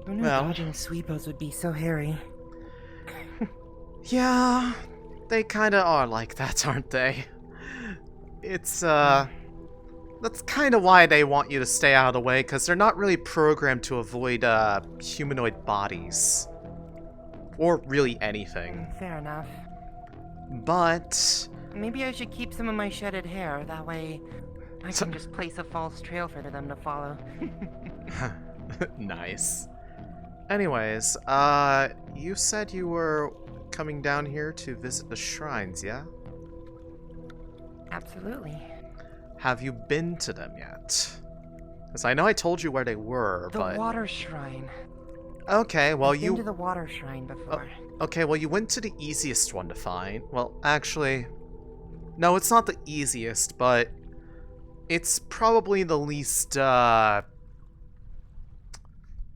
Who knew Well, dodging sweepos would be so hairy? yeah, they kinda are like that, aren't they? It's, that's kinda why they want you to stay out of the way, because they're not really programmed to avoid, humanoid bodies. Or really anything. Fair enough. But... Maybe I should keep some of my shedded hair, that way I can just place a false trail for them to follow. Nice. Anyways, you said you were coming down here to visit the shrines, yeah? Absolutely. Have you been to them yet? Because I know I told you where they were, The but... water shrine. Okay, well I've been to the water shrine before. Okay, well you went to the easiest one to find. Well, actually... No, it's not the easiest, but... It's probably the least,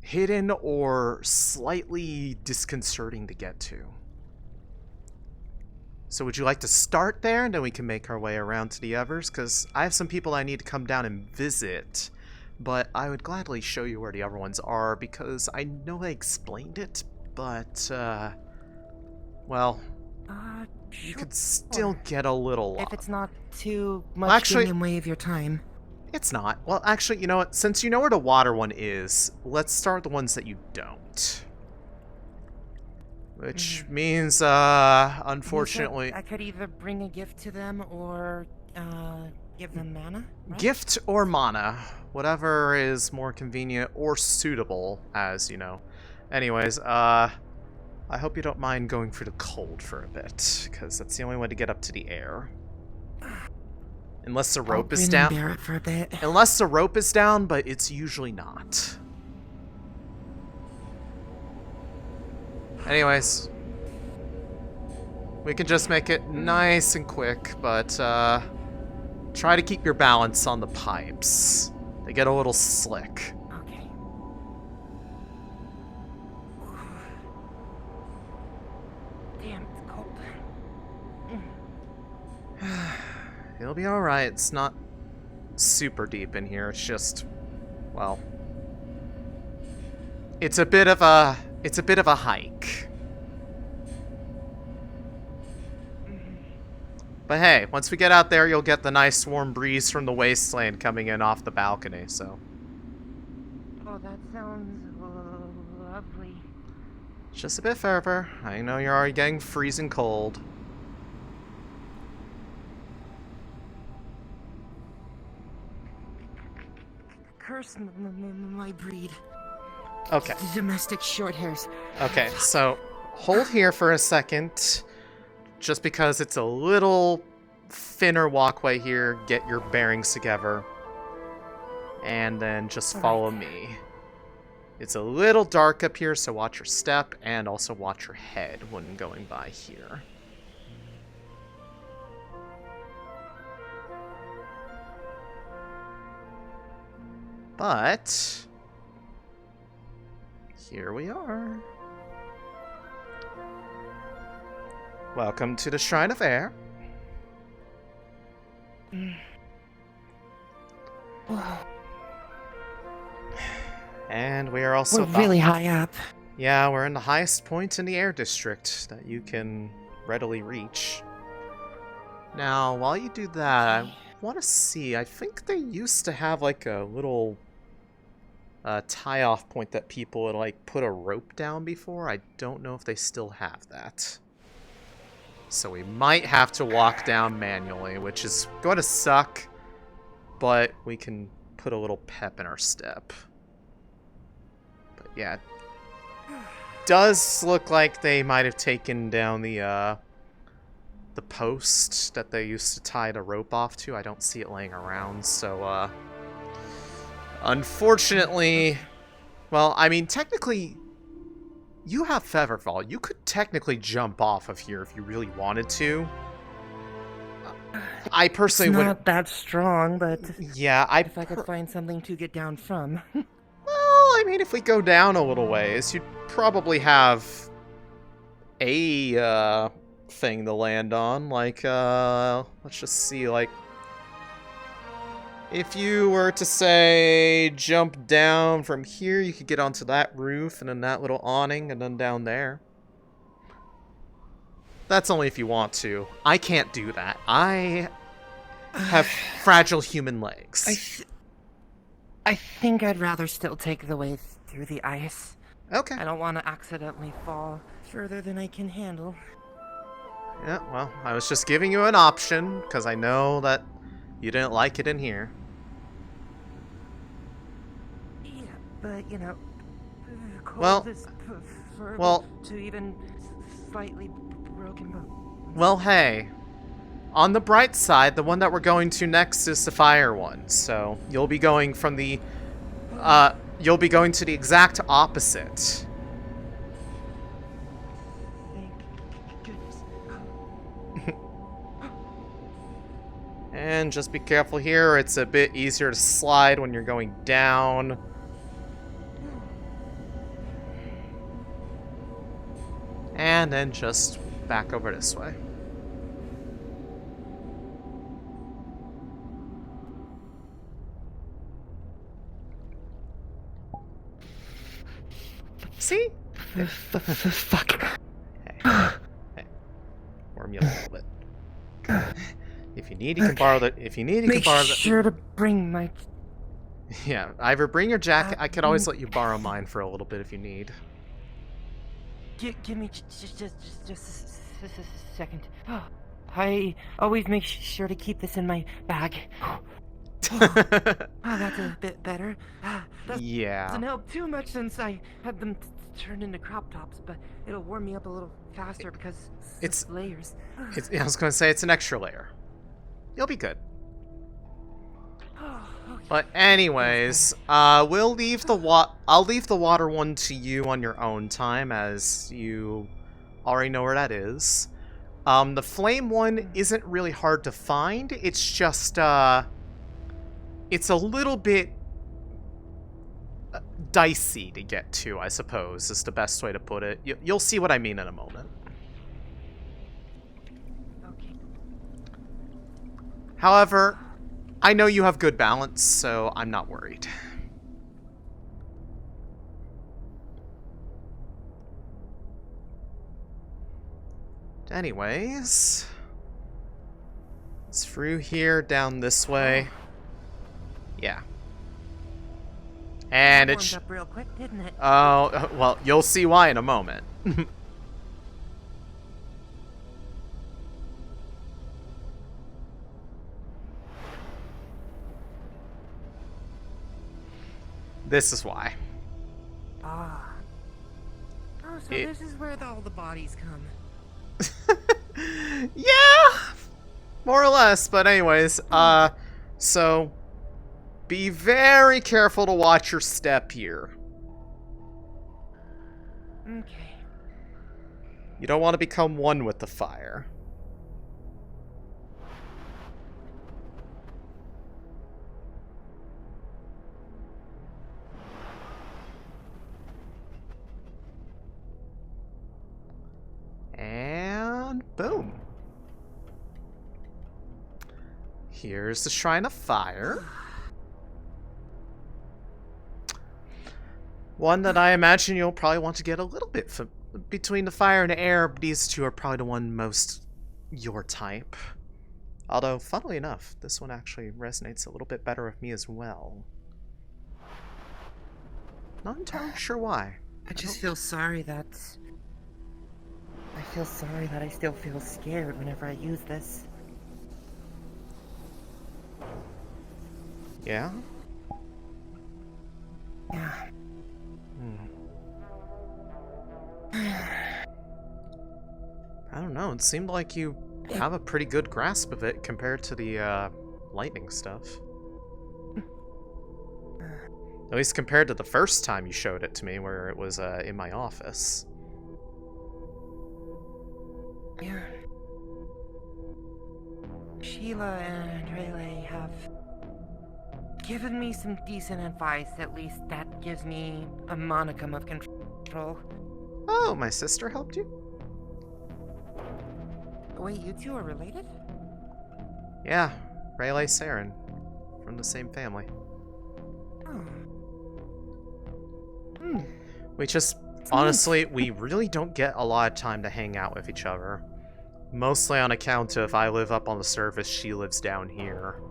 hidden or slightly disconcerting to get to. So would you like to start there, and then we can make our way around to the others? Because I have some people I need to come down and visit, but I would gladly show you where the other ones are, because I know I explained it, but, well, you Sure. could still get a little If lost. it's not too much actually, getting in way of your time. It's not. Well, actually, you know what? Since you know where the water one is, let's start the ones that you don't. Which means, unfortunately... I could either bring a gift to them or, give them mana, right? Gift or mana. Whatever is more convenient or suitable, as, you know. Anyways, I hope you don't mind going through the cold for a bit, because that's the only way to get up to the air. Unless the rope is down. Bear it for a bit. Unless the rope is down, but it's usually not. Anyways. We can just make it nice and quick, but try to keep your balance on the pipes. They get a little slick. Okay. Damn, it's cold. It'll be alright. It's not super deep in here. It's just, well, it's a bit of a hike. But hey, once we get out there, you'll get the nice warm breeze from the wasteland coming in off the balcony, so. Oh, that sounds lovely. Just a bit further. I know you're already getting freezing cold. Curse my breed. Okay. Domestic short hairs. Okay, so hold here for a second. Just because it's a little thinner walkway here, get your bearings together. And then just follow me. It's a little dark up here, so watch your step and also watch your head when going by here. But here we are. Welcome to the Shrine of Air. And we are also... We're really high up. Yeah, we're in the highest point in the air district that you can readily reach. Now, while you do that, I want to see, I think they used to have like a little tie-off point that people would like put a rope down before. I don't know if they still have that. So we might have to walk down manually, which is going to suck, but we can put a little pep in our step. But yeah, it does look like they might have taken down the post that they used to tie the rope off to. I don't see it laying around, so unfortunately, well, I mean, technically, you have Featherfall. You could technically jump off of here if you really wanted to. I personally would. Not that strong, but Yeah, if I could find something to get down from. Well, I mean, if we go down a little ways, you'd probably have a thing to land on. Like, let's just see, like, If you were to, say, jump down from here, you could get onto that roof and then that little awning and then down there. That's only if you want to. I can't do that. I have fragile human legs. I think I'd rather still take the way through the ice. Okay. I don't want to accidentally fall further than I can handle. Yeah, well, I was just giving you an option, because I know that you didn't like it in here. Yeah, but, you know, cold Well, is preferable well, to even slightly broken bones. well, hey. On the bright side, the one that we're going to next is the fire one, so you'll be going from the, you'll be going to the exact opposite. Thank goodness. And just be careful here, it's a bit easier to slide when you're going down. And then just back over this way. See? Fuck. Hey. Warm you up a little bit. If you need, you can borrow the. If you need, you can borrow the. Make sure to bring my. Yeah, either bring your jacket. I could always let you borrow mine for a little bit if you need. Give me just a second. I always make sure to keep this in my bag. That's a bit better. Yeah. Doesn't help too much since I had them turned into crop tops, but it'll warm me up a little faster because It's layers. I was gonna say it's an extra layer. You'll be good. Okay. But anyways, we'll leave the I'll leave the water one to you on your own time, as you already know where that is. The flame one isn't really hard to find. It's just it's a little bit dicey to get to, I suppose, is the best way to put it. You'll see what I mean in a moment. Okay. However, I know you have good balance, so I'm not worried. Anyways, it's through here, down this way. Yeah. And That it's... warmed up real quick, didn't it? Oh, well, you'll see why in a moment. This is why. Ah. Oh, so this is where all the bodies come. Yeah! More or less, but anyways, so be very careful to watch your step here. Okay. You don't want to become one with the fire. And boom. Here's the Shrine of Fire. One that I imagine you'll probably want to get a little bit between the fire and the air. These two are probably the one most your type. Although, funnily enough, this one actually resonates a little bit better with me as well. Not entirely sure why. I just feel sorry that... I feel sorry that I still feel scared whenever I use this. Yeah? Yeah. I don't know, it seemed like you have a pretty good grasp of it compared to the, lightning stuff. At least compared to the first time you showed it to me, where it was, in my office. Yeah. Sheila and Rayleigh have given me some decent advice. At least that gives me a monicum of control. Oh, my sister helped you? Wait, you two are related? Yeah, Rayleigh Saren. from the same family. Oh. Hmm. We just, honestly, we really don't get a lot of time to hang out with each other. Mostly on account of I live up on the surface, she lives down here.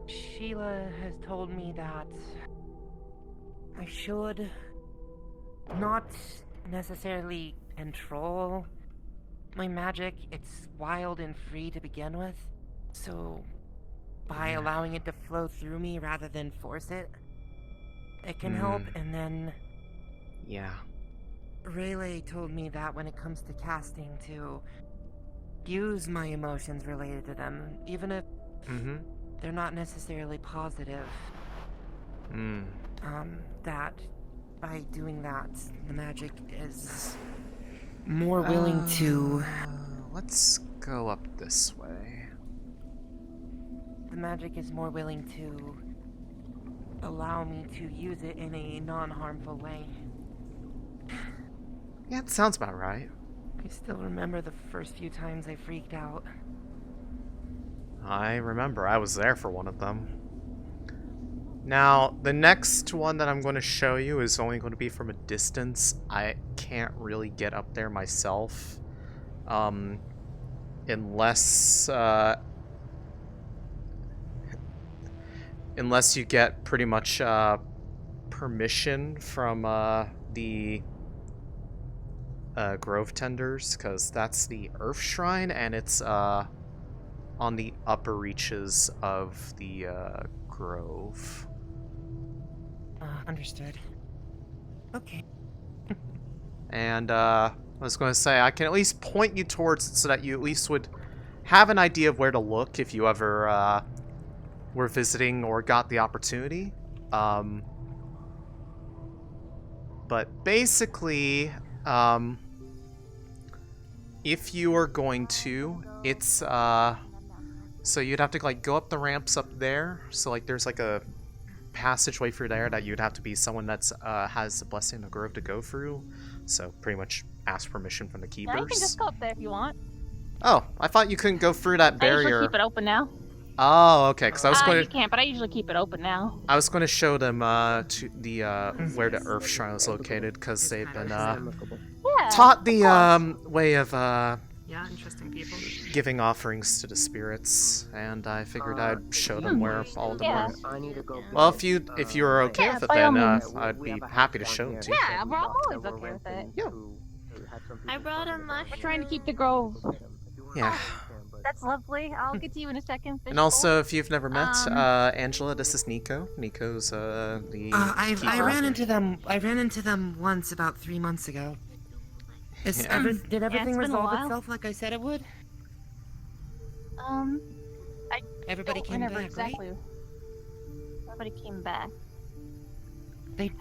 Sheila has told me that I should not necessarily control my magic. It's wild and free to begin with. So by allowing it to flow through me rather than force it, it can help. And then Yeah. Rayleigh told me that when it comes to casting, to use my emotions related to them, even if they're not necessarily positive. That by doing that, the magic is more willing to... Let's go up this way. The magic is more willing to allow me to use it in a non-harmful way. Yeah, it sounds about right. I still remember the first few times I freaked out. I remember, I was there for one of them. Now, the next one that I'm going to show you is only going to be from a distance. I can't really get up there myself. Unless you get pretty much permission from the Grove Tenders, because that's the Earth Shrine, and it's on the upper reaches of the Grove. Understood. Okay. And I was going to say, I can at least point you towards it so that you at least would have an idea of where to look if you ever were visiting or got the opportunity. But basically, if you are going to, it's so you'd have to like go up the ramps up there. So like there's like a passageway through there that you'd have to be someone that's has the blessing of Grove to go through. So pretty much ask permission from the keepers. Yeah, you can just go up there if you want. Oh, I thought you couldn't go through that barrier. I usually keep it open now. Oh, okay. Because I was going You can't, but I usually keep it open now. I was going to show them to the where the Earth Shrine is located, because they've been taught the way of interesting people. giving offerings to the spirits, and I figured I'd show them where all of them are. Well, if you were okay with it, then I'd be happy to show them to you. Yeah, bro, I'm always okay with it. Yeah. I brought a mushroom. We're trying to keep the grove. Yeah. That's lovely. I'll get to you in a second. And also, if you've never met Angela, this is Nico. Nico's the. I ran into them. I ran into them once about 3 months ago. Did everything resolve itself like I said it would? Everybody came back, exactly. right? Everybody came back. They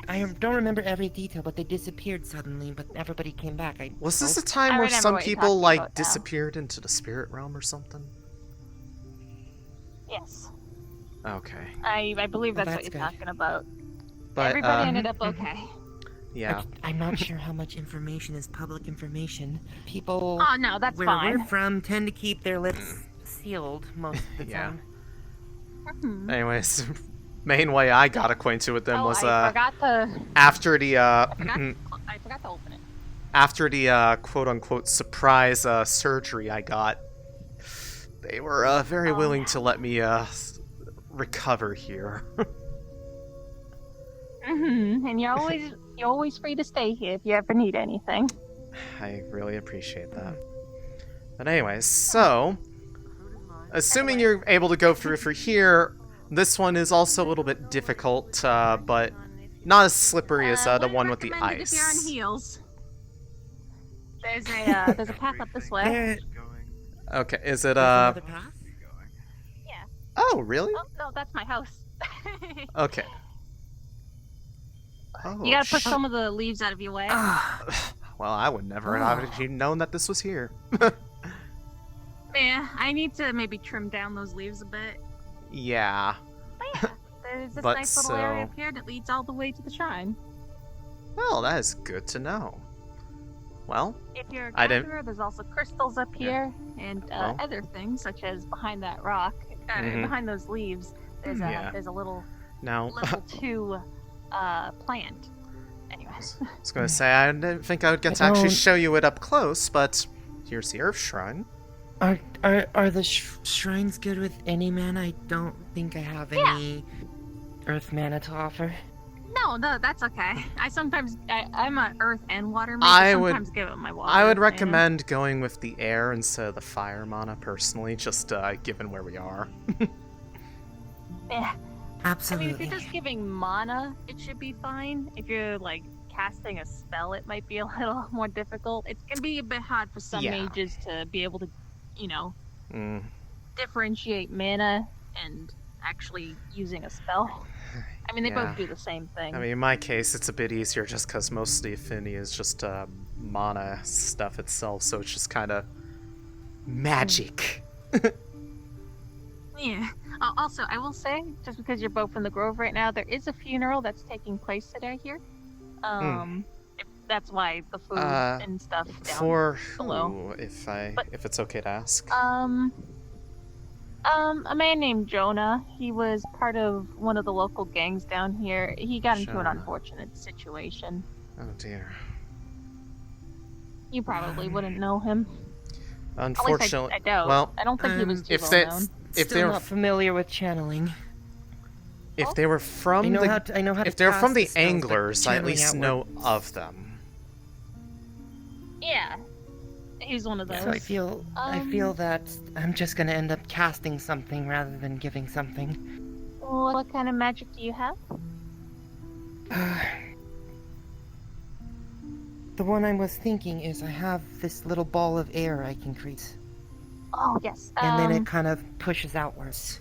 I don't remember every detail, but they disappeared suddenly. But everybody came back. Was this a time where some people like disappeared into the spirit realm or something? Yes. Okay. I believe that's what you're talking about. But everybody ended up okay. Yeah. I'm not sure how much information is public information. People Oh no, that's where fine. we're from tend to keep their lips sealed most of the time. Anyways, main way I got acquainted with them was I forgot to... after the I forgot to open it. After the quote unquote surprise surgery I got. They were very willing to let me recover here. And you're always free to stay here if you ever need anything. I really appreciate that. But anyways, so assuming you're able to go through for here, this one is also a little bit difficult, but not as slippery as the one with the ice. If you're on heels, there's a path up this way. Okay, is it Another path? Yeah. Oh, really? Oh no, that's my house. Okay. Oh, you gotta push some of the leaves out of your way. Well, I would never have actually known that this was here. Yeah, I need to maybe trim down those leaves a bit. Yeah. But yeah, there's this nice little area up here that leads all the way to the shrine. Well, that is good to know. Well, If you're a I didn't- gatherer, there's also crystals up here and Well. other things, such as behind that rock, Mhm. behind those leaves. There's a Yeah. there's a little now, level 2 plant. Anyway, I was going to say, I didn't think I would get I to actually don't- show you it up close, but here's the Earth Shrine. Are the shrines good with any mana? I don't think I have any earth mana to offer. no, that's okay. I'm a earth and water mage. I I would- sometimes give it my water. I would mana. recommend going with the air instead of the fire mana, personally, just given where we are. Yeah. Absolutely. I mean, if you're just giving mana, it should be fine. If you're like casting a spell, it might be a little more difficult. It's gonna be a bit hard for some Yeah. mages to be able to, Mm. differentiate mana and actually using a spell. I mean, they Yeah. both do the same thing. I mean, in my case, it's a bit easier just because most of the affinity is just mana stuff itself, so it's just kind of magic. Yeah. Also, I will say, just because you're both in the Grove right now, there is a funeral that's taking place today here. If that's why the food and stuff down For below. who, if But- it's okay to ask? A man named Jonah. He was part of one of the local gangs down here. He got into an Jonah. unfortunate situation. Oh dear. You probably wouldn't know him. At least Unfortunately, I doubt. well, I don't think he was too if well they known. if Still they were not familiar with channeling. if they were from I know the how to. I know how to. if they're from cast the spells, but anglers, I at channeling least know outwards- of them. Yeah. He's one of those. So I feel that I'm just gonna end up casting something rather than giving something. What kind of magic do you have? The one I was thinking is I have this little ball of air I can create, Oh, yes. and then it kind of pushes outwards.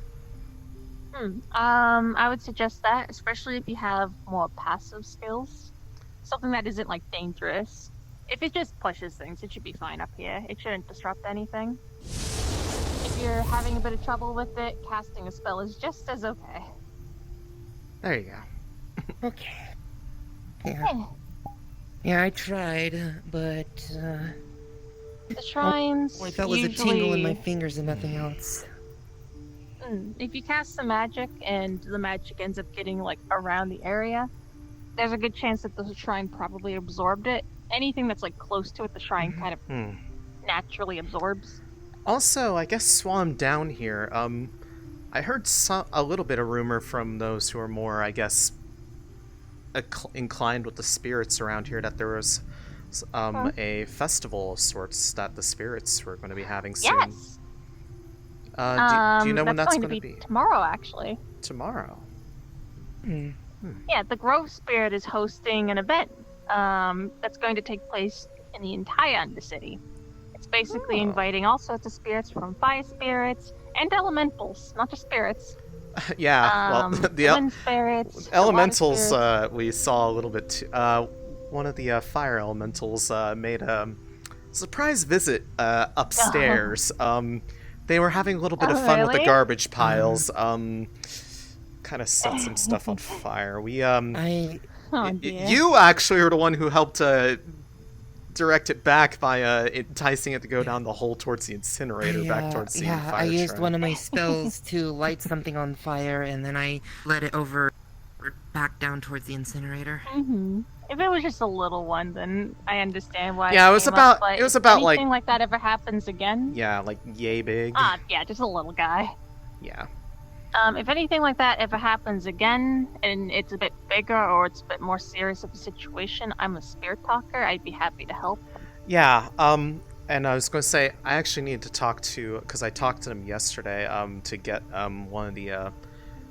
I would suggest that, especially if you have more passive skills. Something that isn't, like, dangerous. If it just pushes things, it should be fine up here. It shouldn't disrupt anything. If you're having a bit of trouble with it, casting a spell is just as okay. There you go. Okay. Yeah. Yeah. Yeah, I tried, but The shrines all I felt was a tingle in my fingers and nothing else. If you cast some magic and the magic ends up getting, like, around the area, there's a good chance that the shrine probably absorbed it. Anything that's, like, close to it, the shrine kind of naturally absorbs. Also, I guess while I'm down here, I heard a little bit of rumor from those who are more, I guess, inclined with the spirits around here that there was a festival of sorts that the spirits were going to be having soon. Yes! Do you know when that's going to be tomorrow, actually. Tomorrow. Yeah, the Grove Spirit is hosting an event that's going to take place in the entire Undercity. It's basically inviting all sorts of spirits from fire spirits and elementals, not just spirits. Yeah, well, the wind spirits, the water elementals spirits. we saw a little bit too. One of the fire elementals made a surprise visit upstairs. They were having a little bit of fun with the really? garbage piles. Kind of set some stuff on fire. We Oh, dear. you actually were the one who helped direct it back by enticing it to go down the hole towards the incinerator, back towards the fire I used shrine. one of my spells to light something on fire, and then I let it over back down towards the incinerator. If it was just a little one, then I understand why. Yeah, it was came about- Up, but it was if about, like- anything like that ever happens again. Yeah, like yay big. Yeah, just a little guy. Yeah. If anything like that ever happens again, and it's a bit bigger or it's a bit more serious of a situation, I'm a spirit talker. I'd be happy to help. Yeah, and I was going to say, I actually need to talk to, because I talked to them yesterday, to get one of the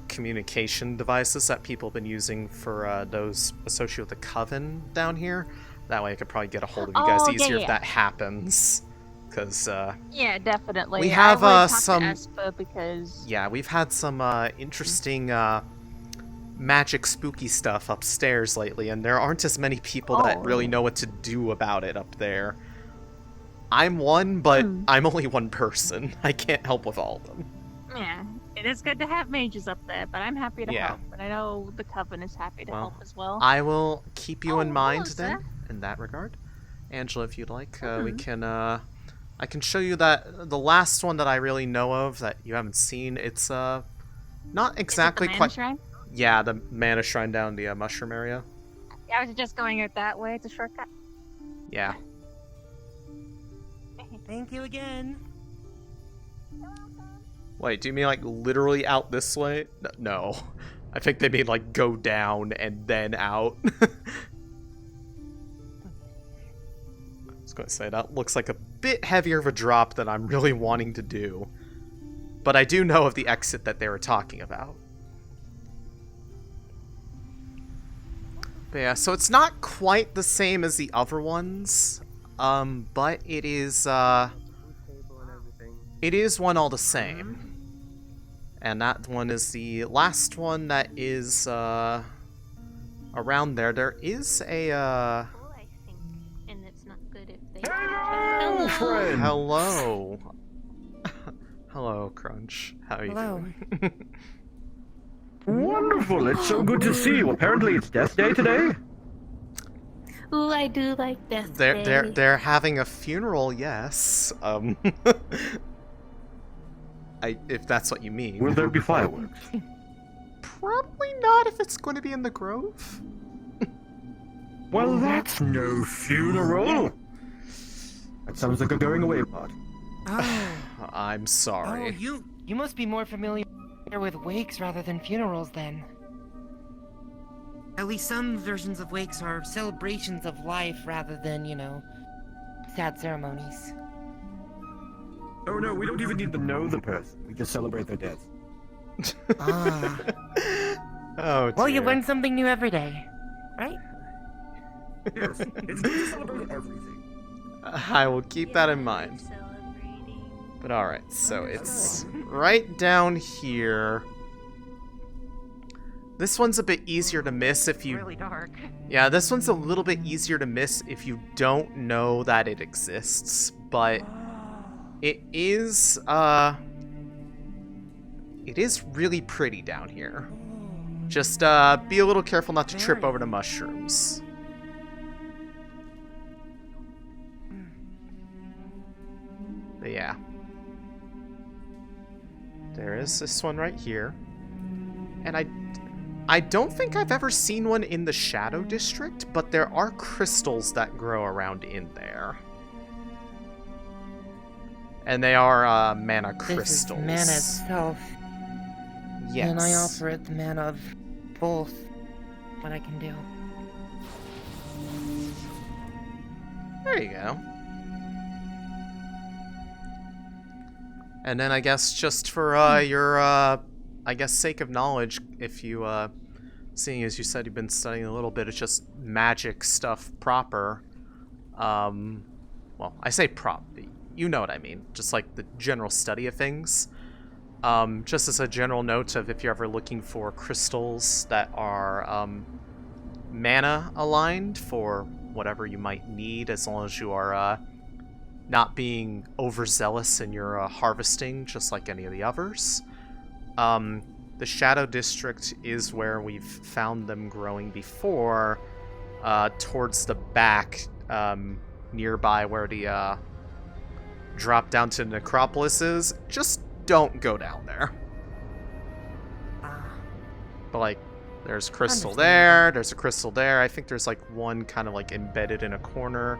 communication devices that people have been using for those associated with the Coven down here. That way I could probably get a hold of you guys easier if that happens. Because, Yeah, definitely. We have, I would talk some- to Espa because... yeah, we've had some interesting magic spooky stuff upstairs lately, and there aren't as many people that really know what to do about it up there. I'm one, but I'm only one person. I can't help with all of them. Yeah, it is good to have mages up there, but I'm happy to Yeah. help. And I know the Coven is happy to Well, help as well. I will keep you in Oh, mind hello, then, sir. in that regard. Angela, if you'd like, we can. I can show you that the last one that I really know of that you haven't seen. It's not exactly Is it the quite. Mana Shrine? Yeah, the mana shrine down the mushroom area. Yeah, I was just going out that way. It's a shortcut. Yeah. Thank you again. Wait, do you mean like literally out this way? No. I think they mean like go down and then out. I was going to say, that looks like a bit heavier of a drop than I'm really wanting to do. But I do know of the exit that they were talking about. But yeah, so it's not quite the same as the other ones. But it is, it is one all the same. And that one is the last one that is, around there. There is a, I think, and it's not good if they. Hello, friend. Hello. Hello, Crunch. How are you Hello. doing? Wonderful. It's so good to see you. Apparently, it's Death Day today. Ooh, I do like Death Day. They're having a funeral, yes. If that's what you mean. Will there be fireworks? Probably not if it's going to be in the Grove. Well, that's no funeral. That sounds like a going away party. Oh, I'm sorry. you must be more familiar with wakes rather than funerals then. At least some versions of wakes are celebrations of life rather than, sad ceremonies. Oh no, we don't even need to know the person. We just celebrate their death. Ah. Oh, Well, you dear. learn something new every day, right? Yes, it's good to celebrate everything. I will keep that in mind. Celebrating. But alright, so it's right down here. This one's a bit easier to miss if you... Really dark. Yeah, this one's a little bit easier to miss if you don't know that it exists, but it is really pretty down here. Just be a little careful not to trip over the mushrooms. But yeah. There is this one right here. And I don't think I've ever seen one in the Shadow District, but there are crystals that grow around in there. And they are mana crystals. This is mana itself, Yes. and I offer it the mana of both what I can do. There you go. And then I guess just for your, I guess, sake of knowledge, if you, seeing as you said you've been studying a little bit, it's just magic stuff proper. Well, I say you know what I mean. Just like the general study of things. Just as a general note of if you're ever looking for crystals that are, mana aligned for whatever you might need, as long as you are, not being overzealous in your harvesting, just like any of the others. The Shadow District is where we've found them growing before, towards the back, nearby where the drop down to Necropolis is. Just don't go down there. But like, there's a crystal there, there's a crystal there. I think there's like one kind of like embedded in a corner.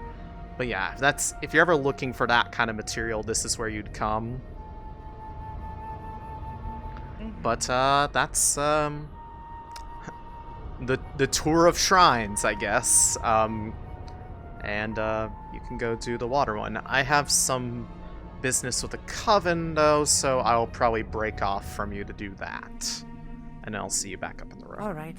But yeah, if you're ever looking for that kind of material, this is where you'd come. But that's the tour of shrines, I guess. And you can go do the water one. I have some business with the coven though, so I'll probably break off from you to do that. And I'll see you back up in the room. Alright,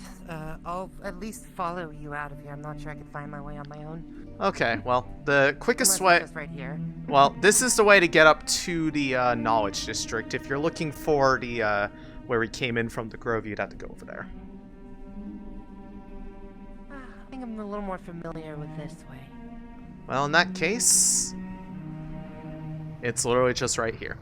I'll at least follow you out of here. I'm not sure I could find my way on my own. Okay, well, the quickest Unless way... it's just right here. Well, this is the way to get up to the Knowledge District. If you're looking for the where we came in from the Grove, you'd have to go over there. I think I'm a little more familiar with this way. Well, in that case, it's literally just right here.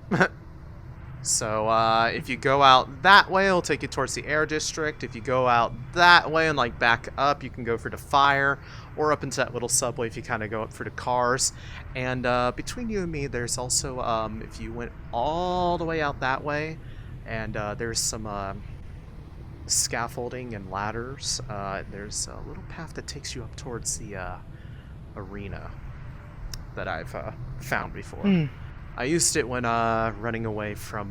So if you go out that way, it'll take you towards the air district. If you go out that way and like back up, you can go for the fire, or up into that little subway if you kind of go up for the cars. And between you and me, there's also if you went all the way out that way, and there's some scaffolding and ladders. There's a little path that takes you up towards the arena that I've found before. I used it when running away from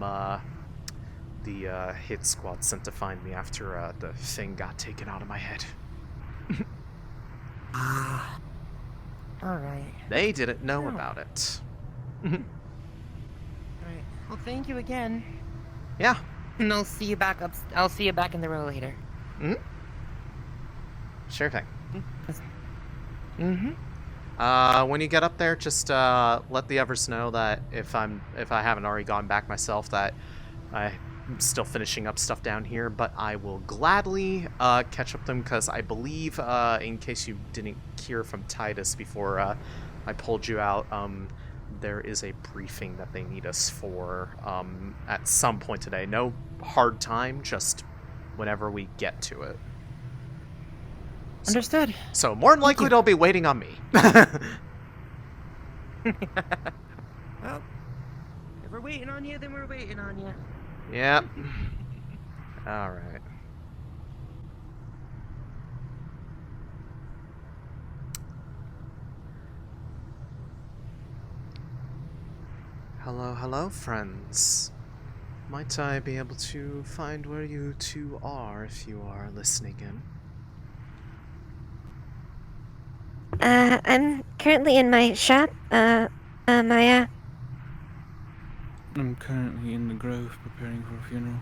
the hit squad sent to find me after the thing got taken out of my head. Alright. They didn't know about it. Alright. Well, thank you again. Yeah. And I'll see you back I'll see you back in the row later. Sure thing. Mm-hmm. When you get up there, just let the others know that if I haven't already gone back myself, that I'm still finishing up stuff down here, but I will gladly catch up with them, because I believe, in case you didn't hear from Titus before I pulled you out, there is a briefing that they need us for at some point today. No hard time, just whenever we get to it. Understood. So more than likely they'll be waiting on me. Well, if we're waiting on you, then we're waiting on you. Yep. Alright. Hello, friends. Might I be able to find where you two are if you are listening in? I'm currently in my shop, Maya. I'm currently in the grove preparing for a funeral.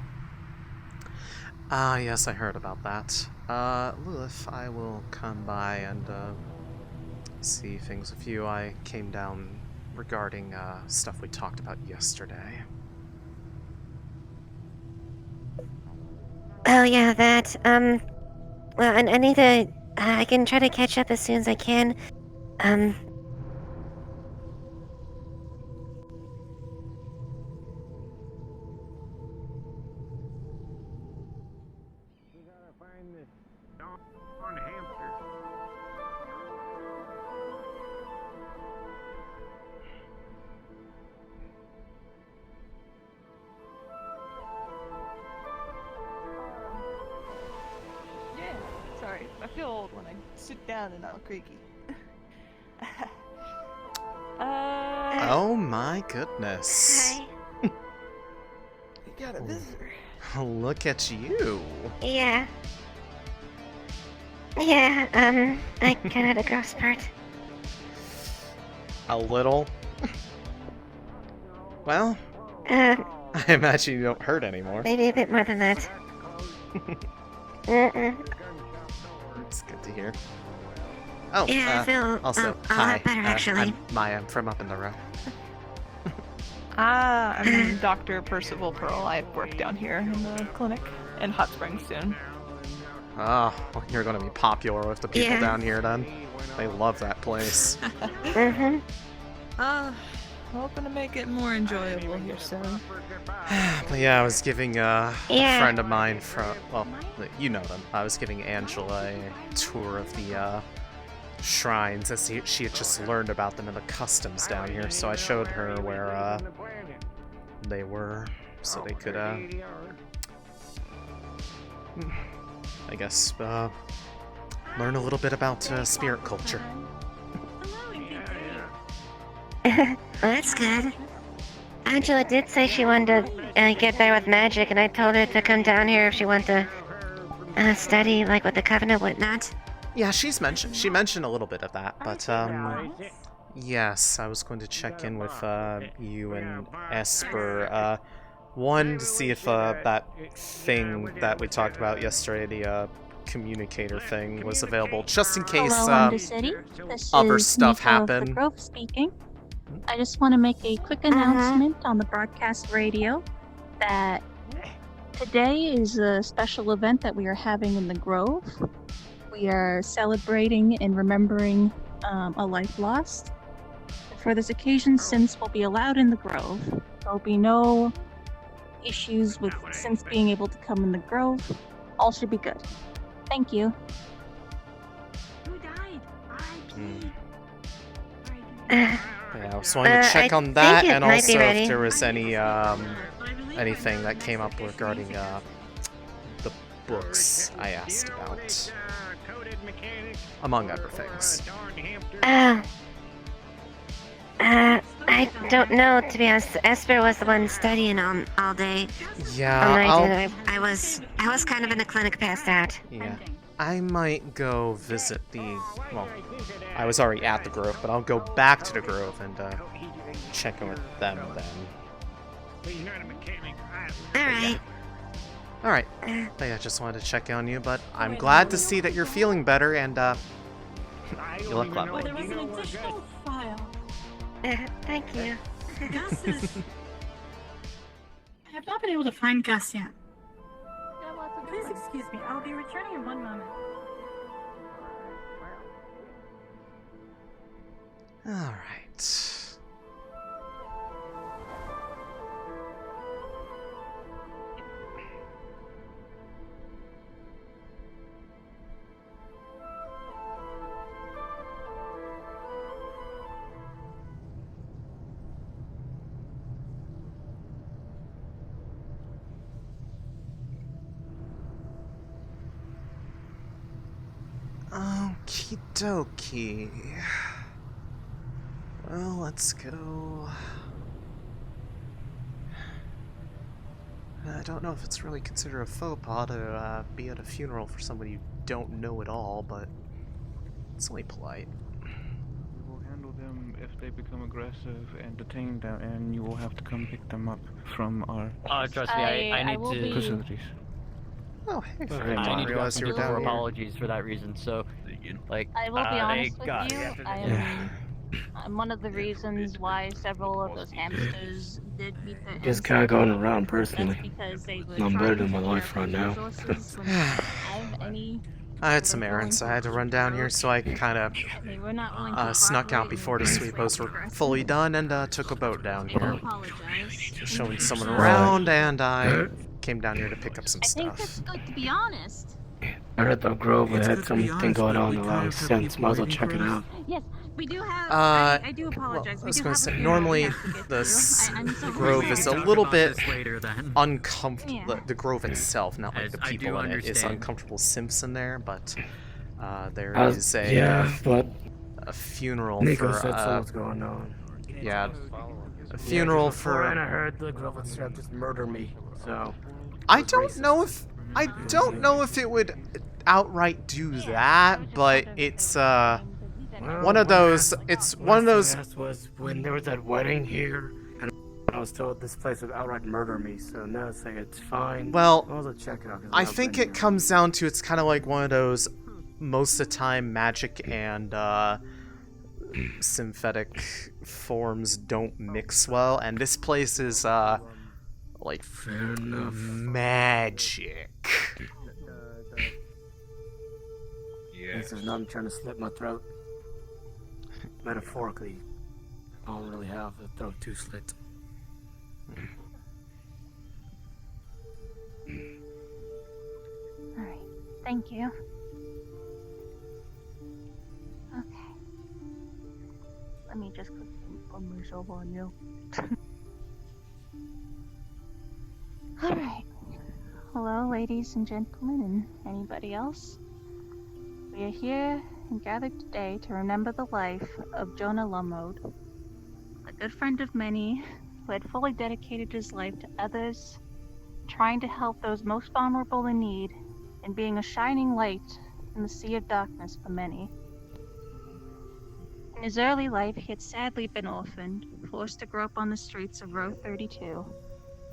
Ah, yes, I heard about that. Lilith, I will come by and, see things with you. I came down regarding, stuff we talked about yesterday. Oh yeah, that, well, I need to, I can try to catch up as soon as I can. Yeah, sorry. I feel old when I sit down and all creaky. Oh my goodness. Hi. You got a visitor. Look at you. Yeah. Yeah, I got out a gross part. A little. Well, I I imagine you don't hurt anymore. maybe a bit more than that. It's good to hear. Oh, Yeah, I feel also, a hi. lot better, actually. I'm Maya. I'm from up in the row. I'm Dr. Percival Pearl. I work down here in the clinic in Hot Springs soon. Oh, well, you're going to be popular with the people Yeah. down here then. They love that place. Hoping to make it more enjoyable here soon. But yeah, I was giving a Yeah. friend of mine from, well, you know them. I was giving Angela a tour of the shrines, as she had just learned about them in the customs down here. So I showed her where they were, so they could, I guess, learn a little bit about spirit culture. Well, that's good. Angela did say she wanted to get better with magic, and I told her to come down here if she wanted to study, like, with the Covenant, whatnot. Yeah, she mentioned a little bit of that, but yes, I was going to check in with you and Esper. One, to see if that thing that we talked about yesterday, the communicator thing, was available, just in case Hello, Undercity. This other is stuff Nico of the happen. Grove speaking. I just want to make a quick announcement on the broadcast radio that today is a special event that we are having in the Grove. We are celebrating and remembering a life lost. For this occasion, synths will be allowed in the Grove. There'll be no issues with synths being able to come in the grove, all should be good. Thank you. Who died? R.I.P. Uh, Yeah, I was wanting to check I on that, think it and might be also ready. if there was any anything that came up regarding the books I asked about, among other things. I don't know, to be honest. Esper was the one studying all day, Yeah, all night, I'll. and I was kind of in the clinic, passed out. Yeah, I might go visit the. Well, I was already at the Grove, but I'll go back to the Grove and check in with them then. Alright. Alright. But yeah, just wanted to check on you, but I'm glad to see that you're feeling better and you look lovely. There was an additional file. Thank you. Gus is... I have not been able to find Gus yet. Please excuse me. I'll be returning in 1 moment. Alright. Okie dokie. Well, let's go. I don't know if it's really considered a faux pas to be at a funeral for somebody you don't know at all, but it's only polite. We will handle them if they become aggressive and detain them, and you will have to come pick them up from our Trust me, I need will to. be- facilities. Oh, hey, I Fred, I didn't need to realize you were down here. apologies for that reason. So, like, I will be honest with God. you. I'm one of the reasons why several of those hamsters did meet their Just ends. kinda going around That's personally. because they were I'm trying better to than my take life care of right now. resources when they didn't have any. I had some errands I had to run down here, so I kind of And they were not willing to snuck out cooperate before the and sweepos were aggressive. fully done and took a boat down I do here. apologize. Just showing someone Uh, around, and I came down here to pick up some I think that's stuff. good, to be honest. I heard the Grove It's had good to be something honest, going but on we a kind lot of of have sense. people Might as well waiting check for it us. out. Yes, we do have. I do Well, apologize. I We was do going have to a say, funeral we normally have to get through. I'm so Grove sorry. is a little bit later, then. uncomfortable. Yeah. The Grove itself, not like As the I people do in it, is understand. uncomfortable simps in there, but there I is was, a yeah, but a funeral Nico for said so. What's going on? yeah, a funeral before, and I for. heard the Grove would straight up just murder me. So I don't know if it would outright do that, but it's one of those. It's one of those. Last was when there was that wedding here, and I was told this place would outright murder me. So now it's like it's fine. Well, I'll also check it out. 'cause I I've think been it here. comes down to it's kind of like one of those. Most of the time, magic and synthetic forms don't mix well, and this place is like Fair enough. magic. This is not trying to slit my throat. Metaphorically, I don't really have the throat too slit. Alright, thank you. Okay. Let me just quickly put myself on you. Alright. Hello, ladies and gentlemen, and anybody else? We are here and gathered today to remember the life of Jonah Lumroad, a good friend of many who had fully dedicated his life to others, trying to help those most vulnerable in need, and being a shining light in the sea of darkness for many. In his early life, he had sadly been orphaned, forced to grow up on the streets of Row 32.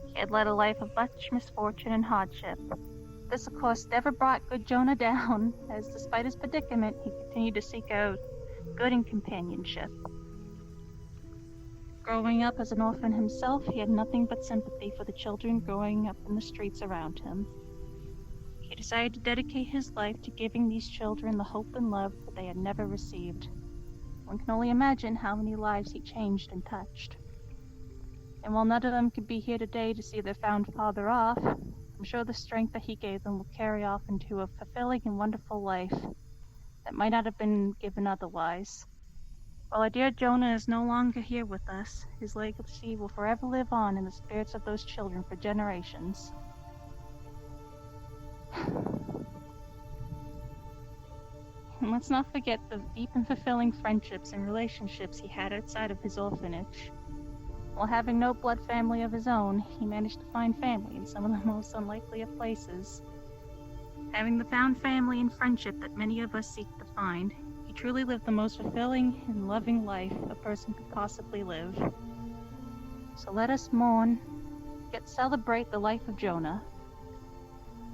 He had led a life of much misfortune and hardship. This, of course, never brought good Jonah down, as despite his predicament, he continued to seek out good and companionship. Growing up as an orphan himself, he had nothing but sympathy for the children growing up in the streets around him. He decided to dedicate his life to giving these children the hope and love that they had never received. One can only imagine how many lives he changed and touched. And while none of them could be here today to see their found father off, I'm sure the strength that he gave them will carry off into a fulfilling and wonderful life that might not have been given otherwise. While our dear Jonah is no longer here with us, his legacy will forever live on in the spirits of those children for generations. And let's not forget the deep and fulfilling friendships and relationships he had outside of his orphanage. While having no blood family of his own, he managed to find family in some of the most unlikely of places. Having the found family and friendship that many of us seek to find, he truly lived the most fulfilling and loving life a person could possibly live. So let us mourn, yet celebrate the life of Jonah.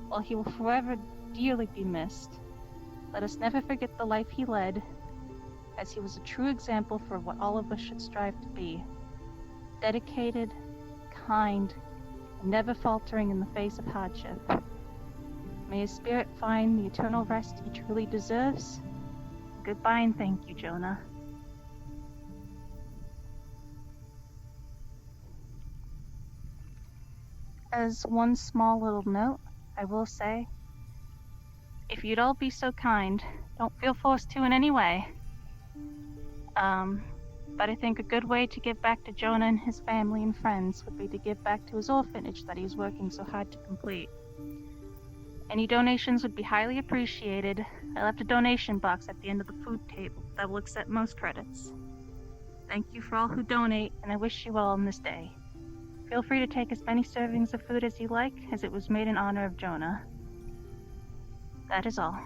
While he will forever dearly be missed, let us never forget the life he led, as he was a true example for what all of us should strive to be. Dedicated, kind, and never faltering in the face of hardship. May his spirit find the eternal rest he truly deserves. Goodbye and thank you, Jonah. As one small little note, I will say, if you'd all be so kind, don't feel forced to in any way. But I think a good way to give back to Jonah and his family and friends would be to give back to his orphanage that he's working so hard to complete. Any donations would be highly appreciated. I left a donation box at the end of the food table that will accept most credits. Thank you for all who donate, and I wish you well on this day. Feel free to take as many servings of food as you like, as it was made in honor of Jonah. That is all.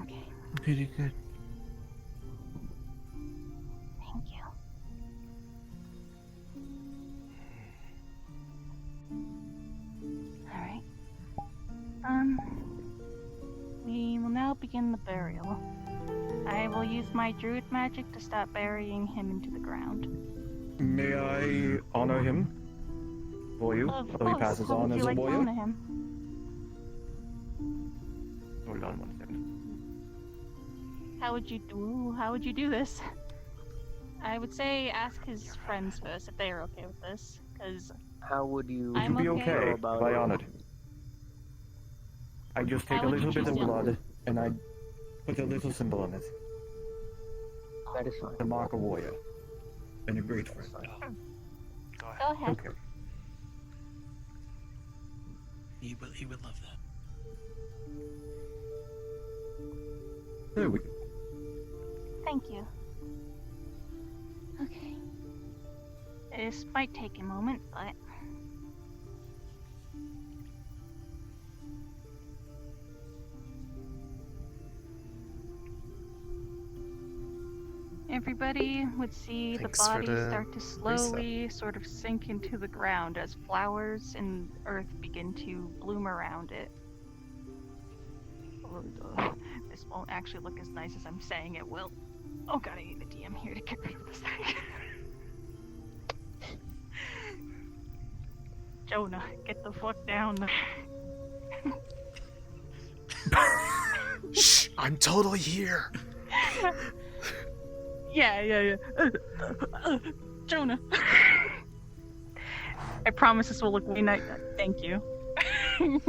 Okay. Pretty good. Thank you. Alright. We will now begin the burial. I will use my druid magic to start burying him into the ground. May I honor him for you? Of So he course. passes How on would as you a like to warrior? honor him? Hold on 1 second. How would you do this? I would say ask his friends first if they are okay with this, because How would you Would you I'm be okay. okay about if I it? honored? I just take How a would you little bit choose of to? blood and I put a little symbol on it That is fine. to mark a warrior and a great friend. Go ahead. Okay. He would love that. There we go. Thank you. Okay. This might take a moment, but... Everybody would see Thanks the for body the start to slowly sort of sink into the ground as flowers and earth begin to bloom around it. This won't actually look as nice as I'm saying it will. Oh god, I need the DM here to get rid of this thing. Jonah, get the fuck down. Shh, I'm totally here. Yeah. Jonah. I promise this will look way nice. Thank you. You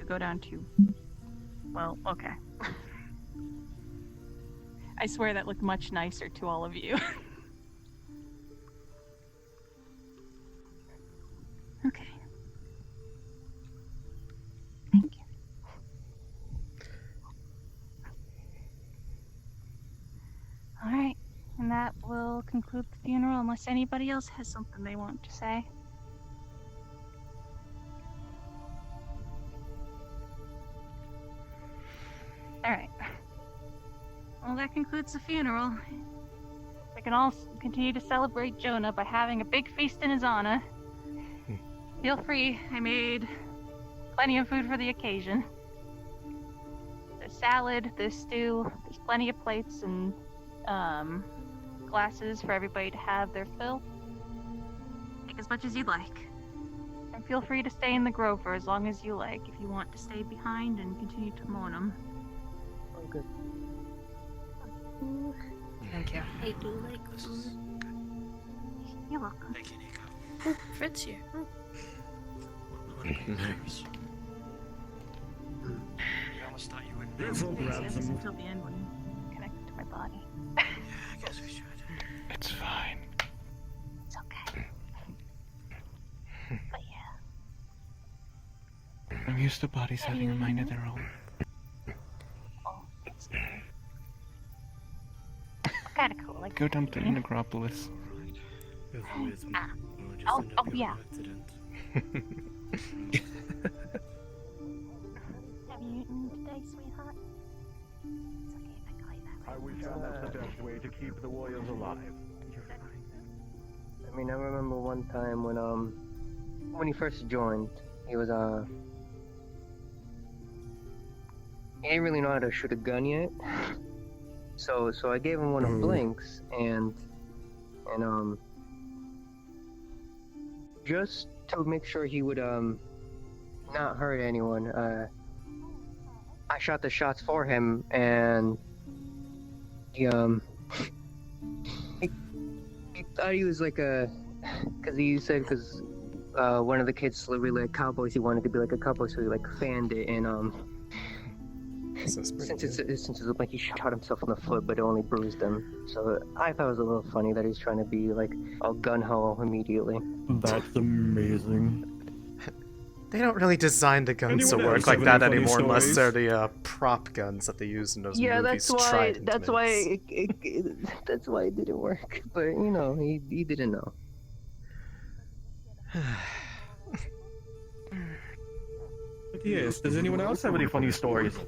go down to... Well, okay. I swear that looked much nicer to all of you. Okay. Thank you. Alright, and that will conclude the funeral unless anybody else has something they want to say. Alright. Well, that concludes the funeral. We can all continue to celebrate Jonah by having a big feast in his honor. Feel free, I made plenty of food for the occasion. There's salad, there's stew, there's plenty of plates and glasses for everybody to have their fill. Take as much as you'd like. feel free to stay in the grove for as long as you like, if you want to stay behind and continue to mourn them. Oh, good. Thank you. I do like food. You're welcome. Thank you, Nico. Oh, Fritz here. Oh. What a great news. You almost thought you wouldn't be able to Until the end when you connect to my body. Yeah, I guess we should. It's fine. It's okay. But yeah. I'm used to bodies having a mind of their own. Oh, it's kind of cool. Like Go dump it in Necropolis. Oh, yeah. Have you eaten today, sweetheart? It's okay if I call you that. I wish that was the best way to keep the warriors alive. I mean, I remember one time when he first joined, he was he didn't really know how to shoot a gun yet. So I gave him one of Blink's and just to make sure he would not hurt anyone, I shot the shots for him, and he he thought he was like because he said one of the kids really like cowboys, he wanted to be like a cowboy, so he like fanned it, and since it's like he shot himself in the foot, but it only bruised him. So I thought it was a little funny that he's trying to be like all gun ho immediately. That's amazing. They don't really design the guns to work like that anymore, unless they're the prop guns that they use in those movies. That's why it didn't work. But you know, he didn't know. But yes, does anyone else have any funny stories?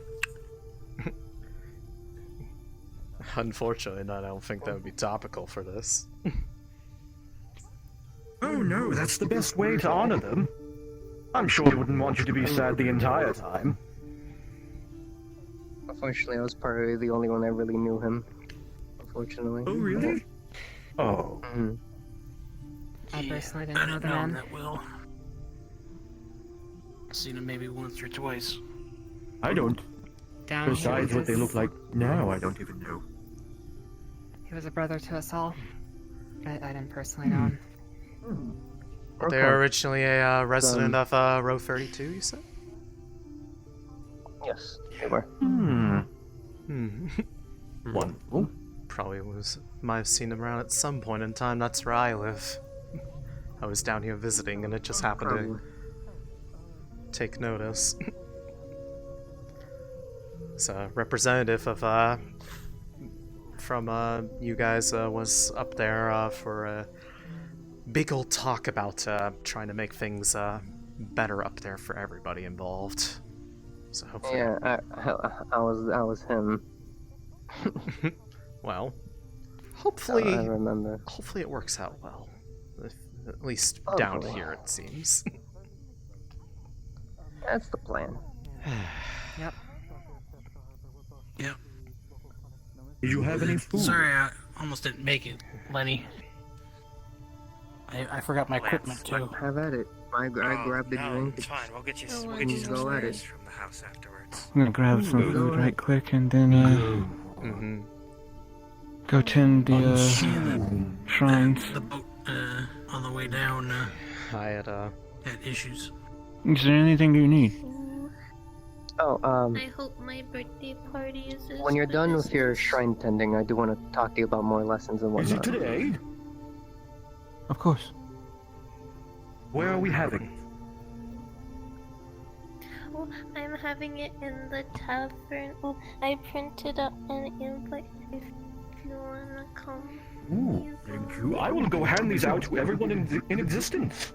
Unfortunately, I don't think that would be topical for this. Oh no, that's the best way to honor them. I'm sure they wouldn't want you to be sad the entire time. Unfortunately, I was probably the only one that really knew him. Unfortunately. Oh really? Oh. Mm-hmm. I personally didn't know the man. That will. Seen him maybe once or twice. I don't. Down Besides here what they look like now, I don't even know. He was a brother to us all. I didn't personally know him. They're originally a resident of Row 32, you said? Yes, they were. Wonderful. Probably might have seen them around at some point in time. That's where I live. I was down here visiting, and it just happened to take notice. It's a representative of from you guys was up there for a big old talk about trying to make things better up there for everybody involved. So hopefully. Yeah, I was him. Well, hopefully. I remember. Hopefully it works out well. At least down here, it seems. That's the plan. Yep. Yep. Did you have any food? Sorry, I almost didn't make it, Lenny. I forgot my equipment too. Have at it. I grabbed the drink. It's fine. We'll get you We'll some go at snacks it. from the house afterwards. I'm gonna grab some food right quick and then go tend the shrines. The boat on the way down I had had issues. Is there anything you need? Oh, I hope my birthday party is as when you're big done as with your this. shrine tending, I do want to talk to you about more lessons and Is it whatnot. today? Of course. Where are we having it? Oh, I'm having it in the tavern. Oh, I printed up an invite if you wanna come. Ooh, thank you. I will go hand these out to everyone in existence.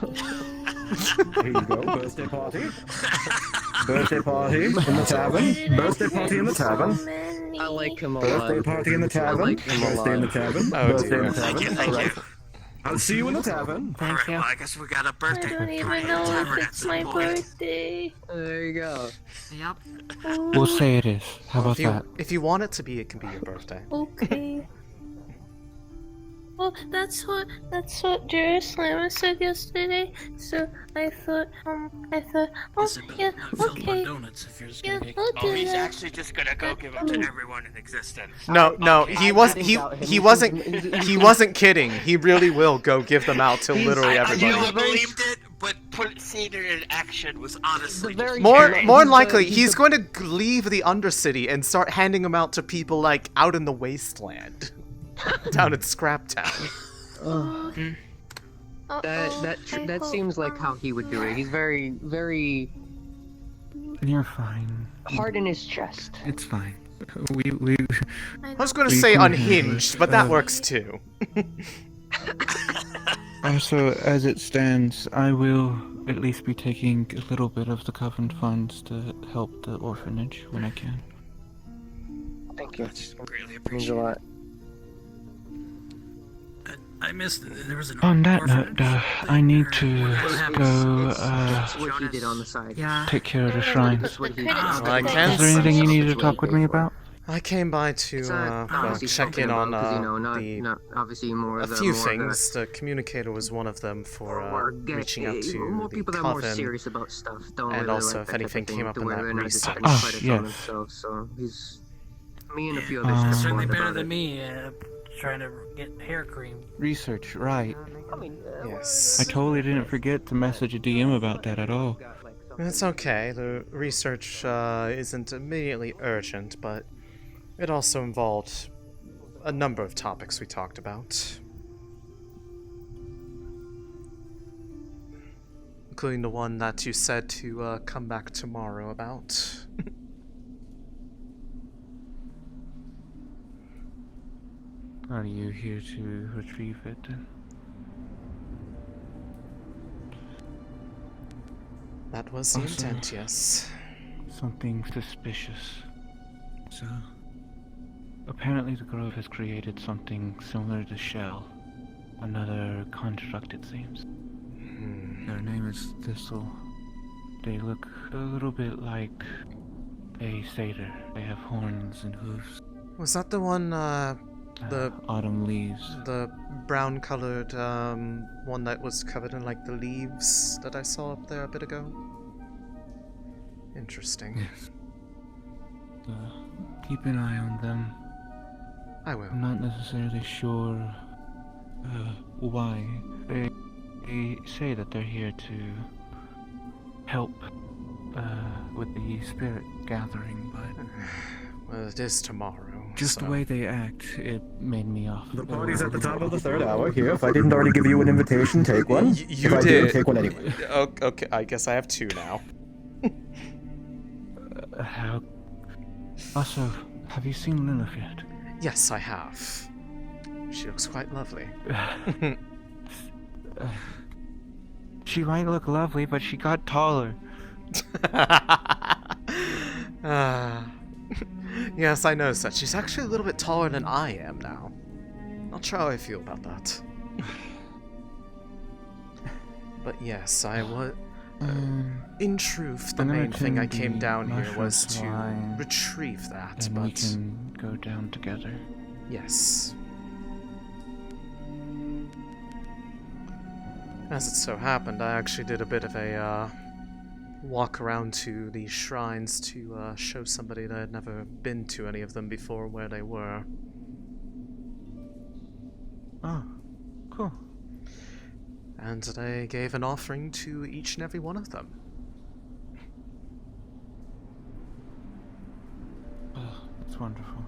Here you go, birthday party. Birthday party in the tavern. Birthday party in the tavern. I like him a lot. Birthday party in the tavern. I like him a Birthday in the lot. tavern. Oh, Birthday dear. in the tavern. Thank you. I'll see you in the tavern. Thank you. Well, I guess we got a I birthday don't party even at the know tavern if at it's some my point. birthday. There you go. Yep. We'll say it is. How about that? If you want it to be, it can be your birthday. Okay. Well, that's what Jerusalem said yesterday. So I thought, oh yeah, okay. Donuts if you're just Yeah, gonna make. I'll Oh, do he's that. actually just gonna go give them to everyone in existence. No, Okay. he wasn't kidding. He really will go give them out to literally I everybody. knew I believed it, but seeing it in action was honestly just More scary. than likely, he's going to leave the Undercity and start handing them out to people like out in the wasteland, down at Scraptown. That seems like how he would do it. He's very You're fine. hard in his chest. It's fine. We I was going to We say can handle unhinged, it. but that works too. Also, as it stands, I will at least be taking a little bit of the Coven funds to help the orphanage when I can. Thank you. Greatly Means a lot. I missed. There was an On that orphanage note, I need to happened? go That's what he did on the side. Yeah. take care of the shrines. That's what he did. Well, I can Is there anything you need to talk with me about? I came by to It's well, obviously check something in on about, 'cause, you know, the not obviously more a of the few more of things. The communicator was one of them for reaching out to more the people that are more Coven, serious about stuff don't and really also like if that type anything of thing, came up to in where that they're not just research. taking credits on yes. themselves. So he's me and a few Ah. others. It's have certainly fun better about than it. me trying to get hair cream. Research, right. Yes. I totally didn't forget to message a DM about that at all. It's okay. The research isn't immediately urgent, but it also involved a number of topics we talked about, including the one that you said to come back tomorrow about. Are you here to retrieve it then? That was the Also, intent, yes. Something suspicious. So, apparently the Grove has created something similar to Shell. Another construct, it seems. Their name is Thistle. They look a little bit like a satyr. They have horns and hooves. Was that the one, the autumn leaves? The brown-colored one that was covered in like the leaves that I saw up there a bit ago? Interesting. Yes. Keep an eye on them. I will. I'm not necessarily sure why. They say that they're here to help with the spirit gathering, but Well, it is tomorrow. just the so- way they act, it made me off. The party's at the top of the third hour. Here, if I didn't already give you an invitation, take one. You if I did. take one anyway. Okay, I guess I have two now. How... Also, have you seen Lilith yet? Yes, I have. She looks quite lovely. She might look lovely, but she got taller. Yes, I noticed that. She's actually a little bit taller than I am now. Not sure how I feel about that. But yes, I was... in truth, the I'm gonna main thing I attend came the down here mushroom was to shrine, retrieve that, and but... we can go down together. Yes. As it so happened, I actually did a bit of a walk around to these shrines to show somebody that I'd never been to any of them before where they were. Oh, cool. And they gave an offering to each and every one of them. Oh, that's wonderful.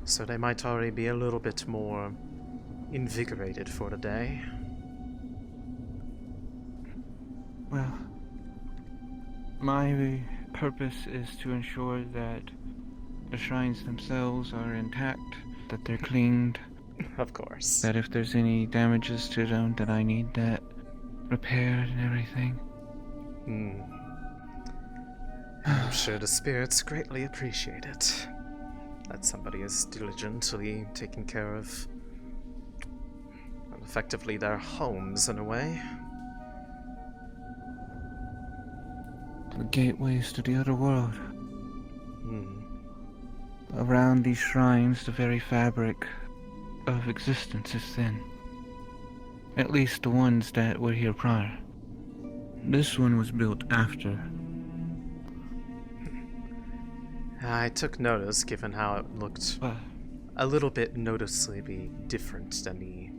So they might already be a little bit more invigorated for the day. Well, my purpose is to ensure that the shrines themselves are intact, that they're cleaned. Of course. That if there's any damages to them, that I need that repaired and everything. I'm sure the spirits greatly appreciate it. That somebody is diligently taking care of, well, effectively their homes in a way. The gateways to the other world. Around these shrines, the very fabric of existence is thin. At least the ones that were here prior. This one was built after. I took notice, given how it looked a little bit noticeably different than the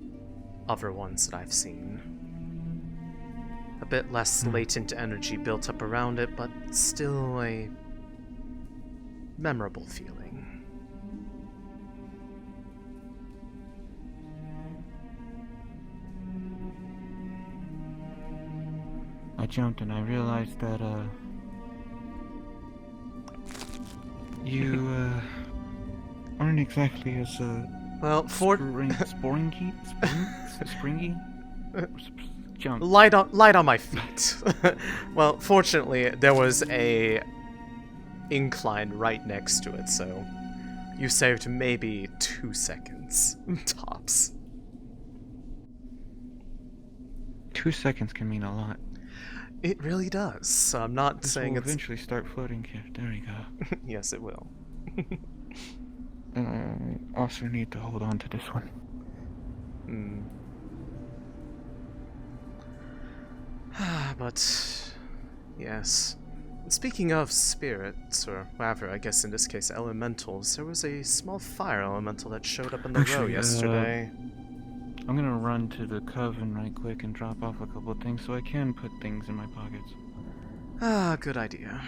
other ones that I've seen. A bit less latent energy built up around it, but still a memorable feeling. I jumped and I realized that, you, aren't exactly as, well, springy? Jump. Light on my feet. Well, fortunately, there was a incline right next to it, so you saved maybe 2 seconds, tops. 2 seconds can mean a lot. It really does. So I'm not saying will it's eventually start floating here. There you go. Yes, it will. I also need to hold on to this one. But yes. Speaking of spirits, or rather, I guess in this case elementals, there was a small fire elemental that showed up in the row yesterday. I'm gonna run to the coven right quick and drop off a couple of things so I can put things in my pockets. Ah, good idea.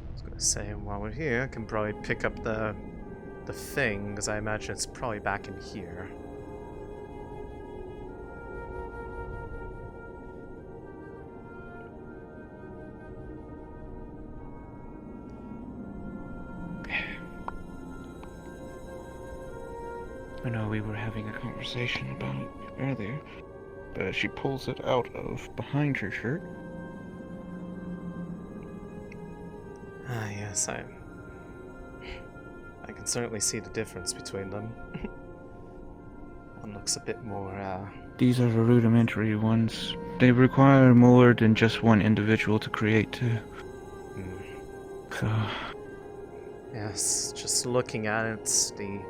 I was gonna say, while we're here, I can probably pick up the thing, because I imagine it's probably back in here. I know we were having a conversation about it earlier, but she pulls it out of behind her shirt. Ah, yes, I can certainly see the difference between them. One looks a bit more, These are the rudimentary ones. They require more than just one individual to create two. So... yes, just looking at it, it's the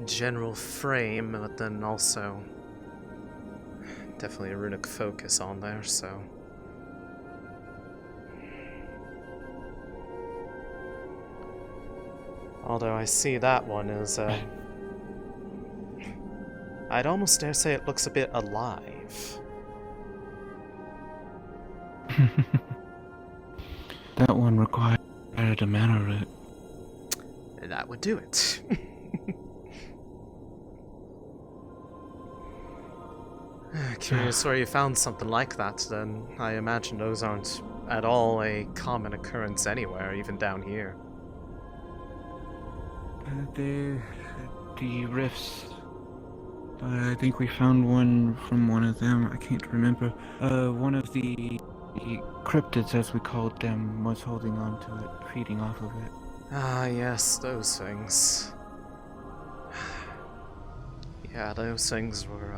general frame, but then also definitely a runic focus on there, so... Although I see that one is, I'd almost dare say it looks a bit alive. That one required a mana root. That would do it. Curious where you found something like that, then. I imagine those aren't at all a common occurrence anywhere, even down here. The rifts. I think we found one from one of them. I can't remember. One of the cryptids, as we called them, was holding on to it, feeding off of it. Ah, yes, those things. Yeah, those things were,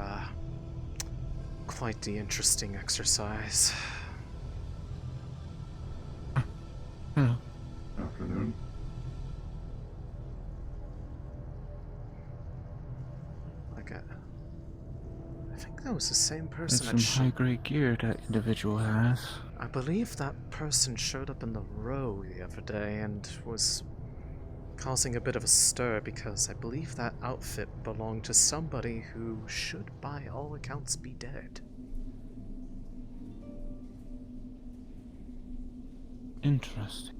quite the interesting exercise. Hello. Afternoon. I think that was the same person. That's some high-grade gear that individual has. I believe that person showed up in the row the other day and was causing a bit of a stir because I believe that outfit belonged to somebody who should, by all accounts, be dead. Interesting.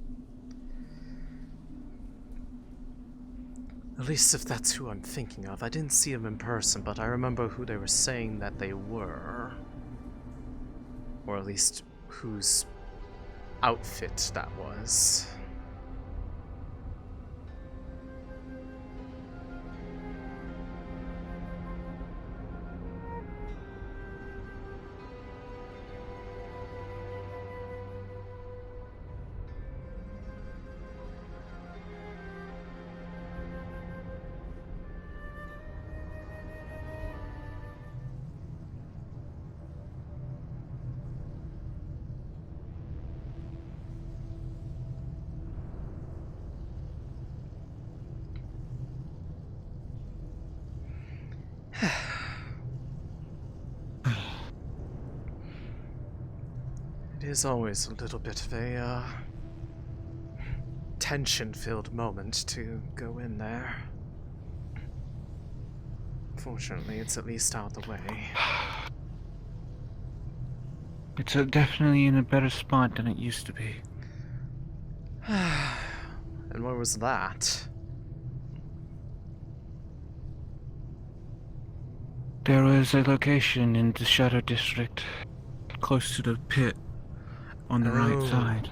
At least if that's who I'm thinking of. I didn't see him in person, but I remember who they were saying that they were. Or at least whose outfit that was. is always a little bit of a, tension-filled moment to go in there. Fortunately, it's at least out of the way. It's definitely in a better spot than it used to be. And where was that? There was a location in the Shadow District, close to the pit, on the right side.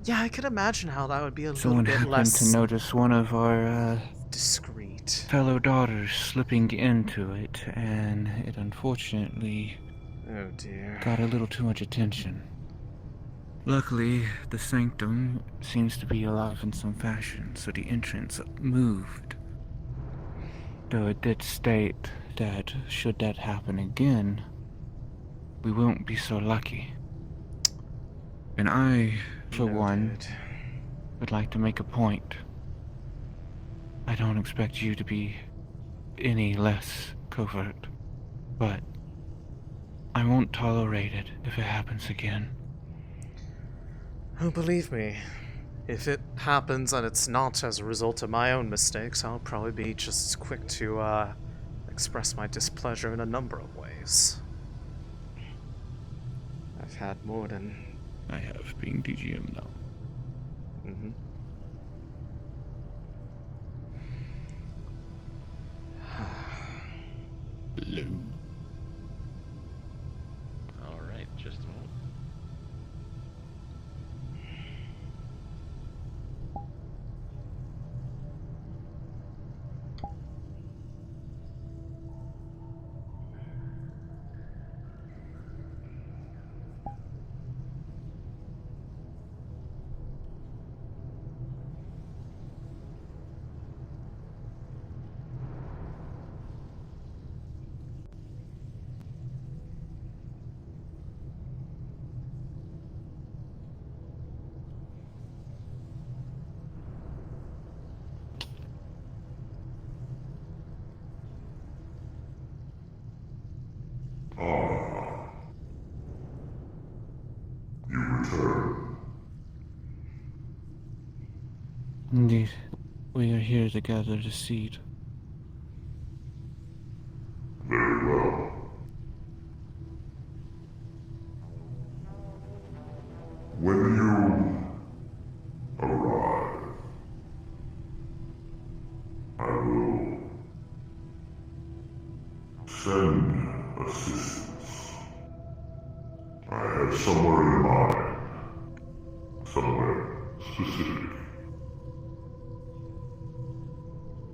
Yeah, I could imagine how that would be a Someone little bit happened less to notice one of our discreet. fellow daughters slipping into it, and it unfortunately Oh dear. got a little too much attention. Luckily, the sanctum seems to be alive in some fashion, so the entrance moved. Though it did state that should that happen again, we won't be so lucky. And I, for one, would like to make a point. I don't expect you to be any less covert, but I won't tolerate it if it happens again. Oh, believe me, if it happens and it's not as a result of my own mistakes, I'll probably be just as quick to, express my displeasure in a number of ways. I've had more than... I have being DGM now. Mm-hmm. Hello. Alright, just a moment. You return. Indeed, we are here to gather the seed. Very well. When you arrive, I will send assistance. I have somewhere in mind. Somewhere specific.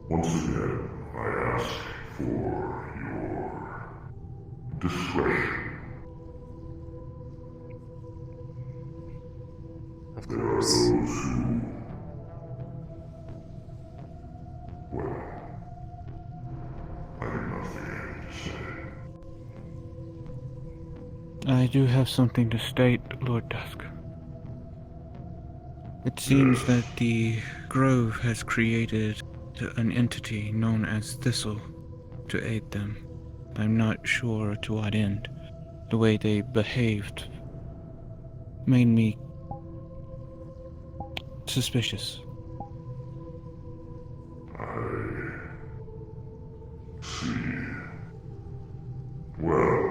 Once again, I ask for your discretion. Of There are course. those who, well, I have nothing to say. I do have something to state, Lord Dusk. It seems that the Grove has created an entity known as Thistle to aid them. I'm not sure to what end. The way they behaved made me suspicious. I see. Well,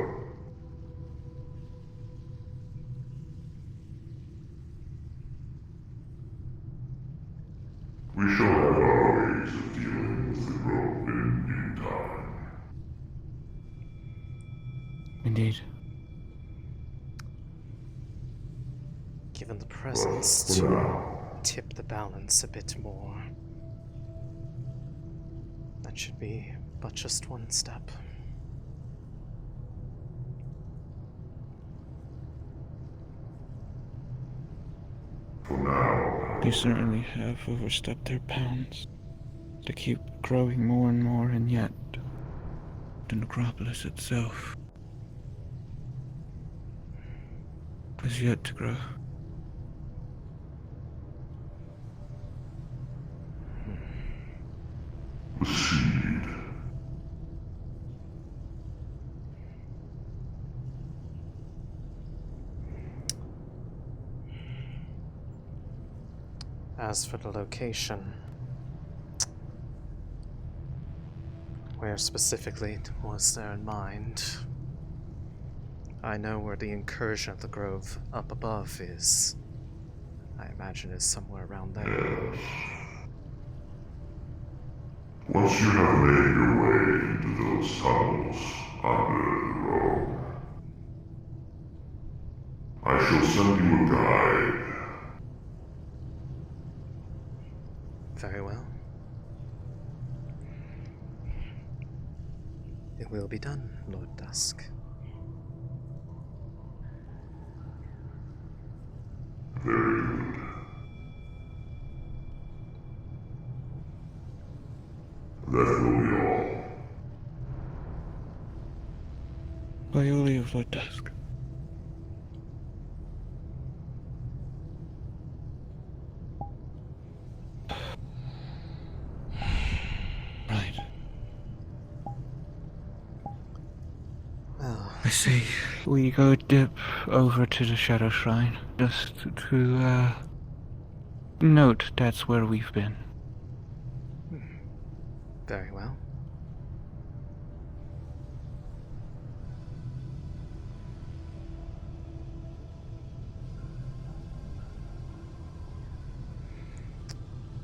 we shall have our ways of dealing with the Grove in due time. Indeed. Given the presence For to now, tip the balance a bit more. That should be but just one step. for now, They certainly have overstepped their bounds. They keep growing more and more, and yet the necropolis itself has yet to grow. the seed. As for the location, where specifically was there in mind? I know where the incursion of the grove up above is. I imagine it's somewhere around there. Yes. Once you have made your way into those tunnels under the road, I shall send you a guide. Very well. It will be done, Lord Dusk. Very good. That will be all. By your leave, Lord Dusk. Right. Well, I see. We go dip over to the Shadow Shrine, just to, note that's where we've been. very well.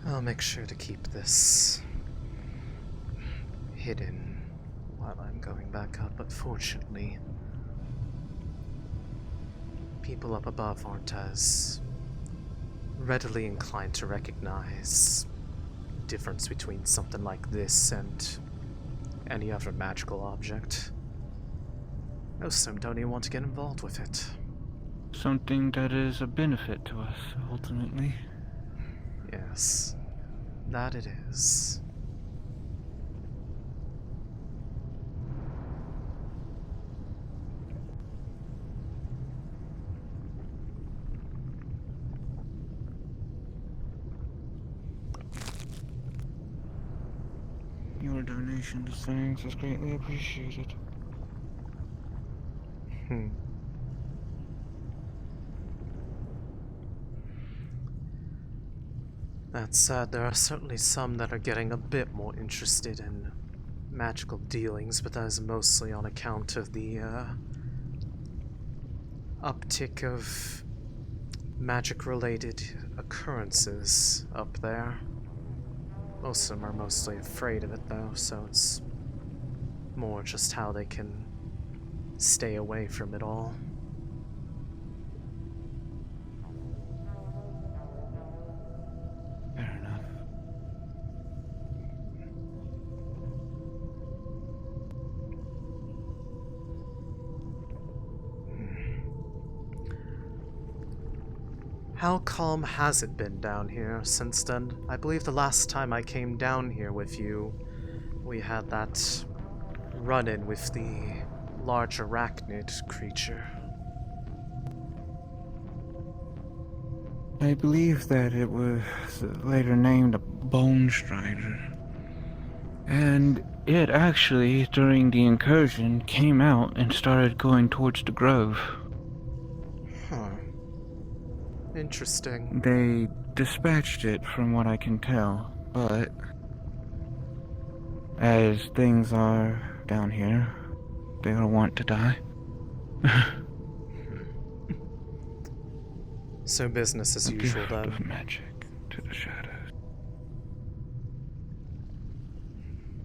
I'll make sure to keep this hidden while I'm going back up, but fortunately, people up above aren't as readily inclined to recognize the difference between something like this and any other magical object. Most of them don't even want to get involved with it. Something that is a benefit to us, ultimately. Yes, that it is. Your donation to things is greatly appreciated. That said, there are certainly some that are getting a bit more interested in magical dealings, but that is mostly on account of the uptick of magic-related occurrences up there. Most of them are mostly afraid of it, though, so it's more just how they can stay away from it all. Fair enough. How calm has it been down here since then? I believe the last time I came down here with you, we had that run-in with the large arachnid creature. I believe that it was later named a Bone Strider. And it actually, during the incursion, came out and started going towards the grove. Huh. Interesting. They dispatched it from what I can tell, but as things are down here, they will want to die. So business as usual, then. Of magic to the shadows.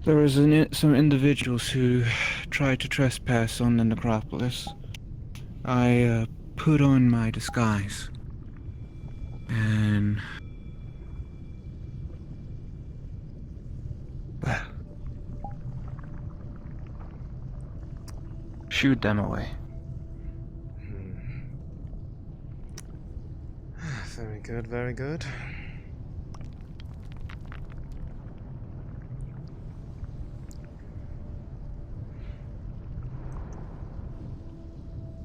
There was some individuals who tried to trespass on the necropolis. I put on my disguise and shooed them away. Very good, very good.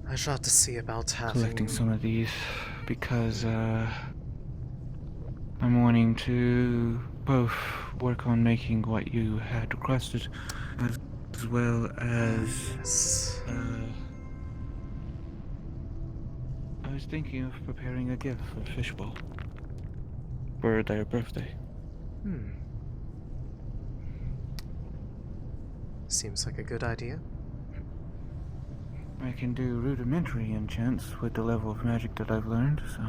I shall have to see about having... collecting some of these because I'm wanting to both work on making what you had requested as well as I was thinking of preparing a gift for Fishbowl. for their birthday. Seems like a good idea. I can do rudimentary enchants with the level of magic that I've learned, so...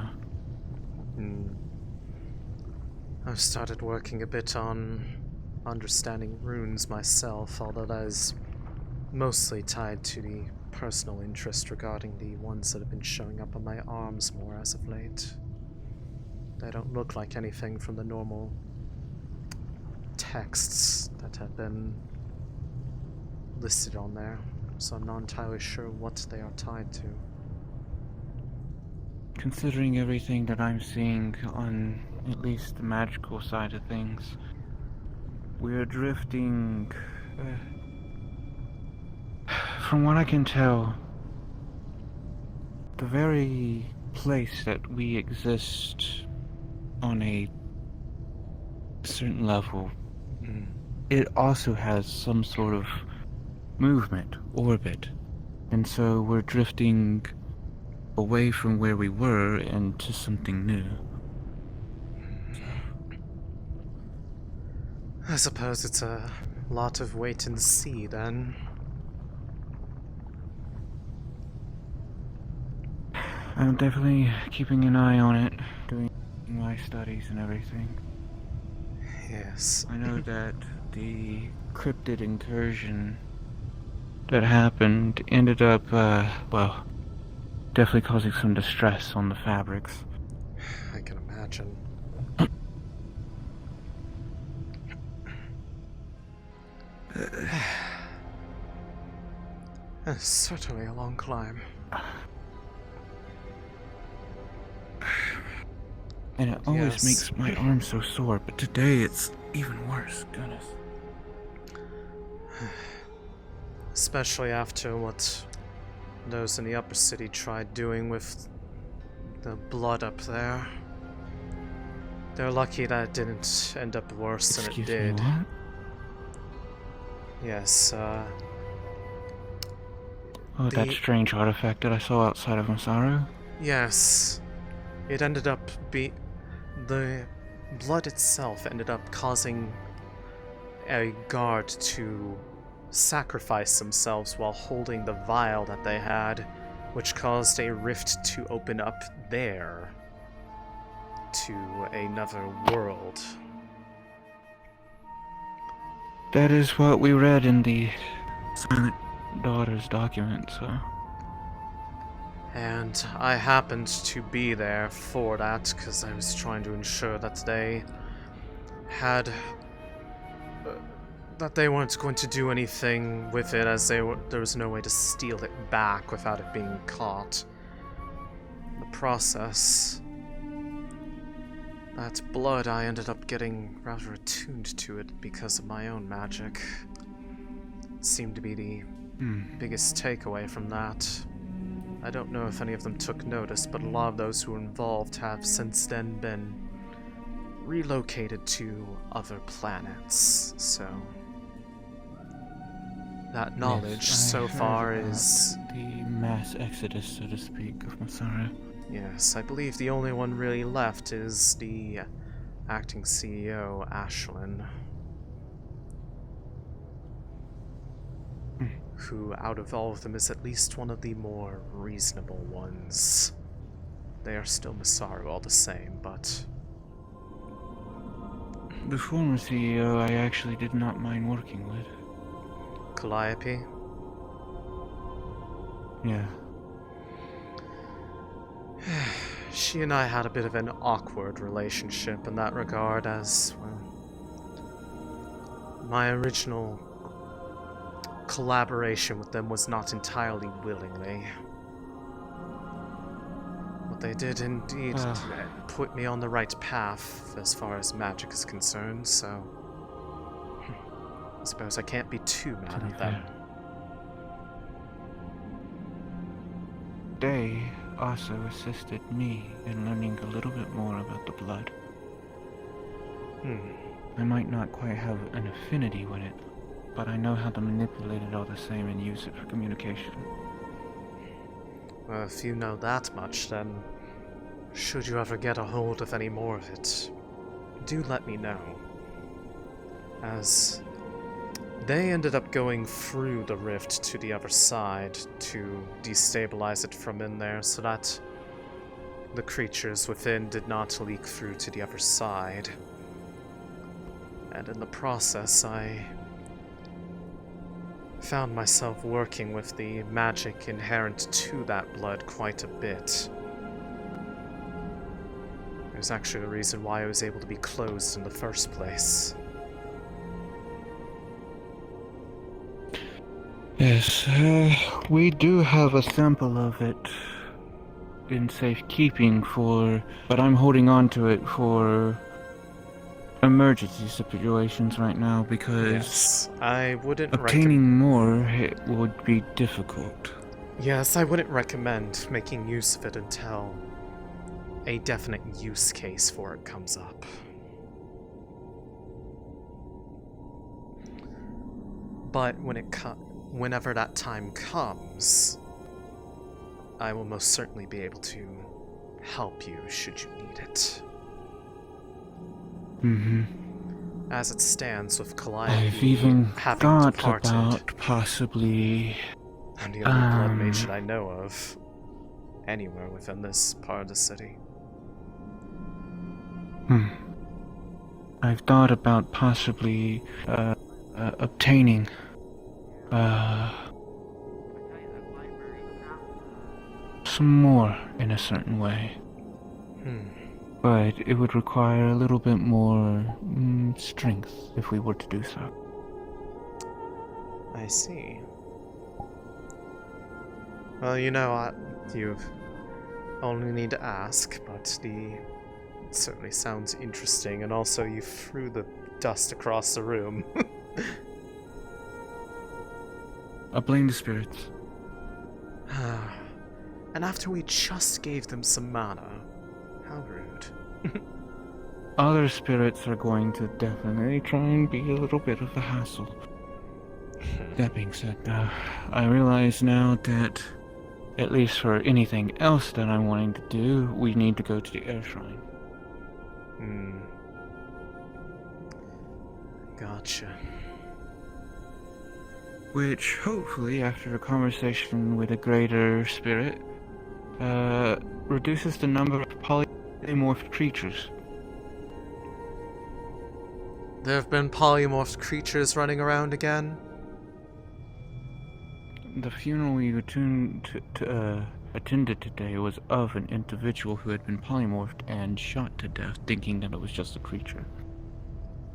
I've started working a bit on understanding runes myself, although that is mostly tied to the personal interest regarding the ones that have been showing up on my arms more as of late. They don't look like anything from the normal texts that have been listed on there, so I'm not entirely sure what they are tied to. Considering everything that I'm seeing on at least the magical side of things, we're drifting... from what I can tell, the very place that we exist on a certain level, it also has some sort of movement, orbit, and so we're drifting away from where we were into something new. I suppose it's a lot of wait and see then. I'm definitely keeping an eye on it, doing my studies and everything. Yes. I know that the cryptid incursion that happened ended up, well, definitely causing some distress on the fabrics. I can imagine. It's certainly a long climb. And it always makes my arm so sore, but today it's even worse, goodness. Especially after what those in the upper city tried doing with the blood up there. They're lucky that it didn't end up worse than it did. Me, what? Yes, Oh, that strange artifact that I saw outside of Masaru? Yes. It ended up the blood itself ended up causing a guard to sacrifice themselves while holding the vial that they had, which caused a rift to open up there to another world. That is what we read in the Silent Daughter's document, so... And I happened to be there for that because I was trying to ensure that they had... that they weren't going to do anything with it, as there was no way to steal it back without it being caught. The process... That blood, I ended up getting rather attuned to it because of my own magic. It seemed to be the biggest takeaway from that. I don't know if any of them took notice, but a lot of those who were involved have since then been relocated to other planets, so... That knowledge so far is... the mass exodus, so to speak, of Masaru. Yes, I believe the only one really left is the acting CEO, Ashlyn. Who, out of all of them, is at least one of the more reasonable ones. They are still Masaru all the same, but... The former CEO I actually did not mind working with. Calliope? Yeah. She and I had a bit of an awkward relationship in that regard, as, well... My original collaboration with them was not entirely willingly. But they did indeed put me on the right path as far as magic is concerned, so... I suppose I can't be too mad at them. They also assisted me in learning a little bit more about the blood. I might not quite have an affinity with it, but I know how to manipulate it all the same and use it for communication. Well, if you know that much, then should you ever get a hold of any more of it, do let me know. As they ended up going through the rift to the other side to destabilize it from in there so that the creatures within did not leak through to the other side. And in the process, I found myself working with the magic inherent to that blood quite a bit. There's actually a reason why I was able to be closed in the first place. Yes, we do have a sample of it in safekeeping but I'm holding on to it for emergency situations right now because yes, I wouldn't obtaining more it would be difficult. Yes, I wouldn't recommend making use of it until a definite use case for it comes up. But whenever that time comes, I will most certainly be able to help you should you need it. As it stands with Calliope I've even having thought departed, about possibly I'm the only blood mage that I know of anywhere within this part of the city. I've thought about possibly obtaining some more in a certain way. But it would require a little bit more strength if we were to do so. I see. Well, you know, you only need to ask, but it certainly sounds interesting, and also you threw the dust across the room. I blame the spirits. And after we just gave them some mana, how rude. Other spirits are going to definitely try and be a little bit of a hassle. That being said, I realize now that, at least for anything else that I'm wanting to do, we need to go to the air shrine. Gotcha. Which, hopefully, after a conversation with a greater spirit, reduces the number of polymorphed creatures. There have been polymorphed creatures running around again? The funeral we attended today was of an individual who had been polymorphed and shot to death, thinking that it was just a creature.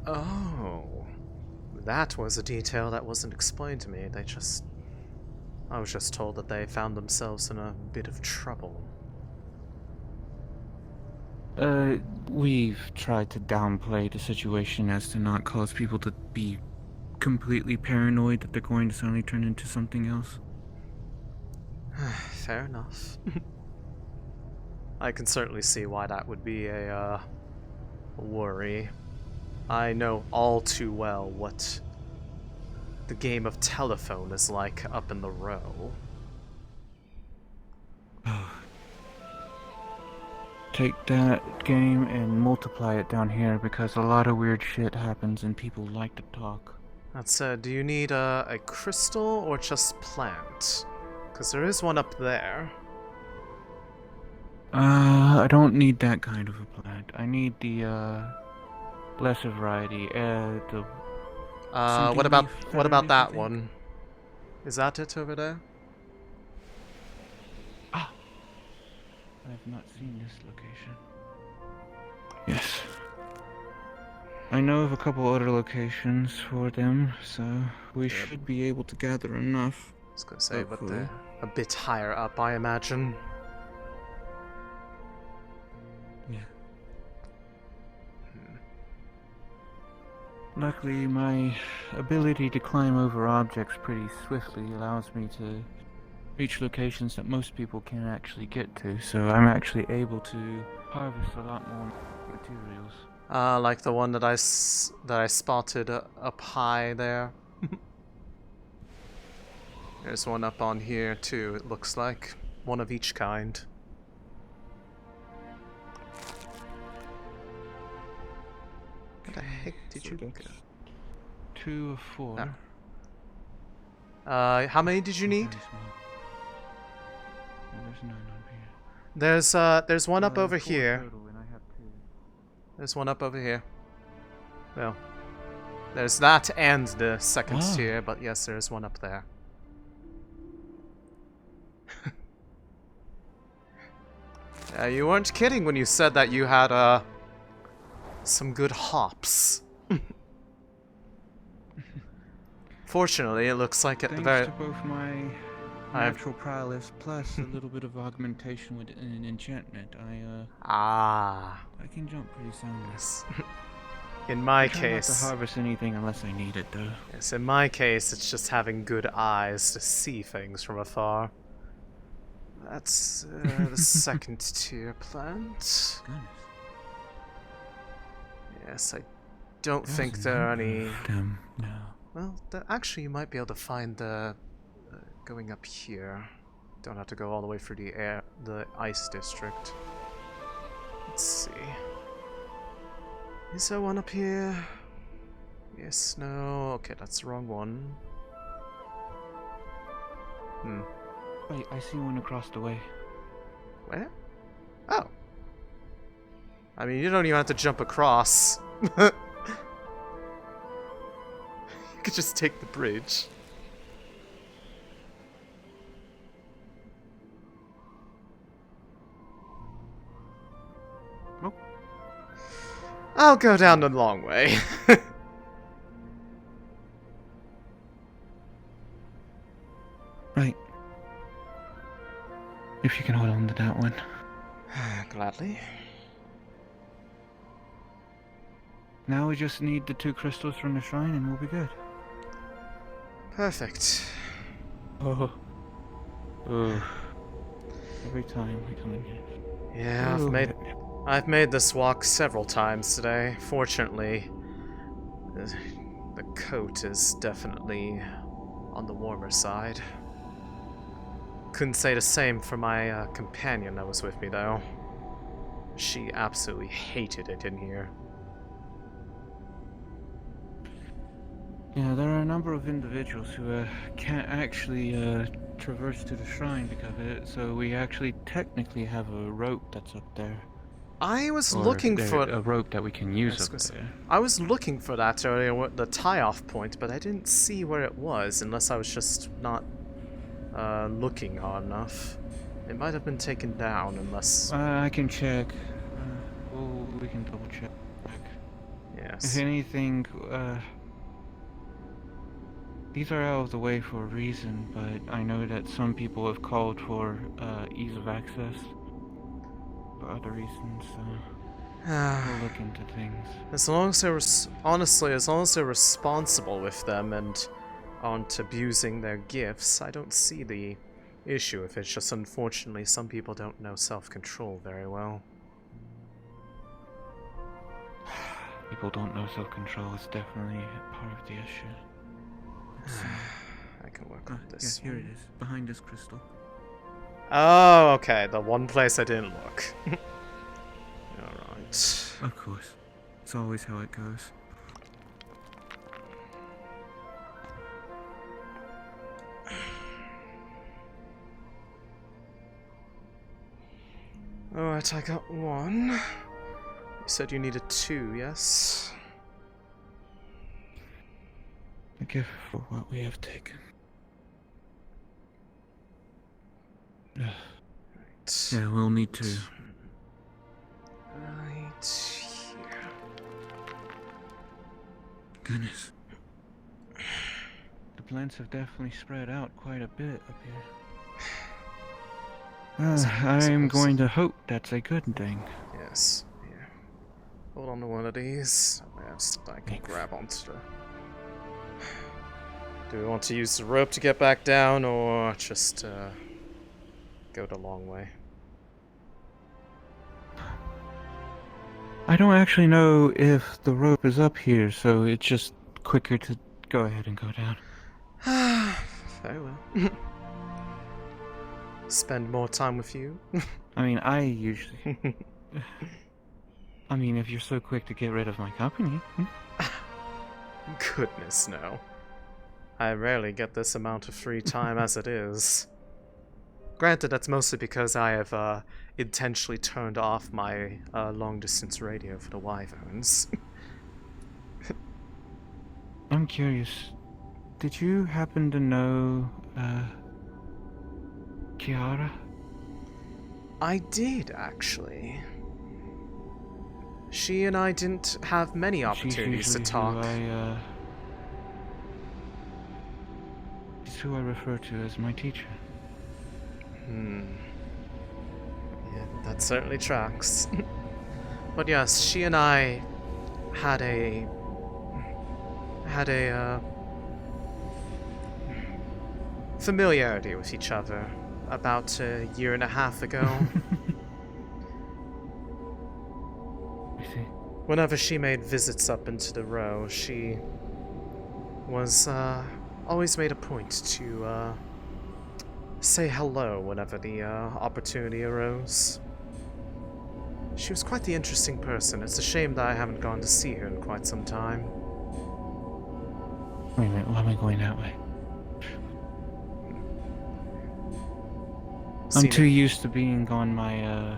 Oh. That was a detail that wasn't explained to me. I was just told that they found themselves in a bit of trouble. We've tried to downplay the situation as to not cause people to be completely paranoid that they're going to suddenly turn into something else. Fair enough. I can certainly see why that would be a worry. I know all too well what the game of telephone is like up in the row. Take that game and multiply it down here because a lot of weird shit happens and people like to talk. That said, do you need a crystal or just plant? Because there is one up there. I don't need that kind of a plant. I need the lesser variety. What about that one? Is that it over there? I've not seen this location. Yes. I know of a couple other locations for them, so we should be able to gather enough. I was gonna say, but they're a bit higher up, I imagine. Yeah. Luckily, my ability to climb over objects pretty swiftly allows me to reach locations that most people can't actually get to, so I'm actually able to harvest a lot more materials. Like the one that I spotted up high there. There's one up on here too, it looks like. One of each kind. Where the heck did you go? 2 of 4. How many did you need? There's none on here. There's one up over 4 here. total, and I have 2. There's one up over here. Well, there's that and the second tier, but yes, there's one up there. You weren't kidding when you said that you had some good hops. Fortunately, it looks like at the very... Thanks to both my natural prowess plus a little bit of augmentation with an enchantment, I can jump pretty soundly. In my I try case... not to harvest anything unless I need it, though. Yes, in my case, it's just having good eyes to see things from afar. That's the second tier plant. Yes, I don't think there are any... Well, actually, you might be able to find the... going up here. Don't have to go all the way through the ice district. Let's see. Is there one up here? Yes, no. Okay, that's the wrong one. Wait, I see one across the way. Where? Oh. I mean, you don't even have to jump across. You could just take the bridge. Oh. I'll go down the long way. Right. If you can hold on to that one. Gladly. Now we just need the 2 crystals from the shrine and we'll be good. Perfect. Oh. Every time we come in here. Yeah, I've made this walk several times today. Fortunately, the coat is definitely on the warmer side. Couldn't say the same for my companion that was with me, though. She absolutely hated it in here. Yeah, there are a number of individuals who can't actually traverse to the shrine because of it, so we actually technically have a rope that's up there. I was looking for a rope that we can use up there. I was looking for that earlier, the tie-off point, but I didn't see where it was, unless I was just not looking hard enough. It might have been taken down, unless... I can check. We can double check. Yes. If anything, these are out of the way for a reason, but I know that some people have called for ease of access for other reasons, so we'll look into things. As long as they're honestly, as long as they're responsible with them and aren't abusing their gifts, I don't see the issue. If it's just unfortunately some people don't know self-control very well. People don't know self-control is definitely part of the issue. I can work on this. Yeah, here it is, behind this crystal. Oh, okay, the one place I didn't look. Alright. Of course. It's always how it goes. Alright, I got one. You said you needed 2, yes? A gift for what we have taken. Right. Yeah, we'll need to. Right here. Goodness. The plants have definitely spread out quite a bit up here. I'm going to hope that's a good thing. Yes. Here. Hold on to one of these. I can grab onto the... Do we want to use the rope to get back down, or just go the long way? I don't actually know if the rope is up here, so it's just quicker to go ahead and go down. Very well. Spend more time with you. I mean, I usually... I mean, if you're so quick to get rid of my company. Goodness, no. I rarely get this amount of free time as it is. Granted, that's mostly because I have intentionally turned off my long-distance radio for the Wyverns. I'm curious. Did you happen to know, Kiara? I did, actually. She and I didn't have many opportunities to talk. She's who I refer to as my teacher. Yeah, that certainly tracks. But yes, she and I had a familiarity with each other about a year and a half ago. I see. Whenever she made visits up into the row, she was always made a point to say hello whenever the opportunity arose. She was quite the interesting person. It's a shame that I haven't gone to see her in quite some time. Wait a minute, why am I going that way? I'm too used to being on my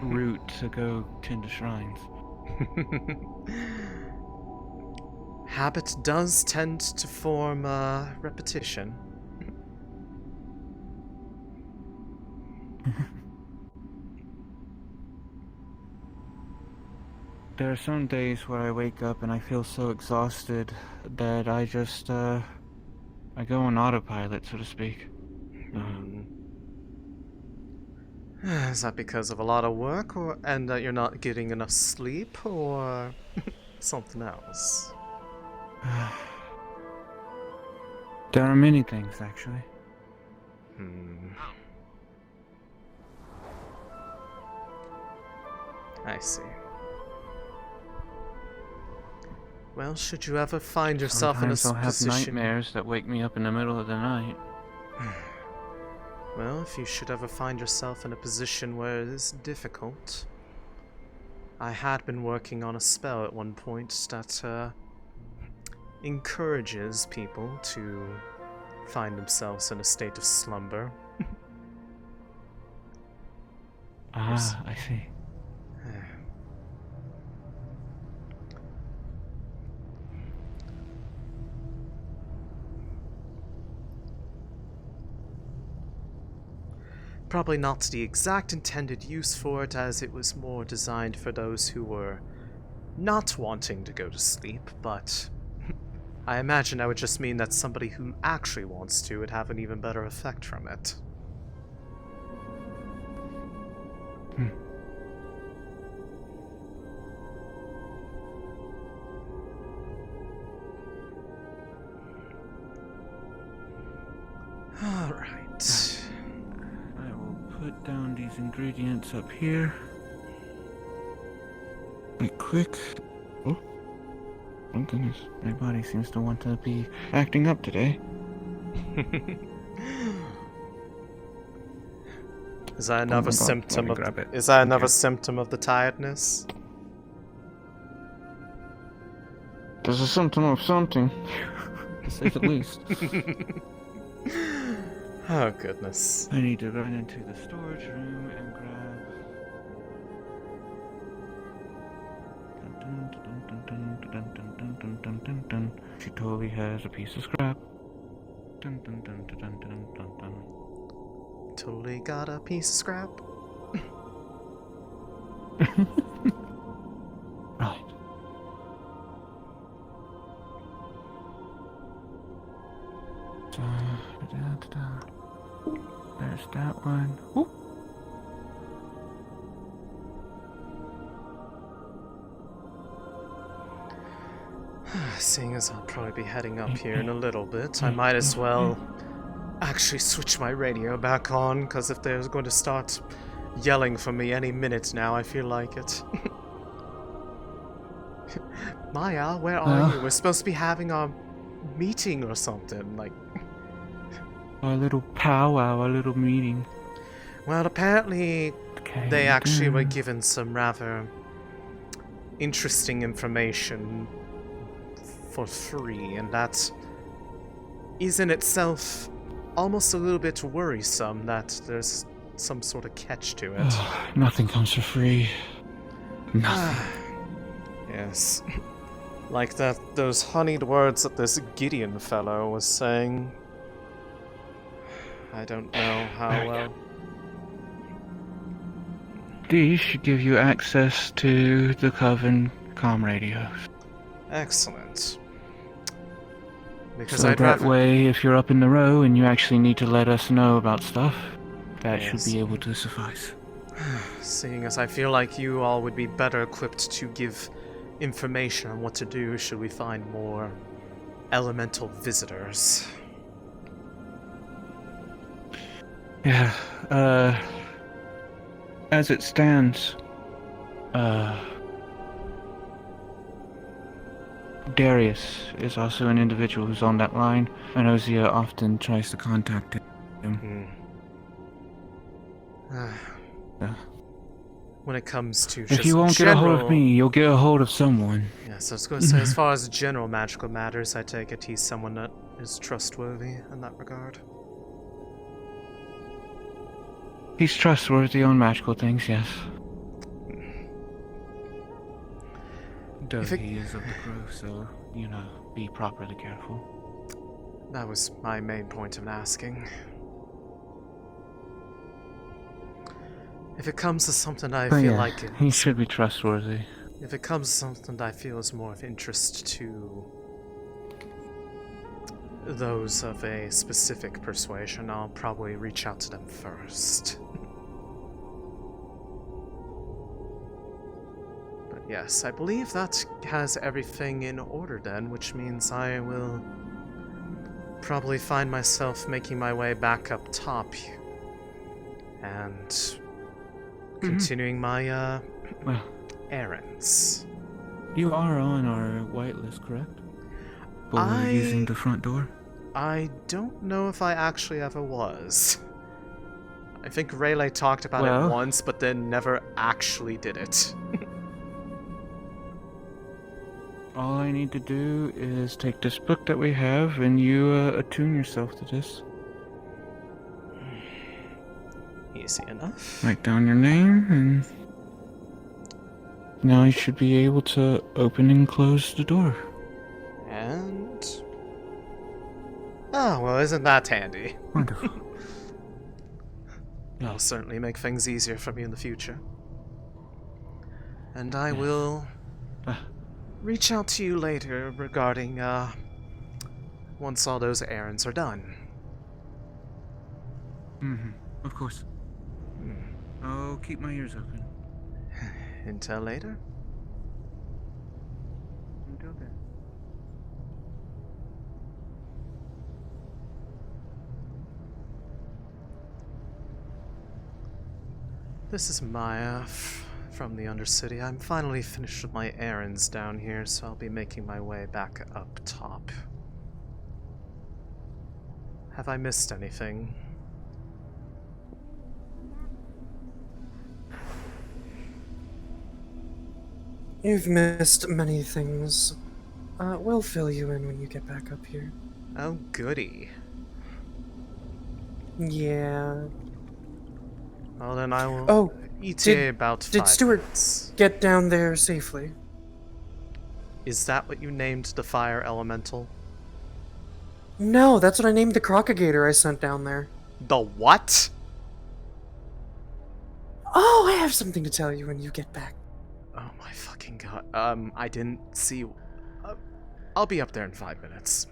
route to go tend to shrines. Habit does tend to form repetition. There are some days where I wake up and I feel so exhausted that I just, I go on autopilot, so to speak. Is that because of a lot of work, and that you're not getting enough sleep, or something else? There are many things, actually. I see. Well, should you ever find yourself in a Sometimes I'll have position... nightmares that wake me up in the middle of the night. Well, if you should ever find yourself in a position where it is difficult... I had been working on a spell at one point that encourages people to find themselves in a state of slumber. Ah, I see. Probably not the exact intended use for it, as it was more designed for those who were not wanting to go to sleep, but I imagine that would just mean that somebody who actually wants to would have an even better effect from it. Alright. I will put down these ingredients up here. Right quick. Oh. Oh goodness, my body seems to want to be acting up today. Is that another symptom of symptom of the tiredness? There's a symptom of something, to say the least. Oh goodness. I need to run into the storage room and grab... She totally has a piece of scrap. Totally got a piece of scrap. Right. There's that one. Ooh. Seeing as I'll probably be heading up here in a little bit, I might as well actually switch my radio back on, because if they're going to start yelling for me any minute now, I feel like it. Maya, where are you? We're supposed to be having our meeting or something, like... Our little powwow, our little meeting. Well, apparently they actually were given some rather interesting information for free, and that is in itself almost a little bit worrisome that there's some sort of catch to it. Nothing comes for free. Nothing. Yes. Like those honeyed words that this Gideon fellow was saying. I don't know how well. These should give you access to the Coven comm radios. Excellent. Because So I'd that rather... way, if you're up in the row and you actually need to let us know about stuff, that Yes. should be able to suffice. Seeing as I feel like you all would be better equipped to give information on what to do should we find more elemental visitors. Yeah, as it stands, Darius is also an individual who's on that line. I know Zia often tries to contact him. Yeah. When it comes to If just you won't general... get a hold of me, you'll get a hold of someone. Yes, I was going to say, as far as general magical matters, I take it he's someone that is trustworthy in that regard. He's trustworthy on magical things, yes. Though he is of the crew, so, you know, be properly careful. That was my main point of asking. If it comes to something I feel like it... he should be trustworthy. If it comes to something that I feel is more of interest to those of a specific persuasion, I'll probably reach out to them first. But yes, I believe that has everything in order then, which means I will probably find myself making my way back up top and continuing my errands. You are on our whitelist, correct? For using the front door? I don't know if I actually ever was. I think Rayleigh talked about it once, but then never actually did it. All I need to do is take this book that we have, and you attune yourself to this. Easy enough. Write down your name, and now you should be able to open and close the door. And... oh, well, isn't that handy? Wonderful. That'll certainly make things easier for me in the future. And I will reach out to you later regarding, once all those errands are done. Of course. I'll keep my ears open. Until later? Until then. This is Maya from the Undercity. I'm finally finished with my errands down here, so I'll be making my way back up top. Have I missed anything? You've missed many things. We'll fill you in when you get back up here. Oh, goody. Yeah. Well, then I will ETA about 5 Did Stuart minutes. get down there safely? Is that what you named the fire elemental? No, that's what I named the crocagator I sent down there. The what? Oh, I have something to tell you when you get back. Oh my fucking god. I didn't see... I'll be up there in 5 minutes.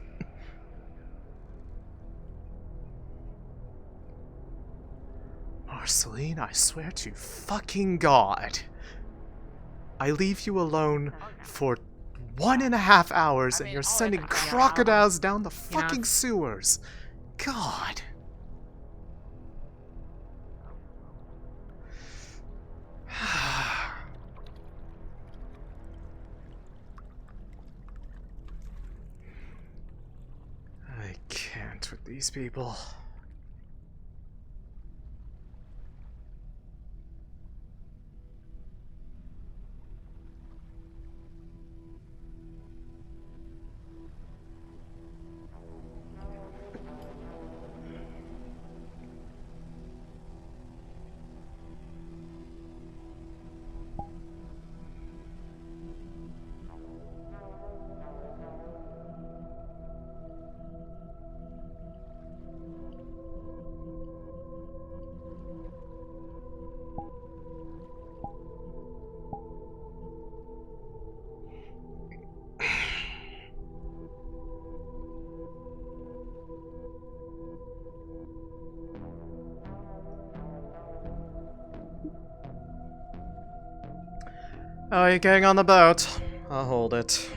Marceline, I swear to fucking god. I leave you alone for 1.5 hours and you're sending crocodiles down the fucking sewers. God. I can't with these people. Oh, you're getting on the boat. I'll hold it.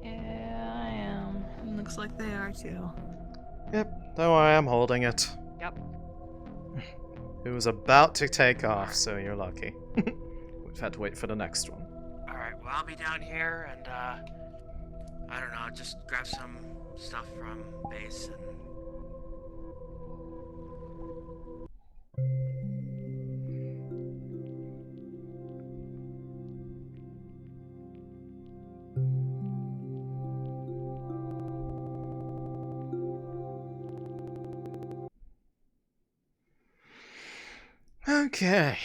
Yeah, I am. Looks like they are too. Yep, don't worry, I'm holding it. Yep. It was about to take off, so you're lucky. We've had to wait for the next one. Alright, well, I'll be down here and, I don't know, just grab some stuff from base and. Okay.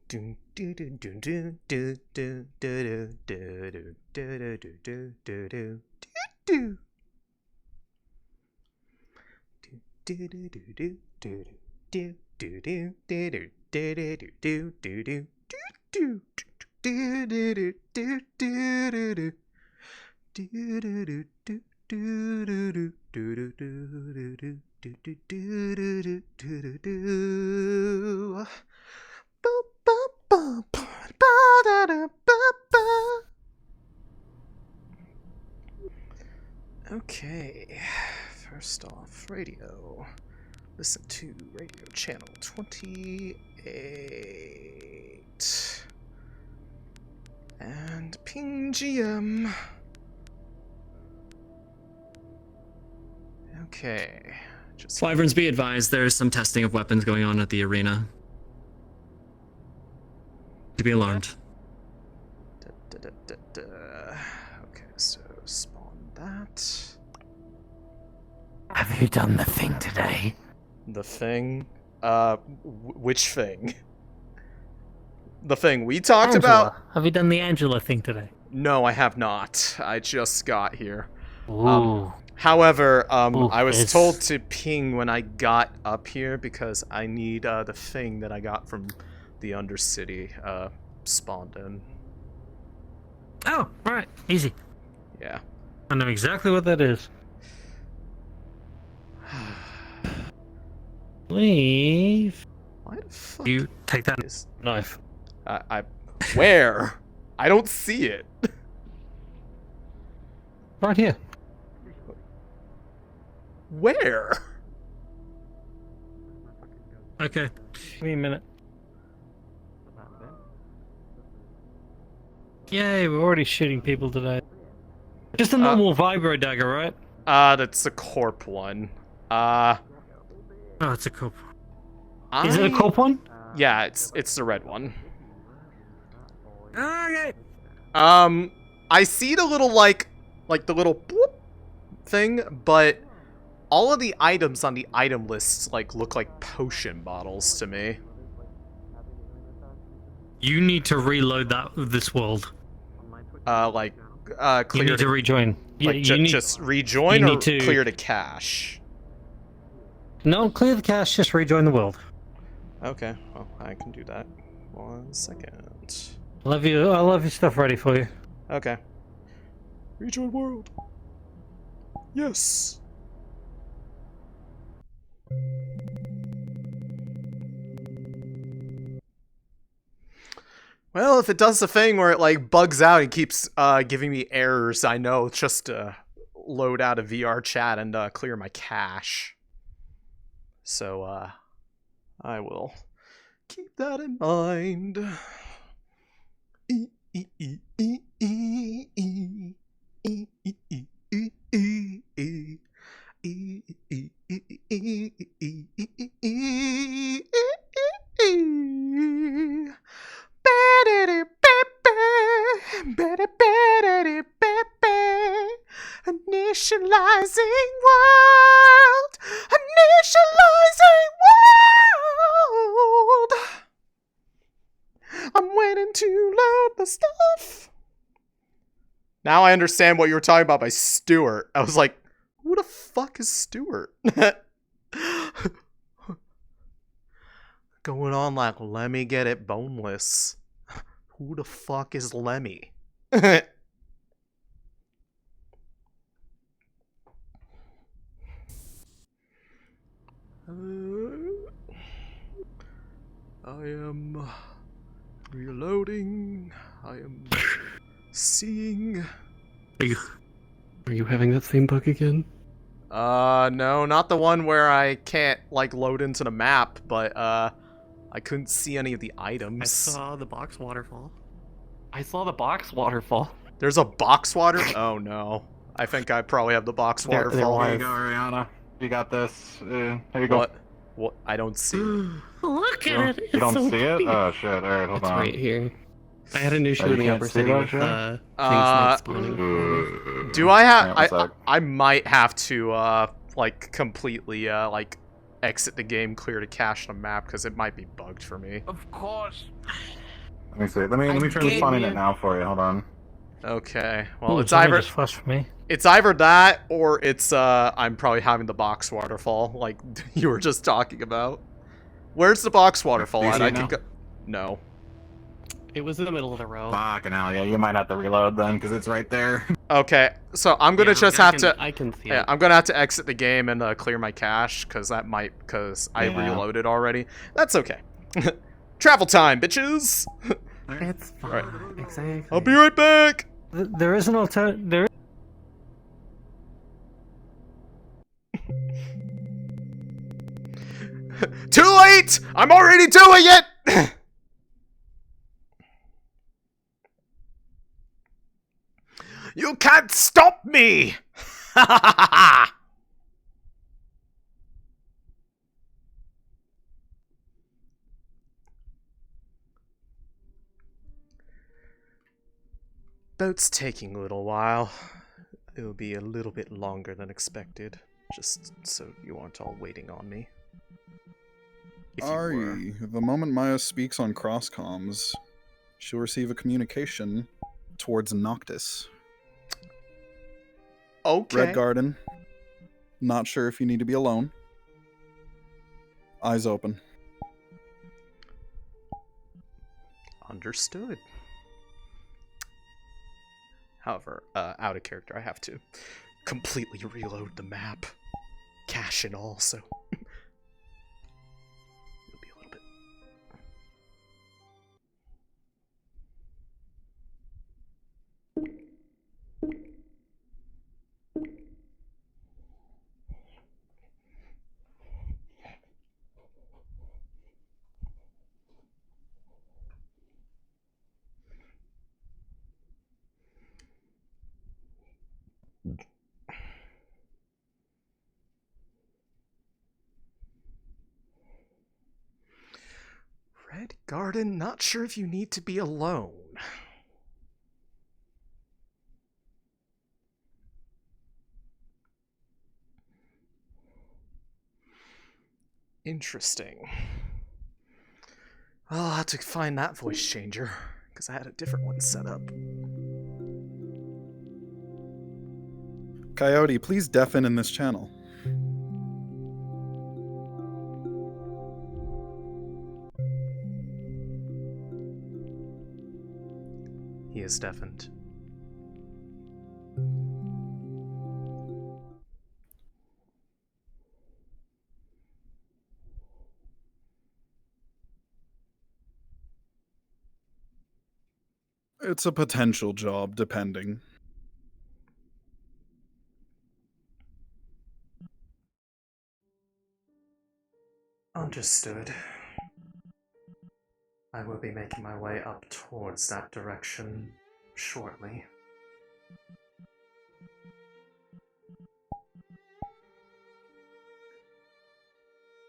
Do do do do do do do do do do do do do do do do. Do do do do do do do do do do do do do do do Okay, first off, radio. Listen to radio channel 28. And ping GM. Okay. Wyverns, be advised, there's some testing of weapons going on at the arena. To be alarmed. Okay, so spawn that. Have you done the thing today? The thing? Which thing? The thing we talked about? Have you done the Angela thing today? No, I have not. I just got here. Ooh. However, Ooh, I was told to ping when I got up here because I need the thing that I got from the Undercity spawned in. Oh, right. Easy. Yeah. I know exactly what that is. Leave. Why the fuck? You take that knife. I where? I don't see it. Right here. Where? Okay. Give me a minute. Yay, we're already shooting people today. Just a normal vibro dagger, right? That's a corp one. Oh, it's a corp. Is it a corp one? Yeah, it's the red one. Okay. I see the little like the little boop thing, but all of the items on the item lists look like potion bottles to me. You need to reload this world. Clear You need to rejoin. Yeah, just rejoin you or need to clear to cache. No, clear the cache. Just rejoin the world. Okay, well I can do that. 1 second. I'll have your stuff ready for you. Okay. Rejoin world. Yes. Well, if it does the thing where it bugs out and keeps giving me errors, I know it's just to load out a VR chat and clear my cache. So I will keep that in mind. Initializing world! Initializing I'm waiting to load the stuff. Now I understand what you were talking about by Stuart. I was like, who the fuck is Stuart? Going on like, let me get it boneless. Who the fuck is Lemmy? I am reloading. I am seeing. Are you having that same bug again? No, not the one where I can't, like, load into the map, but, I couldn't see any of the items. I saw the box waterfall. There's a box water? Oh, no. I think I probably have the box waterfall. There you go, Ariana. You got this. Here you go. What? I don't see it. Look You at don't, it! It's you don't so see it? pretty. Oh, shit. Alright, hold It's on. right here. I had an issue Oh, in you the can't upper see city that with shit? things not spawning. Do I have... Hang on one sec. I might have to, like, completely, like, exit the game, clear to cache the map, because it might be bugged for me. Of course. Let me see. Let me turn the fun in it now for you. Hold on. Okay. Well, Ooh, it's something either... just flashed for me. It's either that, or it's, I'm probably having the box waterfall, like you were just talking about. Where's the box waterfall Do you at? see I it could now? go... No. It was in the middle of the row. Fucking hell, yeah. You might have to reload then, because it's right there. Okay, so I'm gonna Yeah, just I have can- to... I can see Yeah, it. I'm gonna have to exit the game and clear my cache, because that might... Because I Yeah. reloaded already. That's okay. Travel time, bitches! It's fine. Right. Exactly. I'll be right back! There is an alternative. There. Too late! I'm already doing it! You can't stop me! Boat's taking a little while. It'll be a little bit longer than expected, just so you aren't all waiting on me. If you were. Ari, the moment Maya speaks on cross-comms, she'll receive a communication towards Noctis. Okay. Red Garden. Not sure if you need to be alone. Eyes open. Understood. However, out of character, I have to completely reload the map. Cache and all, so... It'll be a little bit... Red Garden, not sure if you need to be alone. Interesting. Well, I'll have to find that voice changer, because I had a different one set up. Coyote, please deafen in this channel. He is deafened. It's a potential job, depending. Understood. I will be making my way up towards that direction shortly.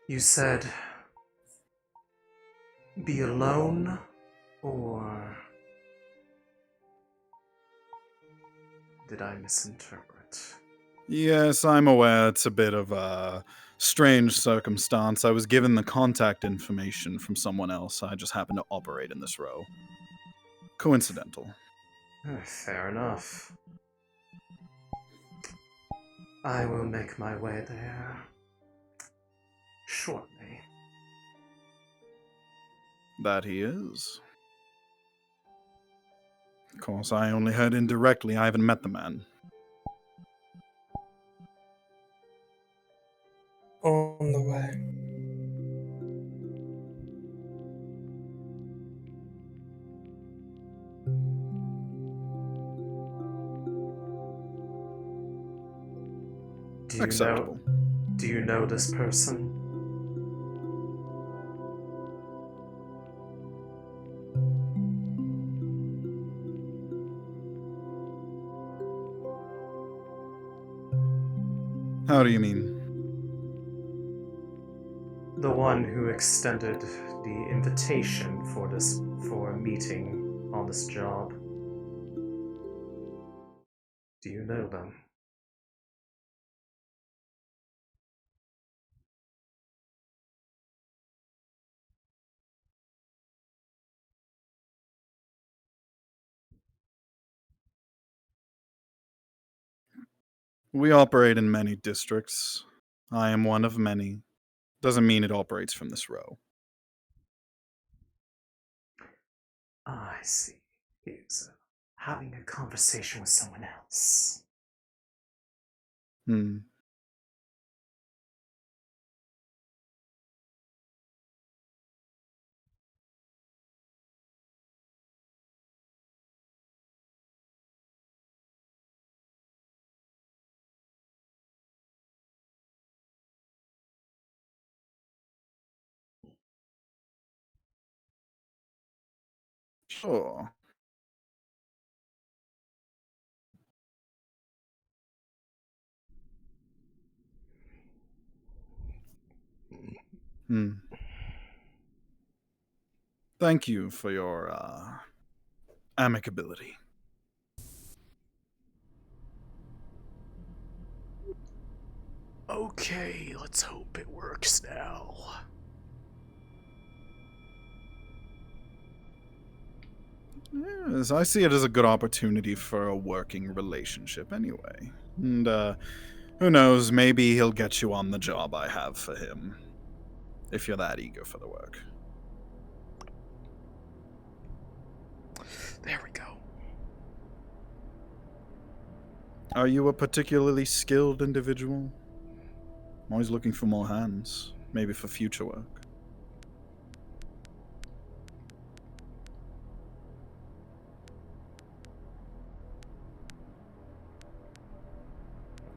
You said... be alone, or... did I misinterpret? Yes, I'm aware it's a bit of a Strange circumstance. I was given the contact information from someone else. I just happened to operate in this row. Coincidental. Fair enough. I will make my way there shortly. That he is. Of course, I only heard indirectly. I haven't met the man. On the way. Acceptable. Do you know this person? How do you mean? The one who extended the invitation for a meeting on this job. Do you know them? We operate in many districts. I am one of many. Doesn't mean it operates from this row. I see. He's having a conversation with someone else. Hmm. Sure. Hmm. Thank you for your, amicability. Okay, let's hope it works now. Yes, I see it as a good opportunity for a working relationship anyway. And, who knows, maybe he'll get you on the job I have for him. If you're that eager for the work. There we go. Are you a particularly skilled individual? I'm always looking for more hands, maybe for future work.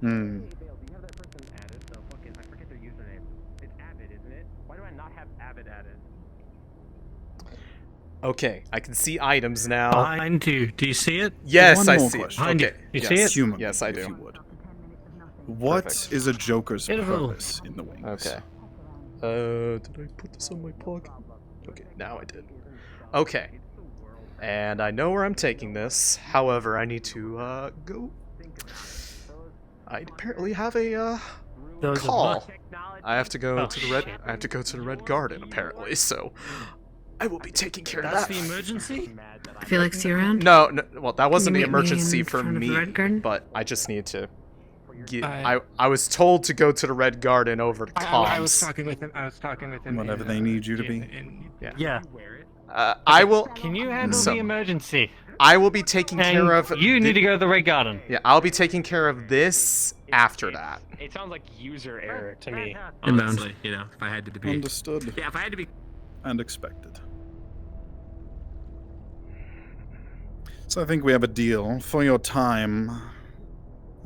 Hmm. Hey, Bale, do you have that person added? So fucking, I forget their username. It's Avid, isn't it? Why do I not have Avid added? Okay, I can see items now. Behind you. Do you see it? Yes, One I more see it. question. Behind Okay. you. You yes. see it? Humor Yes, me, I if do. you would. What Perfect. is a Joker's Beautiful. purpose in the wings? Okay. Did I put this on my plug? Okay, now I did. Okay. And I know where I'm taking this. However, I need to, go. I apparently have a, Those call. of I have to go Oh, to the red. shit. I have to go to the Red Garden apparently. So, I will be taking care of That's that. the emergency? Felix, you around? No, well, that wasn't Can the you meet me emergency in for front of the me, Red Garden? but I just need to. I was told to go to the Red Garden over to comms. I was talking with him. Whatever they need you to be. Yeah. Okay, I will. Can you handle So- the emergency? I will be taking And care of. you need to go to the Red Garden. Yeah, I'll be taking care of this after that. It sounds like user error to me. Honestly, you know, if I had to be. Understood. Yeah, if I had to be. And expected. So I think we have a deal. For your time,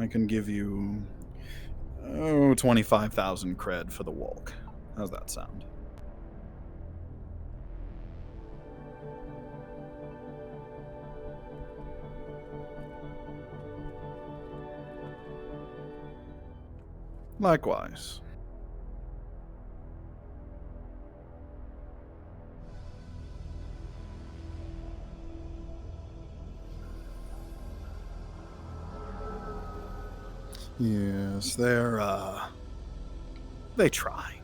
I can give you 25,000 cred for the walk. How's that sound? Likewise. Yes, they're They try.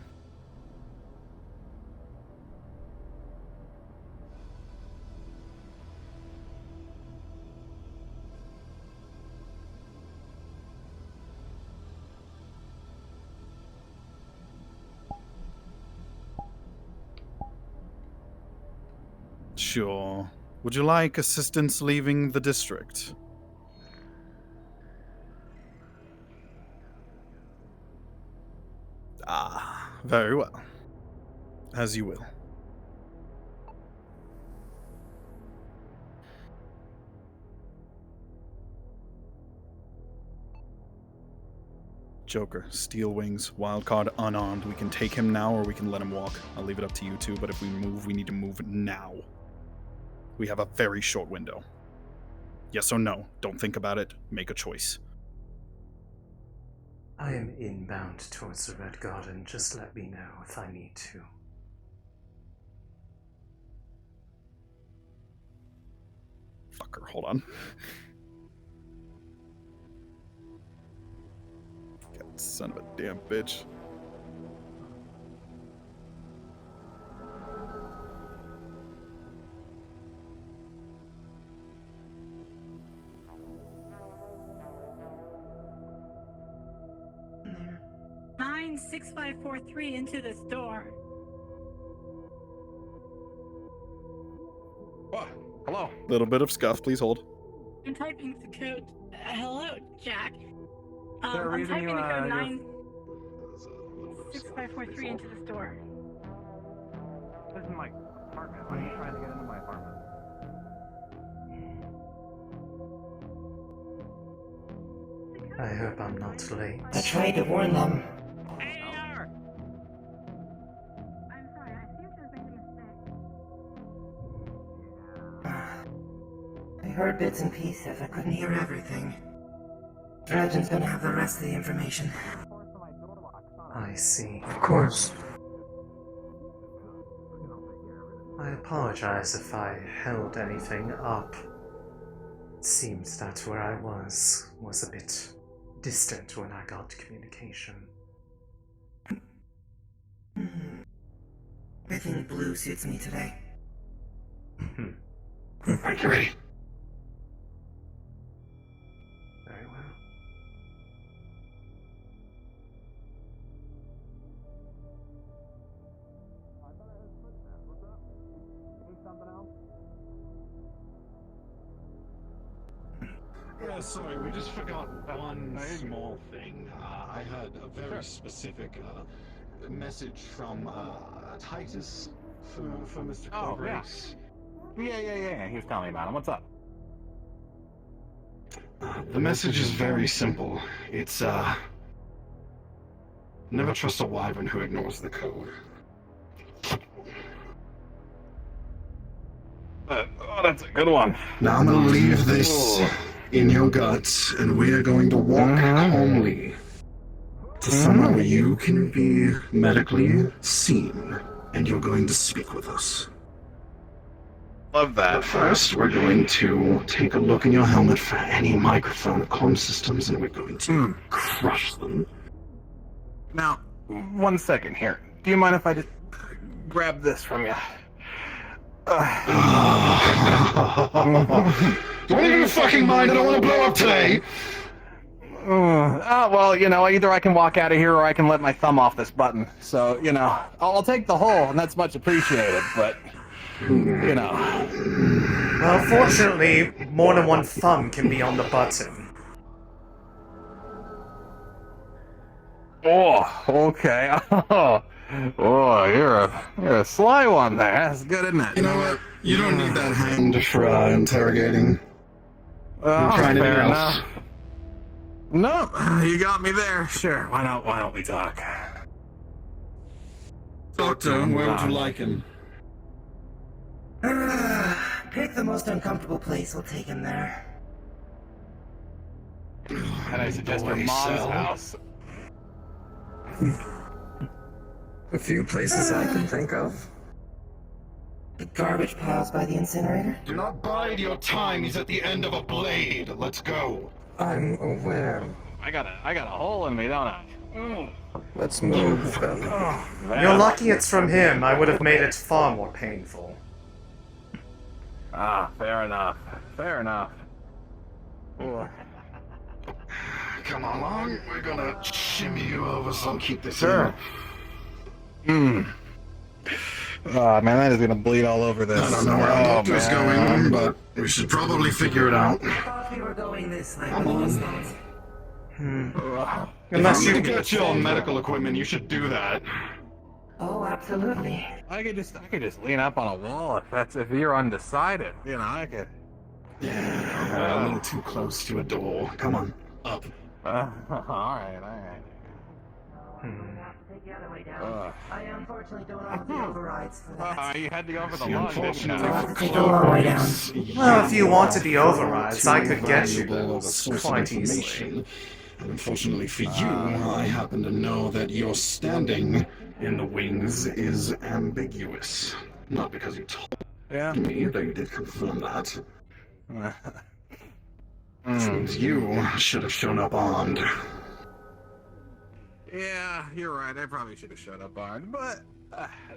Sure. Would you like assistance leaving the district? Ah, very well. As you will. Joker, Steel Wings, Wildcard unarmed. We can take him now or we can let him walk. I'll leave it up to you two, but if we move, we need to move now. We have a very short window. Yes or no? Don't think about it. Make a choice. I am inbound towards the Red Garden. Just let me know if I need to. Fucker, hold on. God, son of a damn bitch. There. 96543 into this door. What? Hello. Little bit of scuff, please hold. I'm typing the code. Hello, Jack. there a I'm reason typing you, the code you're- 96543 into this door. This is my apartment. Why are you trying to get into my apartment? I hope I'm not late. I tried to warn them. I heard bits and pieces. I couldn't hear everything. Dragon's gonna have the rest of the information. I see. Of course. I apologize if I held anything up. It seems that where I was a bit distant when I got communication. I think blue suits me today. Are you ready? Very well. Yeah, sorry, we just forgot one small thing. I had a very specific message from Titus for Mr. Oh, yeah. Clobrace. Yeah. He was telling me about him. What's up? The message is very simple. It's, never trust a wyvern who ignores the code. Oh, that's a good one. Now I'm gonna leave this in your guts, and we are going to walk calmly to somewhere where you can be medically seen, and you're going to speak with us. Love that. But first, we're going to take a look in your helmet for any microphone or comm systems, and we're going to crush them. Now, 1 second here. Do you mind if I just grab this from you? Don't even fucking mind, I don't want to blow up today! Well, you know, either I can walk out of here or I can let my thumb off this button. So, you know, I'll take the hole, and that's much appreciated, but, you know. Well, fortunately, more than one thumb can be on the button. Oh, okay. Oh, you're a sly one there. That's good, isn't it? You know what? You don't need that hand for interrogating. Try anything fair else. enough. No, you got me there. Sure. Why don't we talk? Doctor, where would you like him? Pick the most uncomfortable place, we'll take him there. And I suggest your Boy, mom's Sal. house. A few places I can think of. The garbage piles by the incinerator? Do not bide your time. He's at the end of a blade. Let's go. I'm aware. I got a hole in me, don't I? Let's move then. You're lucky it's from him. I would have made it far more painful. Ah, fair enough. Fair enough. Ooh. Come along, we're gonna shimmy you over so keep this Sure. Oh man, that is gonna bleed all over this. I don't know where our doctor's going, but we should probably figure it out. I thought we were going this way. Come on. Unless you you get your medical equipment, you should do that. Oh, absolutely. I could just lean up on a wall if you're undecided. You know, I could. Yeah, a little too close to a door. Come on, up. All right. Take the other way down. I unfortunately don't have the overrides for that. You had to go for the See, lung, didn't you? Take the long way down. Well, if you wanted the overrides, I could get you valuable those source of quite easily. information. And unfortunately for you, I happen to know that your standing in the wings is ambiguous. Not because you told me, though you did confirm that. Which means you should have shown up armed. Yeah, you're right. I probably should have showed up armed, but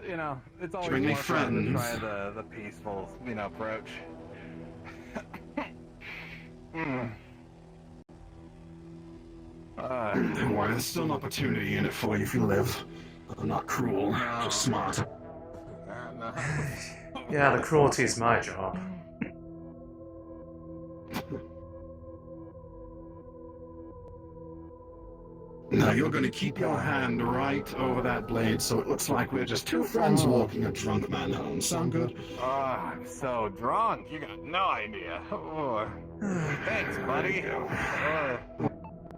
you know, it's always Bring me more fun to friends. try the peaceful, approach. Don't worry, there's still an opportunity in it for you if you live. I'm not cruel, just smart. Yeah, the cruelty's my job. Now you're going to keep your hand right over that blade so it looks like we're just two friends walking a drunk man home. Sound good? I'm so drunk. You got no idea. Oh. Thanks, buddy.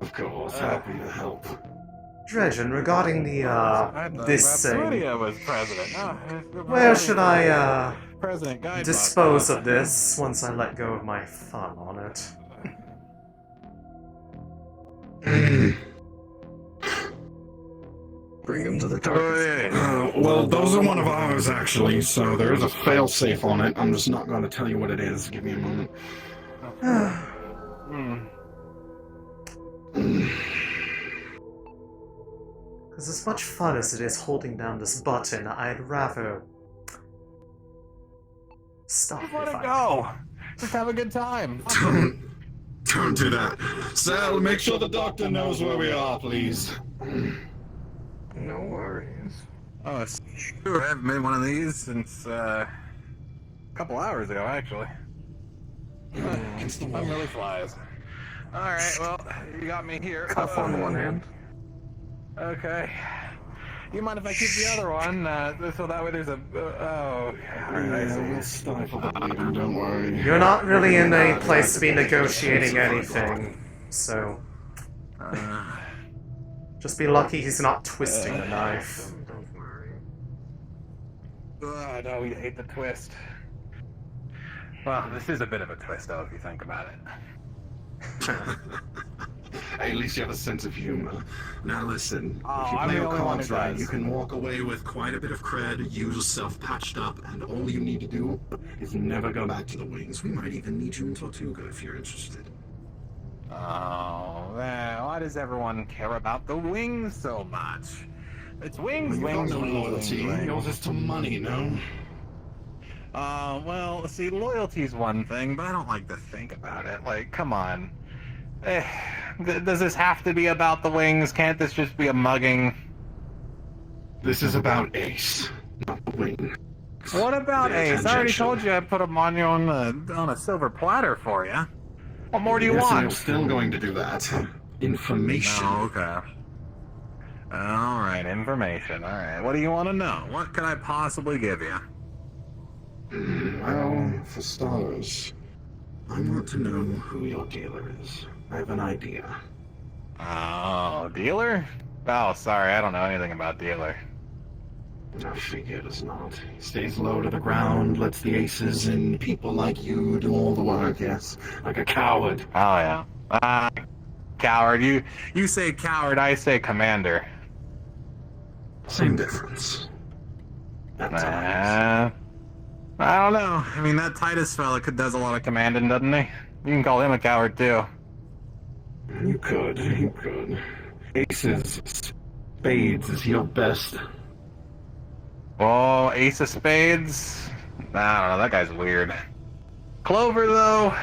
Of course, happy to help. Dredgen, regarding this thing, Lydia was president. where should I, President Guidebot. dispose of this once I let go of my thumb on it? Bring him to the target. Well, those are one of ours, actually, so there is a failsafe on it. I'm just not going to tell you what it is. Give me a moment. Because as much fun as it is holding down this button, I'd rather stop Just let if it I go. Just have a good time. Don't do that. Sal, make sure the doctor knows where we are, please. No worries. Oh, sure. I haven't made one of these since a couple hours ago, actually. Time really flies. All right, well, you got me here. Cuff on one hand. Okay. You mind if I keep the other one, so that way there's a... oh, alright, We'll stifle the bleeding, don't worry. You're not really in a place to be negotiating anything, so... just be lucky he's not twisting the knife. I know, we hate the twist. Well, this is a bit of a twist, though, if you think about it. Hey, at least you have a sense of humor. Now listen, if you I'm play the your only one cards who right, does. you can walk away with quite a bit of cred, use yourself patched up, and all you need to do is never go back to the wings. We might even need you in Tortuga if you're interested. Oh, man, why does everyone care about the wings so much? It's wings, Well, wings, you got no wings, loyalty. wings. Yours is to money, no? Well, see, loyalty's one thing, but I don't like to think about it. Like, come on. Does this have to be about the wings? Can't this just be a mugging? This is about Ace, not the wing. What about They're Ace? I already tangential. told you I'd put them on you on a silver platter for you. What more do you Yes, and want? you're still going to do that. Information. Oh, okay. Alright, information. Alright, what do you want to know? What can I possibly give you? Well, for starters, I want to know who your dealer is. I have an idea. Oh, dealer? Oh, sorry, I don't know anything about dealer. I figured as not. He stays low to the ground, lets the aces and people like you do all the work, yes. Like a coward. Oh, yeah. Coward. You say coward, I say commander. Same difference. I don't know. I mean, that Titus fella does a lot of commanding, doesn't he? You can call him a coward, too. You could. Aces, spades is your best. Oh, ace of spades? I don't know, that guy's weird. Clover, though?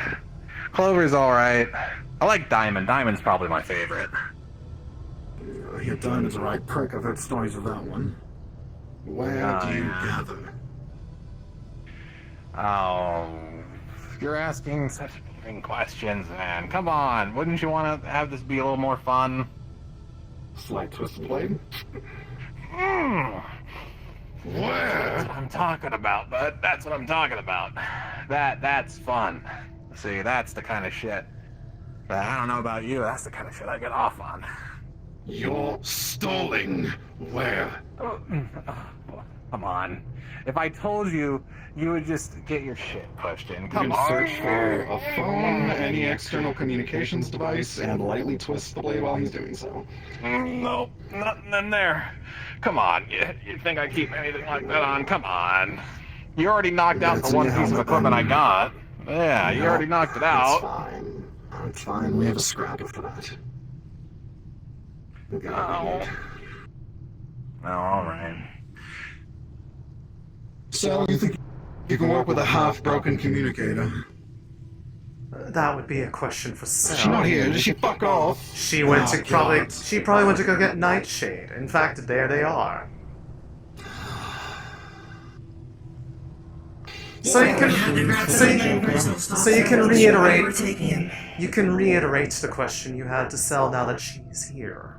Clover's alright. I like diamond. Diamond's probably my favorite. I hear diamond's a right prick. I've heard stories of that one. Where do you gather? Oh, you're asking such boring questions, man. Come on, wouldn't you want to have this be a little more fun? Slight twist of blade? Where? That's what I'm talking about, bud. That's what I'm talking about. That's fun. See, that's the kind of shit that I don't know about you. That's the kind of shit I get off on. You're stalling. Where? Come on. If I told you, you would just get your shit pushed in. Come you on. can search for a phone, any external communications device, and lightly twist the blade while he's doing so. Nope, nothing in there. Come on, you think I keep anything like that on? Come on. You already knocked out the one piece of equipment I got. Yeah, you already knocked it out. It's fine. It's fine. We have a scrap after that. Oh, alright. So, you think you can work with a half-broken communicator? That would be a question for Sarah. She's not here. Did she fuck off? She went to She probably went to go get Nightshade. In fact, there they are. So you can reiterate. You can reiterate the question you had to Cell now that she's here.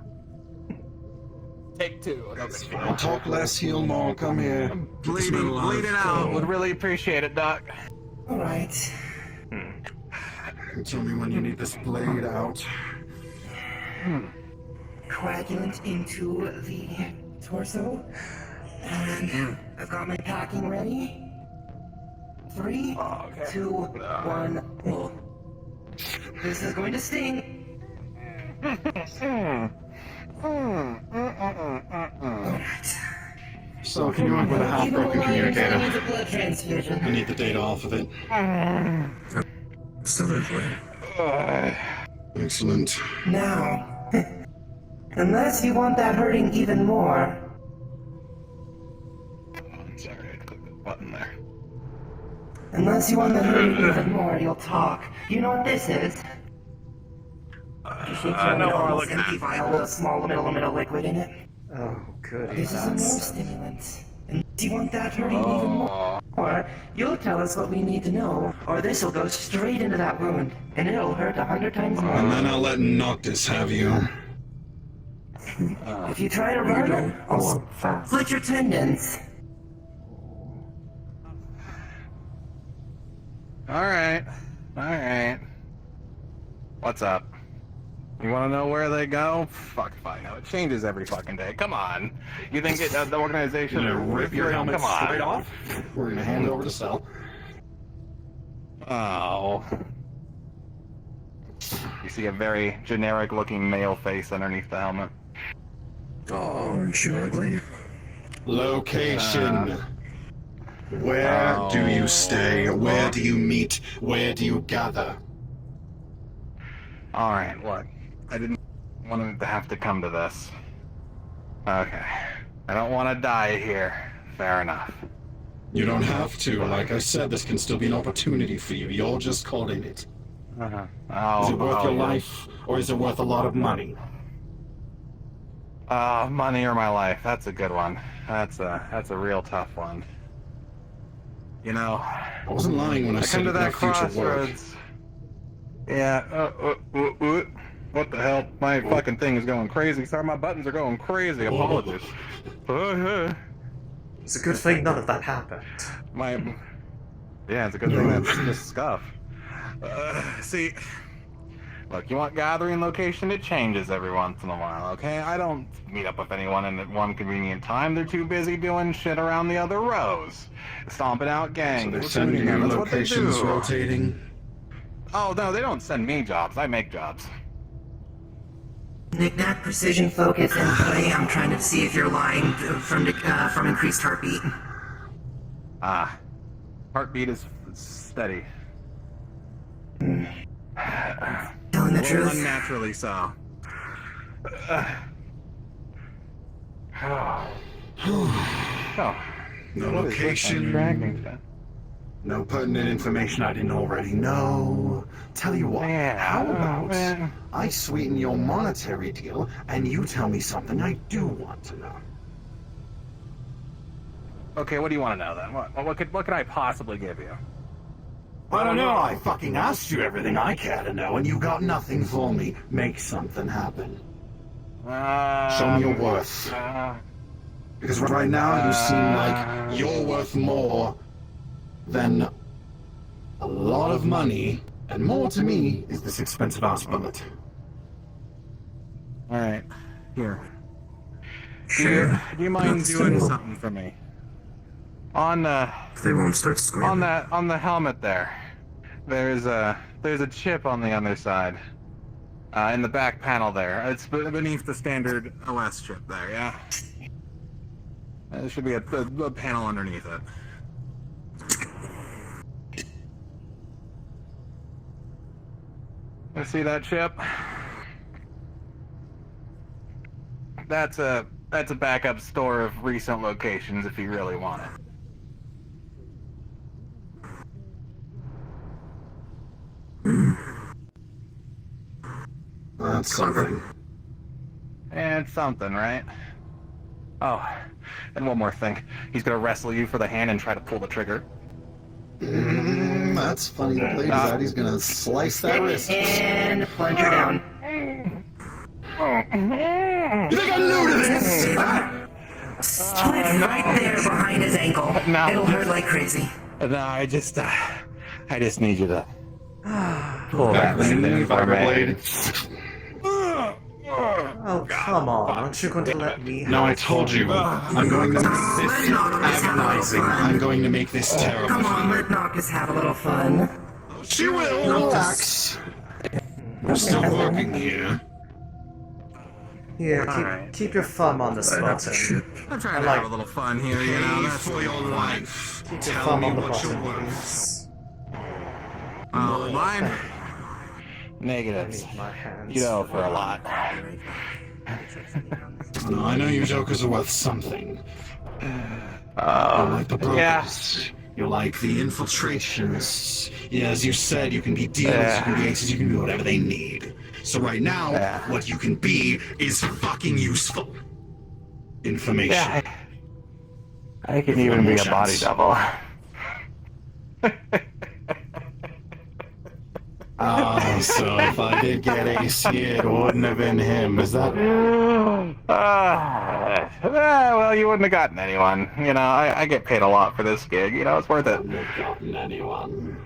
Take two. I'll talk less, heal more. Come here. Bleed it out. Would really appreciate it, Doc. Alright. Tell me when you need this blade out. Coagulant into the torso. And I've got my packing ready. 3, 2, 1, pull. This is going to sting. So, can you work with a half-broken communicator? Needs a blood transfusion. I need the data off of it. Absolutely. Excellent. Now, unless you want that hurting even more. Sorry, I clicked the button there. Unless you want that hurting even more, you'll talk. You know what this is? You shake your almost empty vial with a small middle liquid in it. Oh, good. This is a nerve stimulant. And do you want that hurting even more? Or you'll tell us what we need to know, or this will go straight into that wound, and it'll hurt 100 times more. And then I'll let Noctis have you. If you try to run, I'll split your tendons. Alright. What's up? You want to know where they go? Fuck if I know. It changes every fucking day. Come on. You think the organization You're will gonna rip your helmet Come on. straight off? We're gonna hand it over to Cell. Oh. You see a very generic-looking male face underneath the helmet. Oh, aren't you ugly? Location. Where do you stay? Where do you meet? Where do you gather? Alright, look. I didn't want it to have to come to this. Okay. I don't want to die here. Fair enough. You don't have to. Like I said, this can still be an opportunity for you. You're just caught in it. Is it worth your life, or is it worth a lot of money? Money or my life. That's a good one. That's a real tough one. You know, I wasn't lying when I said come to that future work. crossroads. Yeah. What the hell? My fucking thing is going crazy. Sorry, my buttons are going crazy. Apologies. It's a good thing none of that happened. Yeah, it's a good thing that's just scuff. See, look, you want gathering location? It changes every once in a while, okay? I don't meet up with anyone in at one convenient time. They're too busy doing shit around the other rows. Stomping out gangs. So they're sending you locations rotating? Oh, no, they don't send me jobs. I make jobs. Knick-knack, precision, focus, and play. I'm trying to see if you're lying from increased heartbeat. Heartbeat is steady. Telling the truth. Unnaturally so. No What is this? location. Dragging stuff. No pertinent information I didn't already know. Tell you what, how about I sweeten your monetary deal and you tell me something I do want to know? Okay, what do you want to know then? What could I possibly give you? I don't know, I fucking asked you everything I care to know and you got nothing for me. Make something happen. Show me your worth. Because right now you seem like you're worth more than a lot of money, and more to me is this expensive ass bullet. Alright, here. Sure. Do you mind That's doing simple. something for me? On They won't start screaming. on the helmet there. There's a chip on the other side. In the back panel there. It's beneath the standard OS chip there, yeah? There should be a panel underneath it. You see that chip? That's a backup store of recent locations if you really want it. That's something. And it's something, right? Oh, and one more thing. He's gonna wrestle you for the hand and try to pull the trigger. That's funny to play that. He's gonna slice that wrist. And plunge her down. You think I'm new to this? Split right there behind his ankle. No. It'll hurt like crazy. No, I just need you to pull that thing there for me. Oh, come on. Aren't you going to let me No, I told you. I'm going to make this agonizing. I'm going to make this terrible. Come on, let Noctis have a little fun. She will. Relax. We're still working here. Here, keep your thumb on this button. I'm trying to have a little fun here, you know. That's for your life. Keep your Tell thumb me on the what you're button, worth. Oh, mine? Negatives. You know, for a lot. No, I know you jokers are worth something. You're like the brokers. Yeah. You're like the infiltrations. Yeah, as you said, you can be dealers, you can be aces, you can be whatever they need. So right now, what you can be is fucking useful. Information. Yeah, I can even be a body double. So if I did get AC, it wouldn't have been him. Is that? Well, you wouldn't have gotten anyone. You know, I get paid a lot for this gig. You know, it's worth it. Wouldn't have gotten anyone.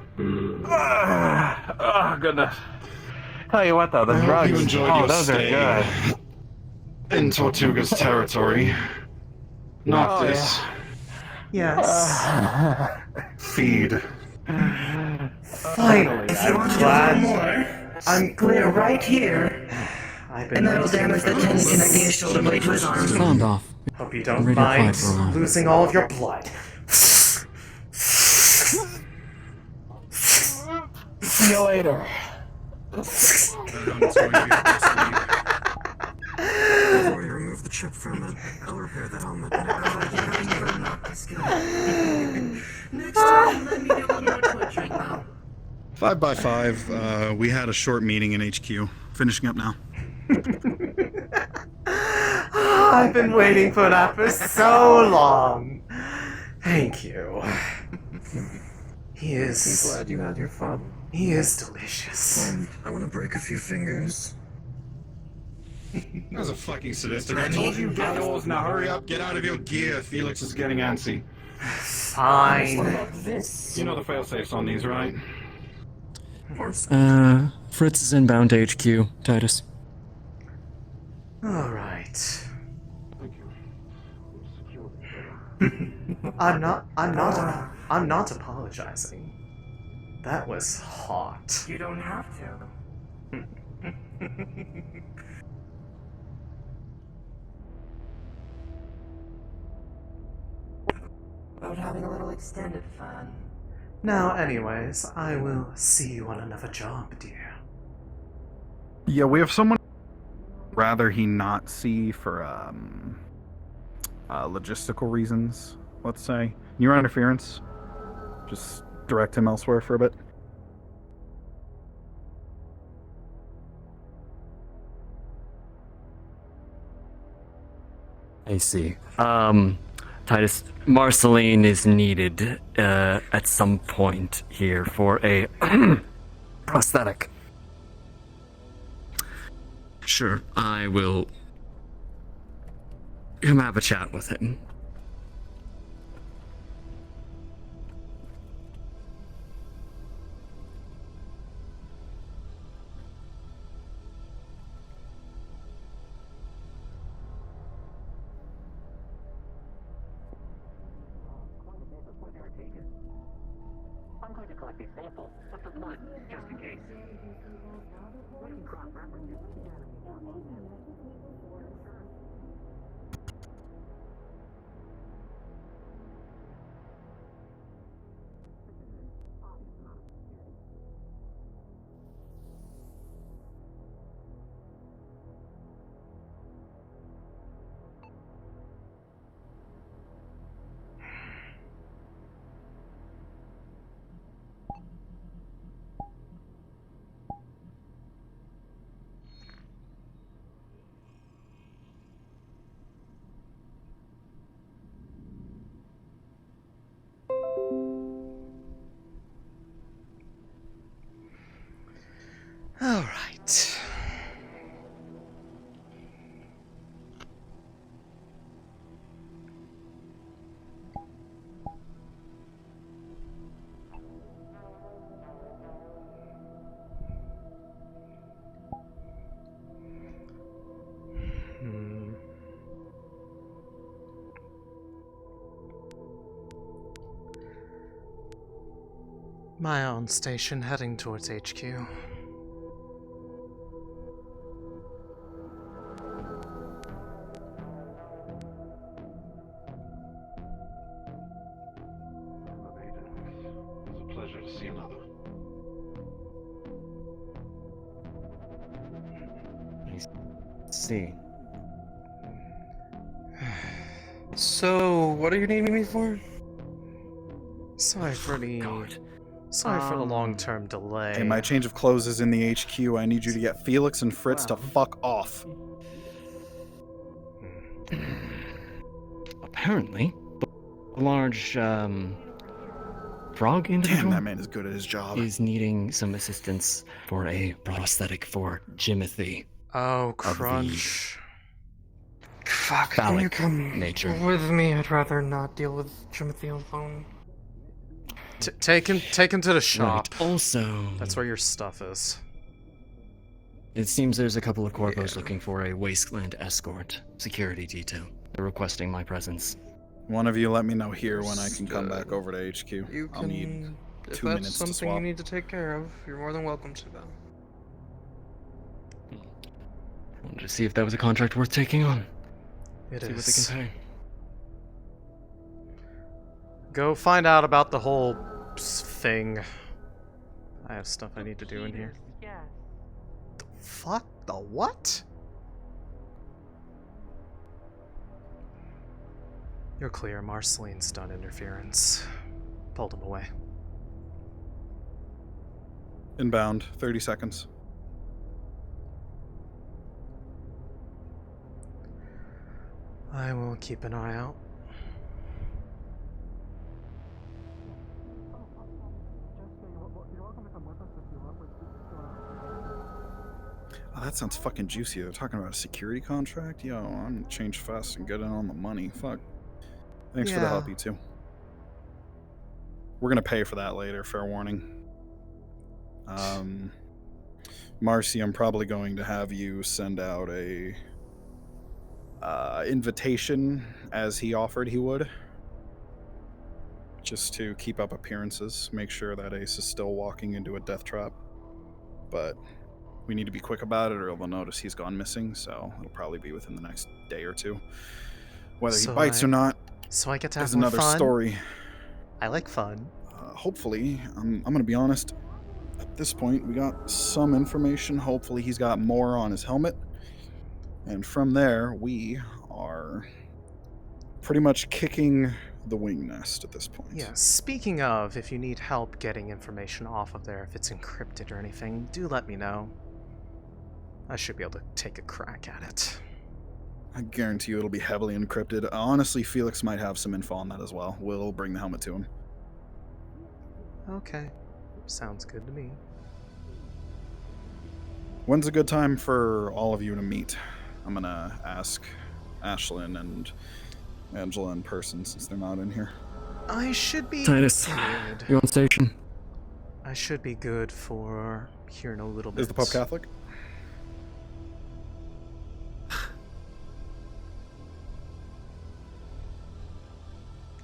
Oh, goodness. Tell you what, though, the drugs, you enjoyed your those stay are good. in Tortuga's territory. Not this. Yes. Feed. Finally, If you want to do a little more, I'm clear right here. And that'll damage the tendon connecting his shoulder blade to his arm. Sound off. Hope you don't Ready to mind fight for a while. losing all of your blood. See you later. Before you remove the chip from it, I'll repair the helmet. Next time, let me do one more torturing now. 5x5, we had a short meeting in HQ. Finishing up now. I've been waiting for that for so long. Thank you. He is... I'm glad you had your fun. He is delicious. I want to break a few fingers. That was a fucking sadistic. I told you get yours. Now hurry up. Get out of your gear. Felix is getting antsy. Fine. You know the failsafes on these, right? Fritz is inbound to HQ, Titus. Alright. I'm not apologizing. That was hot. You don't have to. About having a little extended fun. Now, anyways, I will see you on another job, dear. Yeah, we have someone. rather he not see for logistical reasons, let's say. Near interference, just direct him elsewhere for a bit. I see. Titus, Marceline is needed at some point here for a prosthetic. Sure, I will come have a chat with him. I'm going to collect a sample of the blood, just in case. We can cross-reference it with the anatomy. All right. My own station heading towards HQ. It's a pleasure to see another. I see. So, what are you needing me for? Sorry for the long-term delay. Hey, my change of clothes is in the HQ. I need you to get Felix and Fritz to fuck off. Apparently, a large frog individual. Damn, that man is good at his job. Is needing some assistance for a prosthetic for Jimothy. Oh, crunch. Fuck, can you come nature. with me? I'd rather not deal with Timothy alone. Take him to the shop. Right. Also, that's where your stuff is. It seems there's a couple of corpos looking for a wasteland escort security detail. They're requesting my presence. One of you let me know here when I can come back over to HQ. You I'll can, need if 2 that's minutes to something swap. you need to take care of, you're more than welcome to though. Wanted to see if that was a contract worth taking on. It see is. what they can pay. Go find out about the whole thing. I have stuff I need to do in here. Yeah. The fuck? The what? You're clear. Marceline's done interference. Pulled him away. Inbound, 30 seconds. I will keep an eye out. Oh, that sounds fucking juicy. They're talking about a security contract? Yo, I'm gonna change fast and get in on the money. Fuck. Thanks for the help, you two. We're gonna pay for that later, fair warning. Marcy, I'm probably going to have you send out a invitation as he offered he would. Just to keep up appearances, make sure that Ace is still walking into a death trap. But we need to be quick about it or they'll notice he's gone missing, so it'll probably be within the next day or two. Whether he bites or not so I get to have is more another fun? story. I like fun. Hopefully, I'm going to be honest, at this point, we got some information. Hopefully he's got more on his helmet. And from there, we are pretty much kicking the wing nest at this point. Yeah, speaking of, if you need help getting information off of there, if it's encrypted or anything, do let me know. I should be able to take a crack at it. I guarantee you it'll be heavily encrypted. Honestly, Felix might have some info on that as well. We'll bring the helmet to him. Okay. Sounds good to me. When's a good time for all of you to meet? I'm gonna ask Ashlyn and Angela in person since they're not in here. I should be Titus, good. you on station? I should be good for here in a little bit. Is the Pope Catholic?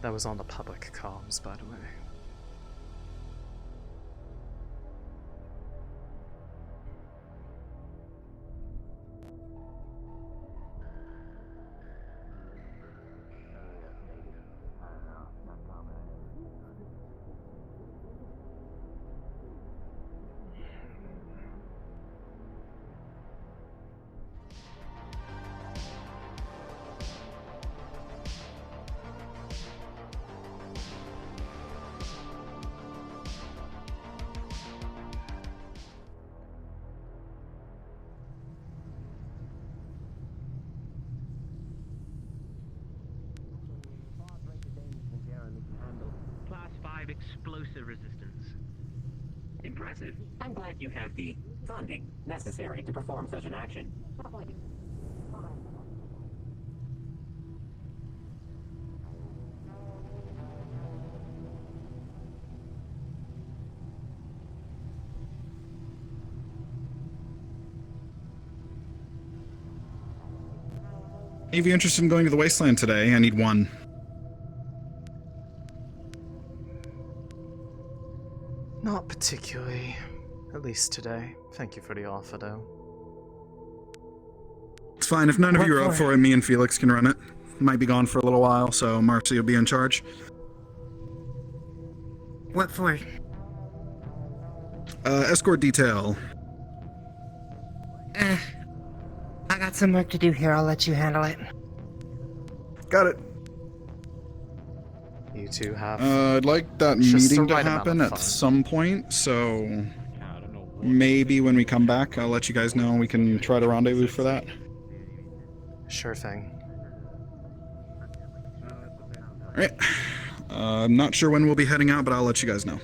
That was on the public comms, by the way. Class 5 explosive resistance. Impressive. I'm glad you have the funding necessary to perform such an action. If you're interested in going to the Wasteland today, I need one. Not particularly. At least today. Thank you for the offer, though. It's fine. If none of you are up for it, me and Felix can run it. Might be gone for a little while, so Marcy will be in charge. What for? Escort detail. I got some work to do here. I'll let you handle it. Got it. You two have... I'd like that just meeting the to right amount happen of at fun. some point, so maybe when we come back, I'll let you guys know. We can try to rendezvous for that. Sure thing. Alright. I'm not sure when we'll be heading out, but I'll let you guys know.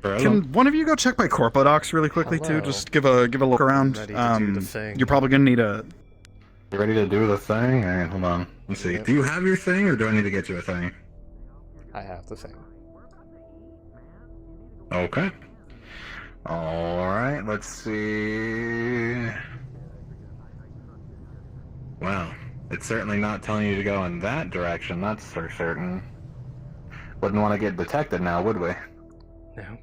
Can one of you go check my corpo docs really quickly too? Hello. Just give a look around. Ready to do the thing. You're probably gonna need a. You ready to do the thing? Alright, hold on. Let's see. Yep. Do you have your thing, or do I need to get you a thing? I have the thing. Okay. Alright, let's see. Wow. It's certainly not telling you to go in that direction, that's for certain. Wouldn't want to get detected now, would we? Nope.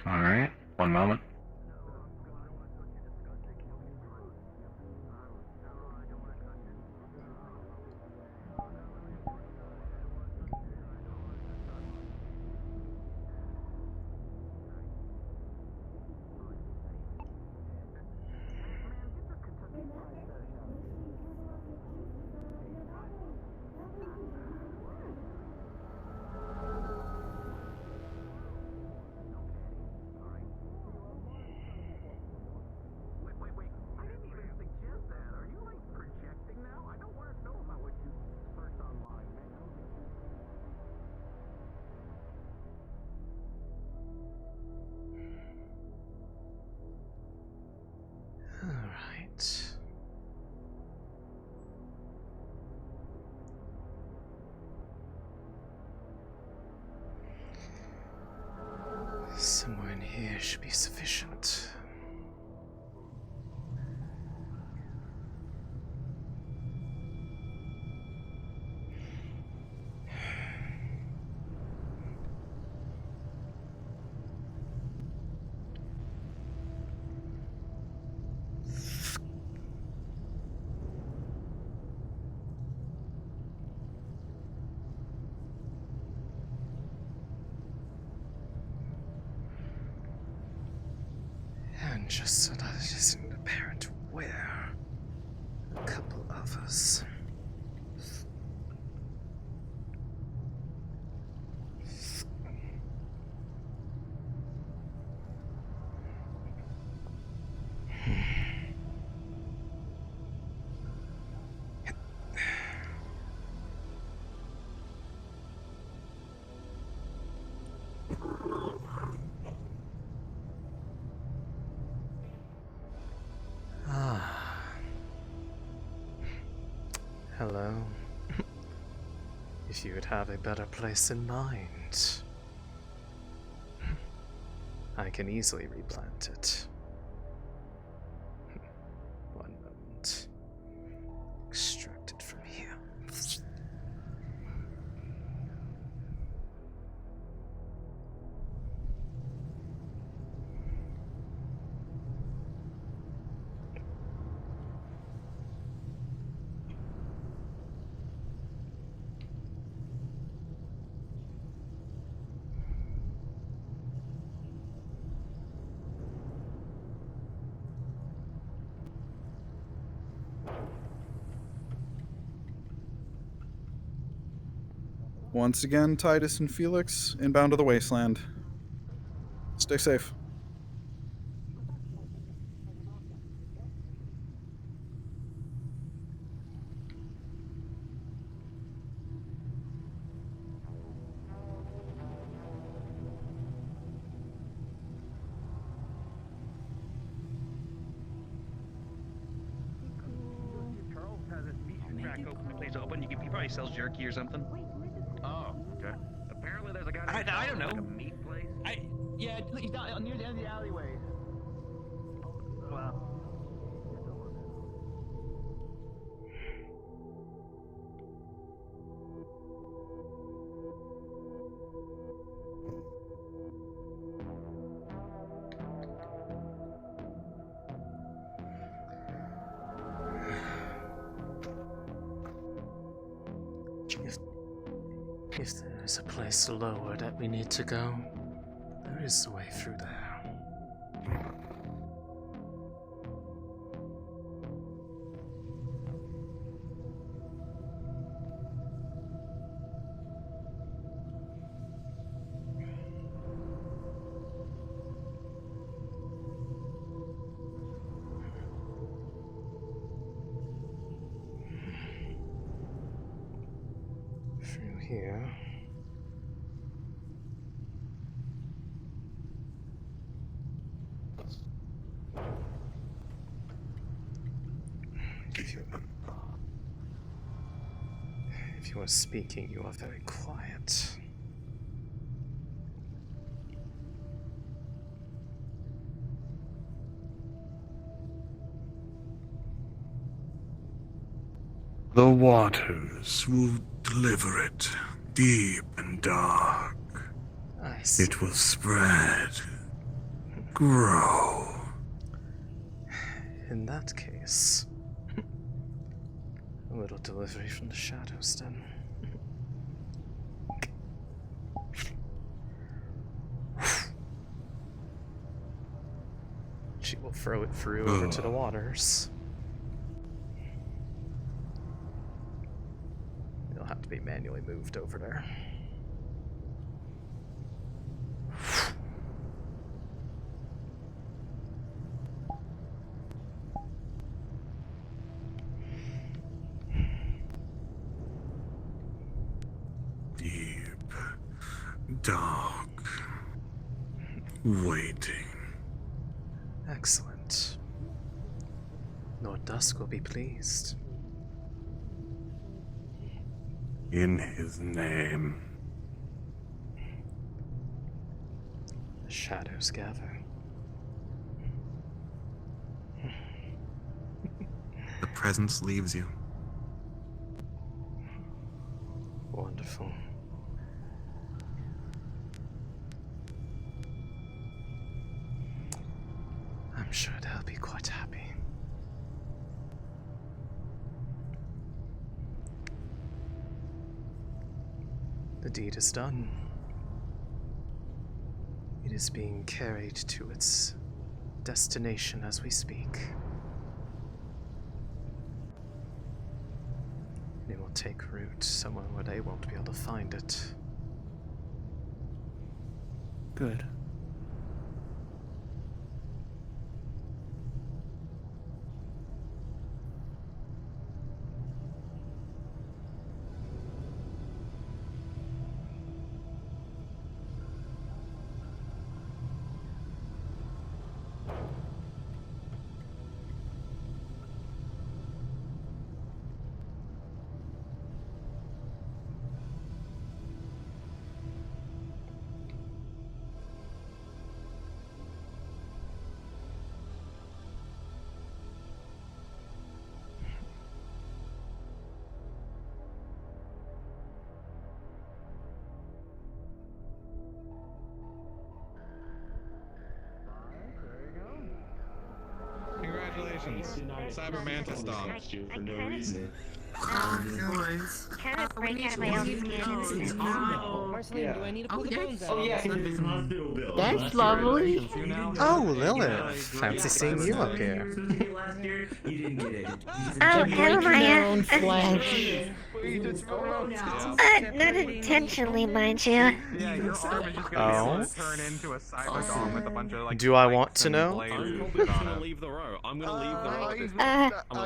Alright, one moment. Alright. Somewhere in here should be sufficient. just so that it isn't apparent where. A couple of us. Hello. If you would have a better place in mind, I can easily replant it. One moment. Extract it from here. Once again, Titus and Felix, inbound to the wasteland. Stay safe. Charles has his meat rack open. The place open. He probably sells jerky or something. Oh, okay. Apparently, there's a guy. I don't know. Like a meat place. Yeah, he's down near the end of the alleyway. Wow. If there is a place lower that we need to go, there is a way through there. Through here. If you are speaking, you are very quiet. The waters will deliver it, deep and dark. I see. It will spread, grow. In that case, a little delivery from the shadows then. She will throw it through over to the waters. It'll have to be manually moved over there. Deep, dark, waiting. Excellent. Lord Dusk will be pleased. In his name. The shadows gather. The presence leaves you. Wonderful. I'm sure they'll be quite happy. The deed is done. It is being carried to its destination as we speak. It will take root somewhere where they won't be able to find it. Good. Congratulations, Cyber Mantis Dog. For no reason. Kind of break out of my own skin. Marceline, do I need to pull the bones out? Oh, yes, it's hospital bill. That's lovely. Oh, Lilith! Fancy seeing you up here. You didn't get it. Oh, hello, Maya. Flesh. Not intentionally, mind you. Yeah, your arm is just Oh? turn into a cyber dog with a bunch of like. Do I want to know? I'm gonna leave the row. I'm gonna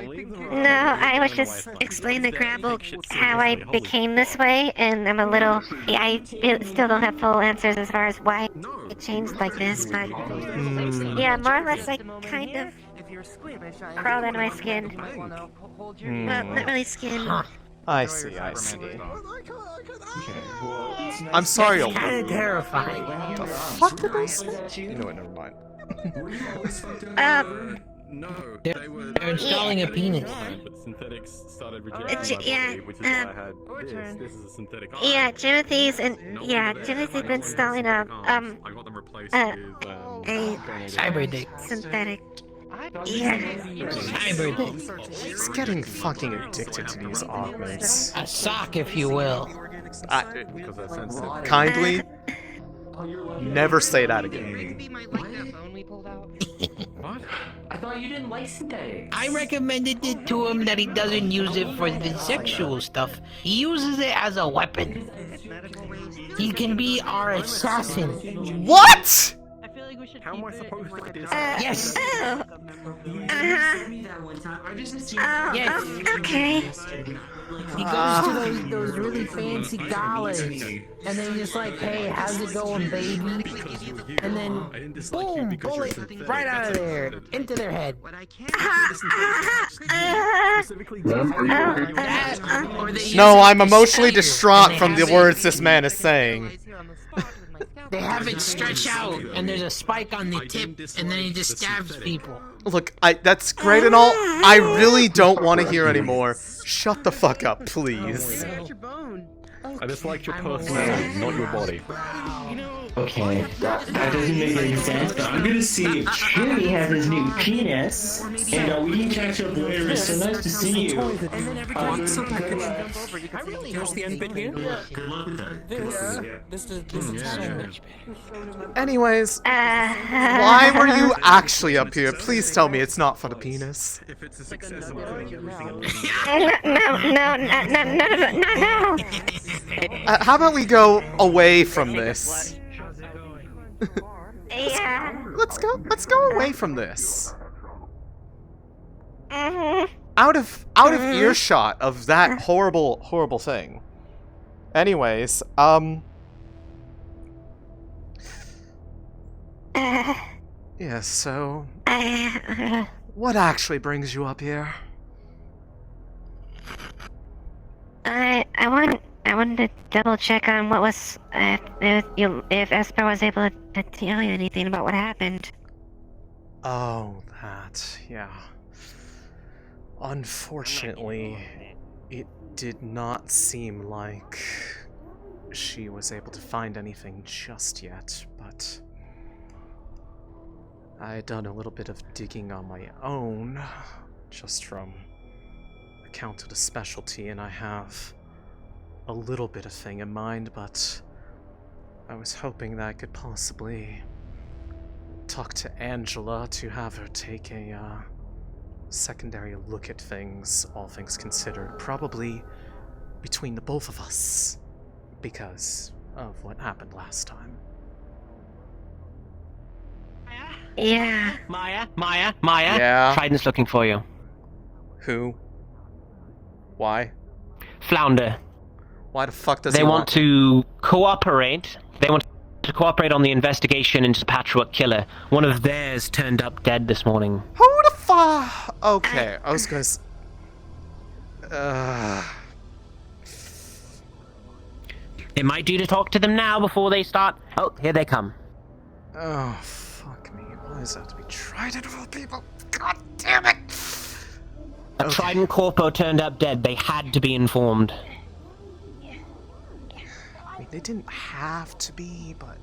leave the row. No, I was just explaining to Grapple how I became this way, and I'm a little. Yeah, I still don't have full answers as far as why it changed like this, but. Yeah, more or less, I kind of crawled out of my skin. Well, not really skin. I see, I see. I'm sorry, It's kind of terrifying. What the fuck did I say? You know what, never mind. No, They're installing a penis. Synthetics started rejecting Yeah, which is why I had this is a synthetic eye. Yeah, Timothy's been installing I got them replaced with a cyber dick. Synthetic. Yeah. Cyber dick. He's getting fucking addicted to these augments. A sock, if you will. Kindly, never say that again. What? I thought you didn't like synthetics. I recommended it to him that he doesn't use it for the sexual stuff. He uses it as a weapon. He can be our assassin. What? I feel like we should How am I supposed to do Yes. Yes. Okay. He goes to those really fancy galas, and then just like, hey, how's it going, baby? And then, boom, bullet right out of there, into their head. No, I'm emotionally distraught from the words this man is saying. They have it stretch out, and there's a spike on the tip, and then he just stabs people. Look, that's great and all. I really don't want to hear anymore. Shut the fuck up, please. I just liked your personality, not your body. Okay, that doesn't make any sense, but I'm gonna see if Cherry has his new penis, and we can catch up later. It's so nice to see you. Here's the end bit here. Good luck with that. This is so much better. Anyways, why were you actually up here? Please tell me it's not for the penis. If it's a success, I'm doing everything I'm No. How about we go away from this? Yeah. Let's go away from this. Mm-hmm. Out of earshot of that horrible thing. Anyways, yeah, so what actually brings you up here? I wanted to double check on what was if Esper was able to tell you anything about what happened. Oh, that, yeah. Unfortunately, it did not seem like she was able to find anything just yet, but I had done a little bit of digging on my own, just from account of the specialty, and I have a little bit of thing in mind, but I was hoping that I could possibly talk to Angela to have her take a secondary look at things, all things considered. Probably between the both of us, because of what happened last time. Yeah. Maya. Yeah? Trident's looking for you. Who? Why? Flounder. Why the fuck does They he want to cooperate. They want to cooperate on the investigation into the patchwork killer. One of theirs turned up dead this morning. Who the fuck? Okay, I was gonna It might do to talk to them now before they start. Oh, here they come. Oh, fuck me. Why does that have to be Trident of all people? God damn it! A Trident corpo turned up dead. They had to be informed. I mean, they didn't have to be, but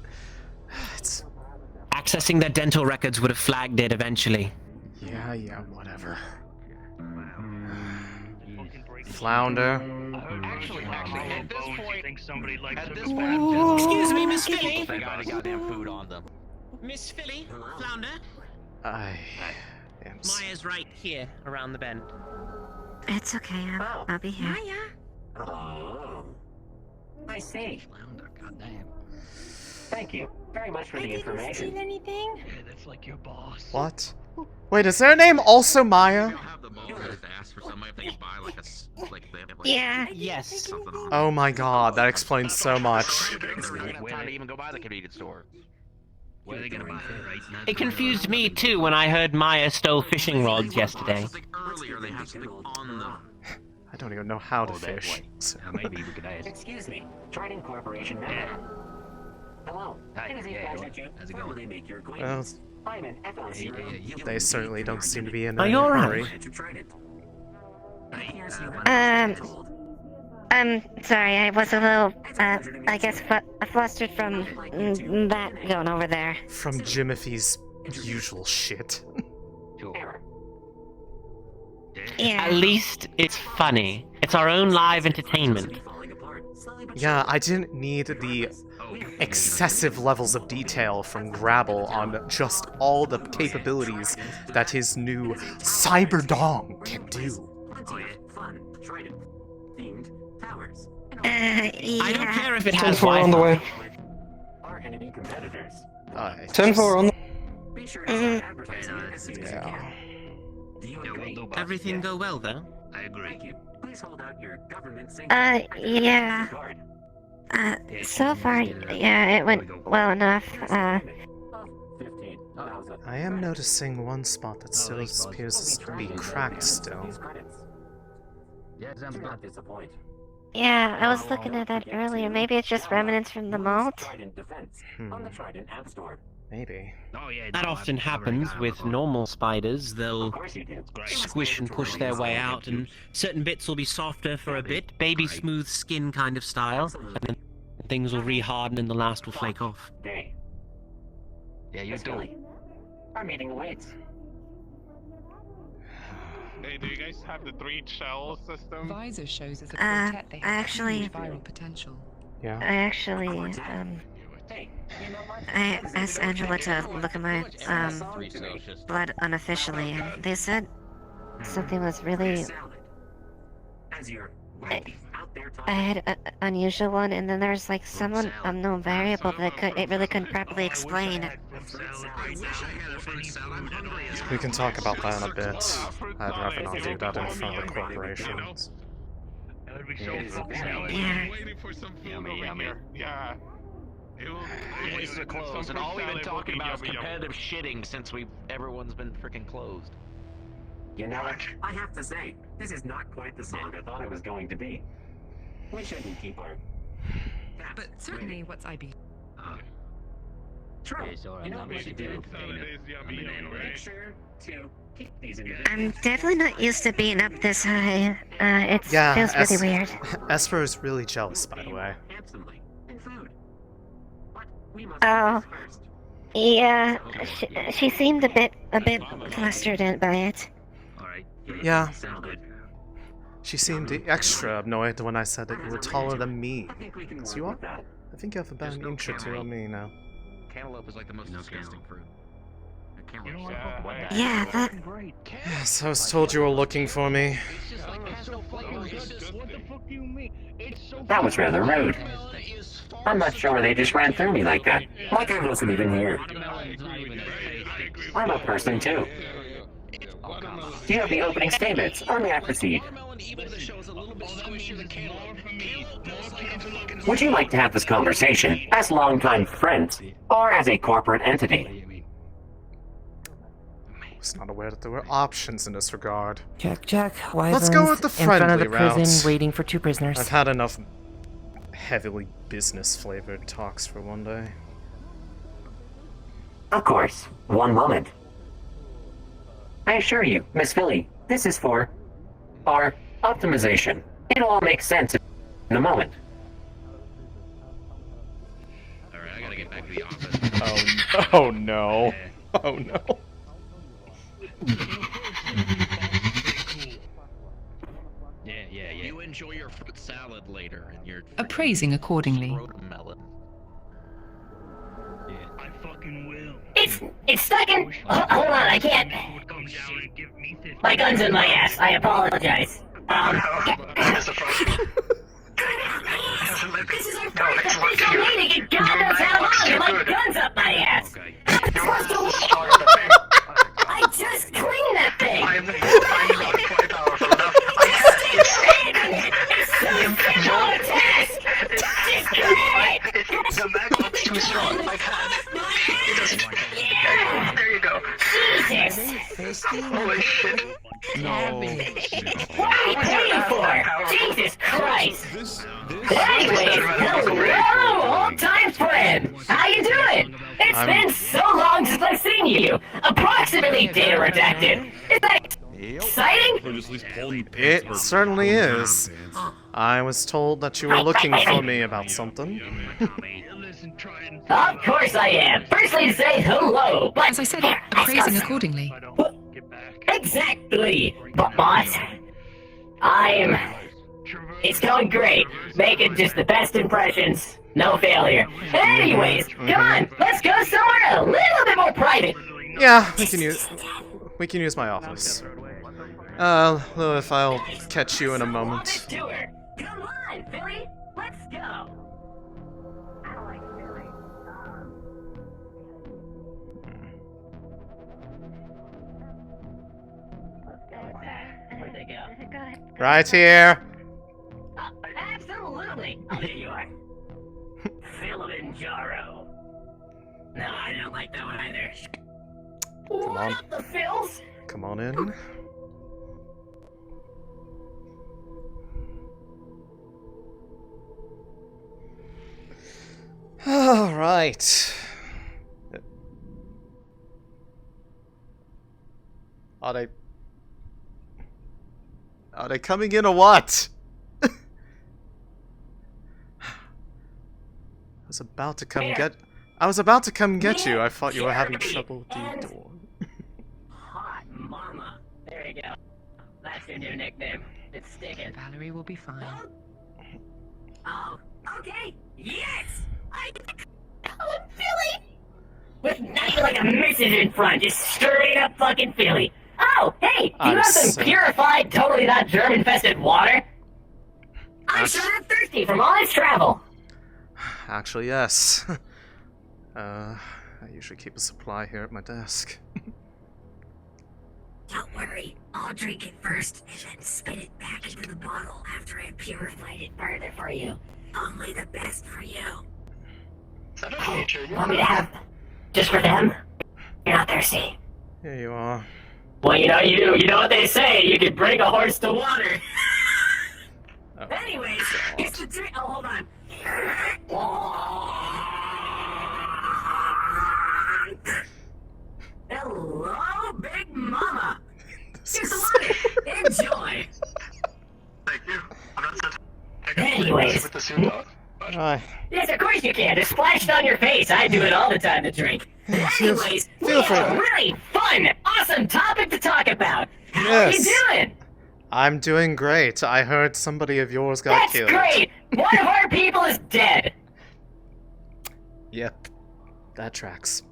it's... Accessing their dental records would have flagged it eventually. Yeah, whatever. Flounder. Actually, at this point, Excuse me, Miss Philly. They got any goddamn food on them. Miss Philly, Flounder. Maya's right here, around the bend. It's okay, I'll be here. Maya? Oh. I see. Flounder, goddamn. Thank you very much for the information. Seen anything? Yeah, that's like your boss. What? Wait, is their name also Maya? Yeah. Yes. Oh my god, that explains so much. We're gonna have time to even go by the convenience store. Where are they gonna buy it, right? It confused me too when I heard Maya stole fishing rods yesterday. I don't even know how to fish. Maybe we could ask. Excuse me, Trident Corporation. Yeah. Hello. Hi, It is a yeah, pleasure to how's it going? formally make your Well, acquaintance. I'm an FLC. they certainly don't seem to be in Are any you alright? hurry. I'm sorry, I was a little, I guess, flustered from that going over there. From Jimothy's usual shit. Yeah. At least it's funny. It's our own live entertainment. Yeah, I didn't need the excessive levels of detail from Grabble on just all the capabilities that his new Cyber Dong can do. Yeah. I don't care if it has 10-4 on the way. Our enemy competitors. 10-4 on the... Be sure to advertise as soon as you can. Do you agree? Everything go well though? I agree. Thank you. Please hold out your government Yeah. So far, yeah, it went well enough. 15,000. I am noticing one spot that still appears to be cracked still. Yeah, sounds Do good. not disappoint. Yeah, I was looking at that earlier. Maybe it's just remnants from the malt? Trident Defense on the Trident App Store. Maybe. Oh, yeah, That often happens with normal spiders. They'll squish and push their way out, and certain bits will be softer for a bit, baby smooth skin kind of style, and then things will reharden and the last will flake off. Yeah, you do. Our meeting awaits. Hey, do you guys have the 3 shell system? Visor shows as a I quartet they have actually- huge viral potential. Yeah. I actually, I asked Angela to look at my, blood unofficially, and they said something was really... I had an unusual one, and then there's like some unknown variable that it really couldn't properly explain. We can talk about that in a bit. I'd rather not do that in front of the corporations. Yeah. Yummy. Yeah. Places are closed, and all we've been talking about is competitive shitting since everyone's been freaking closed. You know what? I have to say, this is not quite the song I thought it was going to be. We shouldn't keep our... But certainly, what's IB? True. You know what we should do? Make sure to keep these individuals... I'm definitely not used to being up this high. It Yeah, feels really weird. Esper is really jealous, by the way. Handsomely. And food. But we must Oh. Yeah, she seemed a bit flustered by it. Yeah. She seemed extra annoyed when I said that you were taller than me. So you are? I think you have about an inch or two on me now. Cantaloupe is like the most disgusting fruit. Yeah, that. Yes, I was told you were looking for me. That was rather rude. I'm not sure they just ran through me like that. Like I wasn't even here. I'm a person too. Do you have the opening statements, or may I proceed? Would you like to have this conversation as longtime friends, or as a corporate entity? I was not aware that there were options in this regard. Check. Let's go with the in front of friendly the prison, route. waiting for 2 prisoners. I've had enough heavily business-flavored talks for one day. Of course. One moment. I assure you, Miss Philly, this is for our optimization. It'll all make sense in a moment. Alright, I gotta get back to the office. Oh no. Oh no. Yeah. You enjoy your fruit salad later and your Appraising accordingly. melon. I fucking will. It's stuck in. Hold on, I can't. My gun's in my ass. I apologize. This is our first official meeting, and God knows how long, and my gun's up my ass. I just cleaned that thing. I'm not quite powerful enough. It's so simple a task. Just great. The magnet's too strong. I can't. There you go. Jesus. Holy shit. No. What are you waiting for? Jesus Christ. Anyways, hello, old-time friend. How you doing? It's been so long since I've seen you. Approximately data redacted. Is that exciting? It certainly is. I was told that you were looking for me about something. Of course I am. Firstly to say hello, but... As I said, appraising accordingly. Exactly. But boss, it's going great. Making just the best impressions. No failure. Anyways, come on, let's go somewhere a little bit more private. Yeah, we can use my office. Lilith, I'll catch you in a moment. Come on, Billy. Let's go. Where'd they go? Right here. Absolutely. Oh, there you are. Kilimanjaro. No, I don't like that one either. Come on. What up, the Phils? Come on in. All right. Are they coming in or what? I was about to come get you. I thought you were having trouble with the door. Hot mama. There you go. That's your new nickname. It's sticking. Valerie will be fine. Oh, okay. Yes! Oh, Philly! With nothing like a message in front, just straight up fucking Philly. Oh, hey, do you have some purified, totally not germ-infested water? I'm sure I'm thirsty from all this travel. Actually, yes. I usually keep a supply here at my desk. Don't worry, I'll drink it first and then spit it back into the bottle after I've purified it further for you. Only the best for you. Hey, want me to have just for them? You're not thirsty. Here you are. Well, you know what they say, you can bring a horse to water. Oh, anyways, it's the drink. Oh, hold on. Hello, Big Mama. Here's the water. Enjoy. Thank you. Anyways. Yes, of course you can. Just splash it on your face. I do it all the time to drink. Anyways, we have a really fun, awesome topic to talk about. How are you doing? I'm doing great. I heard somebody of yours got killed. That's great. One of our people is dead. Yep. That tracks.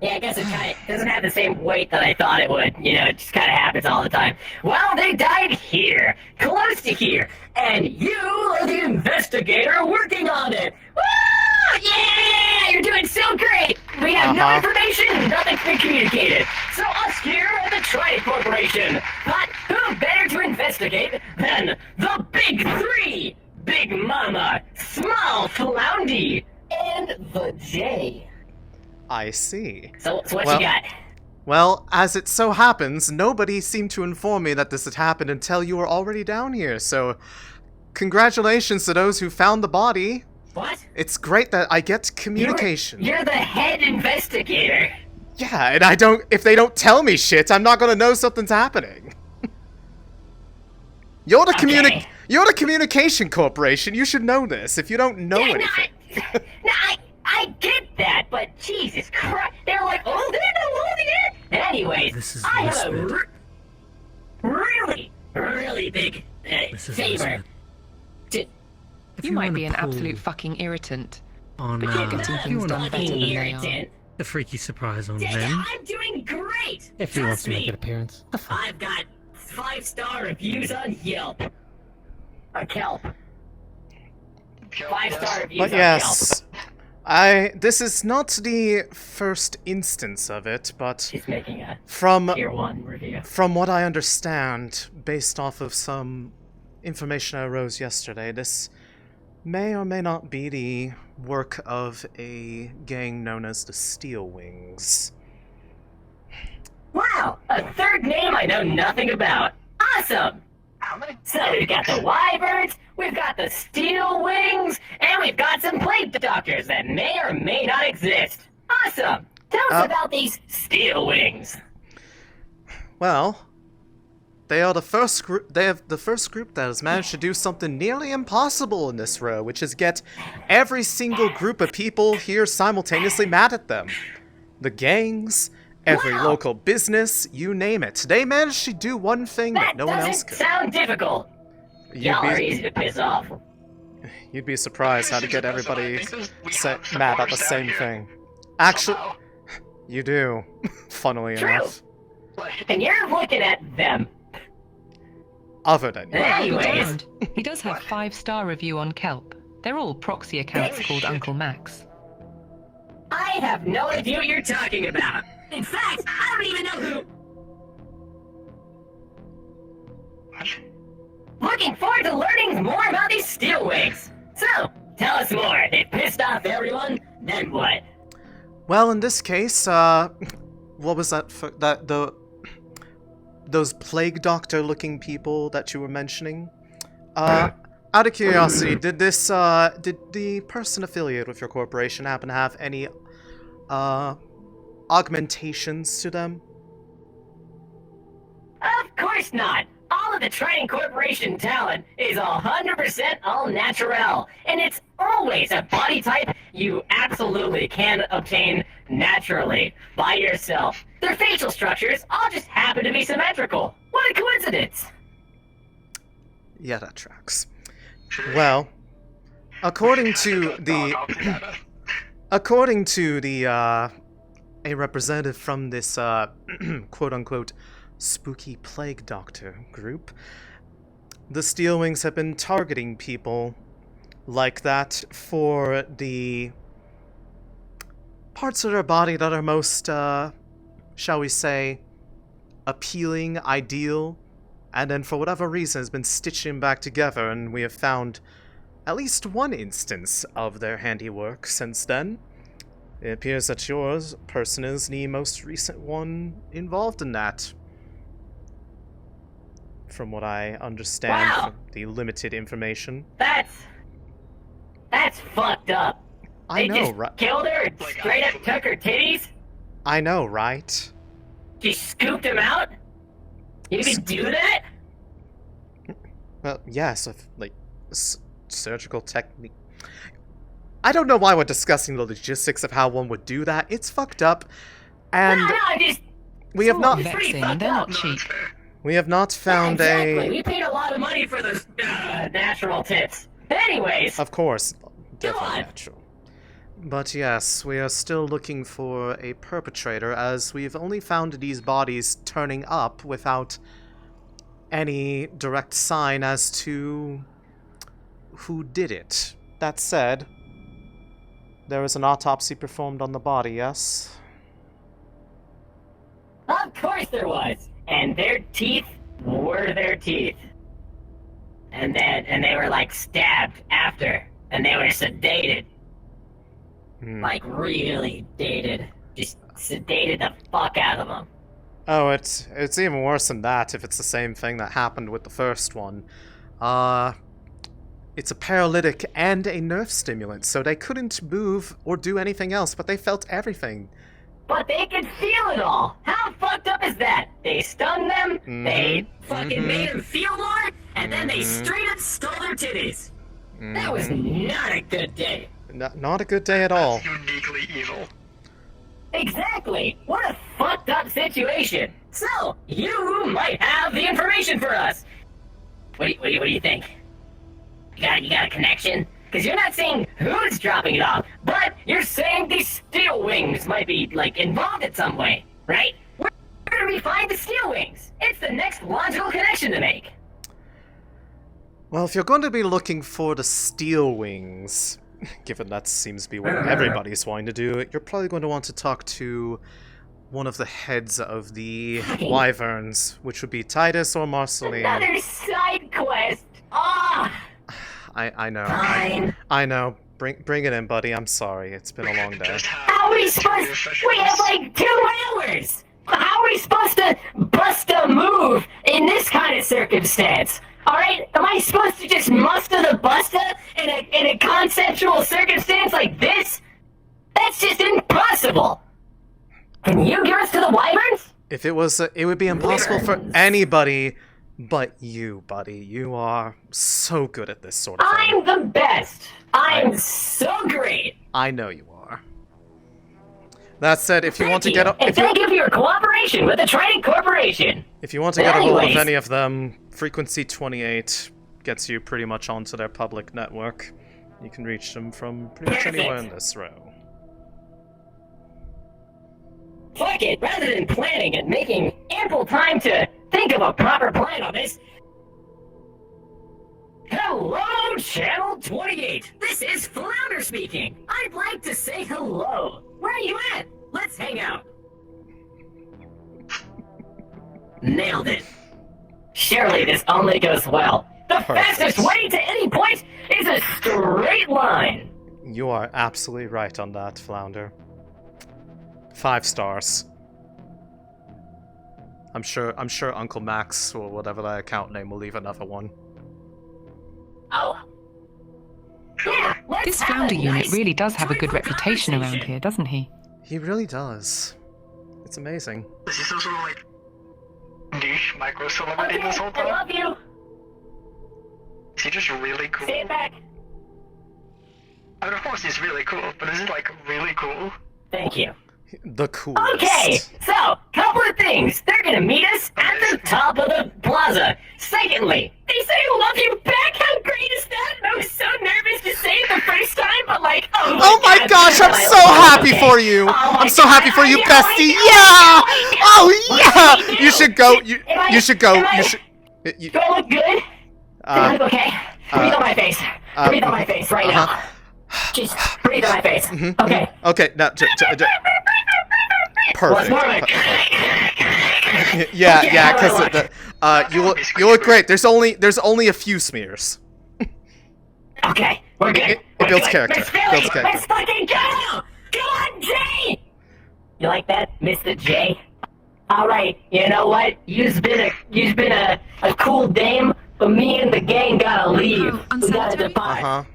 Yeah, I guess it kind of doesn't have the same weight that I thought it would. You know, it just kind of happens all the time. Well, they died here, close to here, and you are the investigator working on it. Woo! Yeah, you're doing so great. We have no information, nothing's been communicated. So us here at the Trident Corporation, but who better to investigate than the Big Three? Big Mama, Small Floundy, and the J. I see. So what you got? Well, as it so happens, nobody seemed to inform me that this had happened until you were already down here, so congratulations to those who found the body. What? It's great that I get communication. You're the head investigator. Yeah, and if they don't tell me shit, I'm not gonna know something's happening. You're the communication corporation, you should know this, if you don't know anything. I get that, but Jesus Christ, they're like, oh, they know all the Anyways, I have a really big favor. You might be an absolute fucking irritant, but you're getting things done better than they are. A freaky surprise on Dick, them. I'm doing great. If he wants Trust to make me. an appearance. I've got 5-star reviews on Yelp. Or Kelp. 5-star reviews But on yes, Kelp. this is not the first instance of it, but She's making a from tier 1 review. From what I understand, based off of some information I rose yesterday, this may or may not be the work of a gang known as the Steel Wings. Wow, a third name I know nothing about. Awesome! So we've got the Wyverns, we've got the Steel Wings, and we've got some plague doctors that may or may not exist. Awesome! Tell us about these Steel Wings. Well, they are the first group. They have the first group that has managed to do something nearly impossible in this row, which is get every single group of people here simultaneously mad at them. The gangs, every local business, you name it. They managed to do one thing that no one else could. Sound difficult. Y'all are easy to piss off. You'd be surprised how to get everybody mad about the same thing. Actually, you do, funnily enough. And you're looking at them. Other than you. Anyways. He does have 5-star review on Kelp. They're all proxy accounts called Uncle Max. I have no idea what you're talking about. In fact, I don't even know who... Looking forward to learning more about these Steel Wings. So, tell us more. They pissed off everyone, then what? Well, in this case, what was that for, those plague doctor-looking people that you were mentioning? Out of curiosity, did the person affiliated with your corporation happen to have any augmentations to them? Of course not. All of the Trident Corporation talent is 100% all natural, and it's always a body type you absolutely can obtain naturally by yourself. Their facial structures all just happen to be symmetrical. What a coincidence! Yeah, that tracks. Well, according to a representative from this quote-unquote spooky plague doctor group, the Steel Wings have been targeting people like that for the parts of their body that are most, shall we say, appealing, ideal, and then for whatever reason has been stitching back together, and we have found at least one instance of their handiwork since then. It appears that yours person is the most recent one involved in that, from what I understand from the limited information. That's fucked up. I know, They just right? killed her and straight up took her titties? I know, right? Just scooped them out? You can do that? Well, yes, like, surgical technique. I don't know why we're discussing the logistics of how one would do that. It's fucked up, and we have not. They're not cheap. We have not found Exactly. We paid a lot of money for those natural tits. Anyways. Of course, definitely natural. But yes, we are still looking for a perpetrator, as we've only found these bodies turning up without any direct sign as to who did it. That said, there was an autopsy performed on the body, yes? Of course there was! And their teeth were their teeth. And they were like stabbed after. And they were sedated. Like really dated. Just sedated the fuck out of them. Oh, it's even worse than that if it's the same thing that happened with the first one. It's a paralytic and a nerve stimulant, so they couldn't move or do anything else, but they felt everything. But they could feel it all! How fucked up is that? They stunned them, they fucking made them feel more, and then they straight up stole their titties! That was not a good day. Not a good day at all. Uniquely evil. Exactly! What a fucked up situation! So, you might have the information for us! What do you think? You got a connection? Because you're not saying who's dropping it off, but you're saying these steel wings might be, like, involved in some way, right? Where do we find the steel wings? It's the next logical connection to make. Well, if you're going to be looking for the steel wings, given that seems to be what everybody's wanting to do, you're probably going to want to talk to one of the heads of the Wyverns, which would be Titus or Marceline. Another side quest! Ah! I know. Fine. I know. Bring it in, buddy. I'm sorry. It's been a long day. How are we supposed We have like 2 hours! How are we supposed to bust a move in this kind of circumstance? Alright? Am I supposed to just muster the buster in a conceptual circumstance like this? That's just impossible! Can you give us to the Wyverns? If it was, it would be impossible for anybody but you, buddy. You are so good at this sort of thing. I'm the best! I'm so great! I know you are. That said, if you want to Thank get you. And thank you for your cooperation with the Trident Corporation! If you want to get a hold of Anyways. any of them, Frequency 28 gets you pretty much onto their public network. You can reach them from pretty much anywhere in this row. Fuck it, rather than planning and making ample time to think of a proper plan on this. Hello, Channel 28! This is Flounder speaking! I'd like to say hello! Where are you at? Let's hang out! Nailed it. Surely this only goes well. The fastest way to any point is a straight line! You are absolutely right on that, Flounder. 5 stars. I'm sure Uncle Max or whatever that account name will leave another one. Oh. Yeah, This flounder unit really does have a good reputation around here, doesn't he? He really does. It's amazing. Is he some sort of like niche micro celebrity this whole time? I love you! Is he just really cool? Say it back! I mean, of course he's really cool, but is he like really cool? Thank you. The coolest. Okay, so, couple of things. They're gonna meet us at the top of the plaza. Secondly, they say I love you back. How great is that? I was so nervous to say it the first time, but like, oh my gosh, I'm so happy for you. I'm so happy for you, bestie. Yeah. Oh yeah. You should go. You should go. You should. Do I look good? Do I look okay? Breathe on my face. Breathe on my face right now. Just breathe on my face. Okay. Okay. Now. Perfect. Yeah, because you look great. There's only a few smears. Okay, we're good. It builds character. Let's fucking go! Come on, Jay! You like that, Mr. J? Alright, you know what? You've been a cool dame, but me and the gang gotta leave. We gotta depart.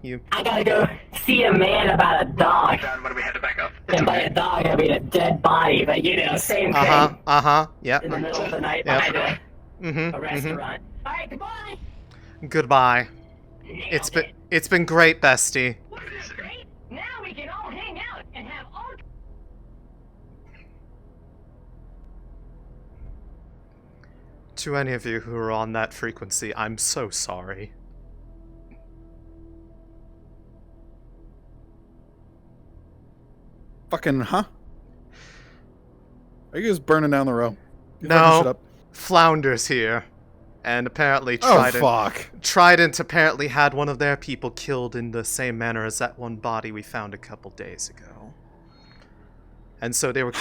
You. I gotta go see a man about a dog. When we had to back up. And by a dog, I mean a dead body, but you know, same thing. Yep. In the middle of the night behind a restaurant. Alright, goodbye! Goodbye. It's been great, bestie. Great! Now we can all hang out and have all... To any of you who are on that frequency, I'm so sorry. Fucking, huh? Are you guys burning down the row? You fucking shit No, up. Flounder's here. And apparently Oh, fuck. Trident apparently had one of their people killed in the same manner as that one body we found a couple days ago. And so they were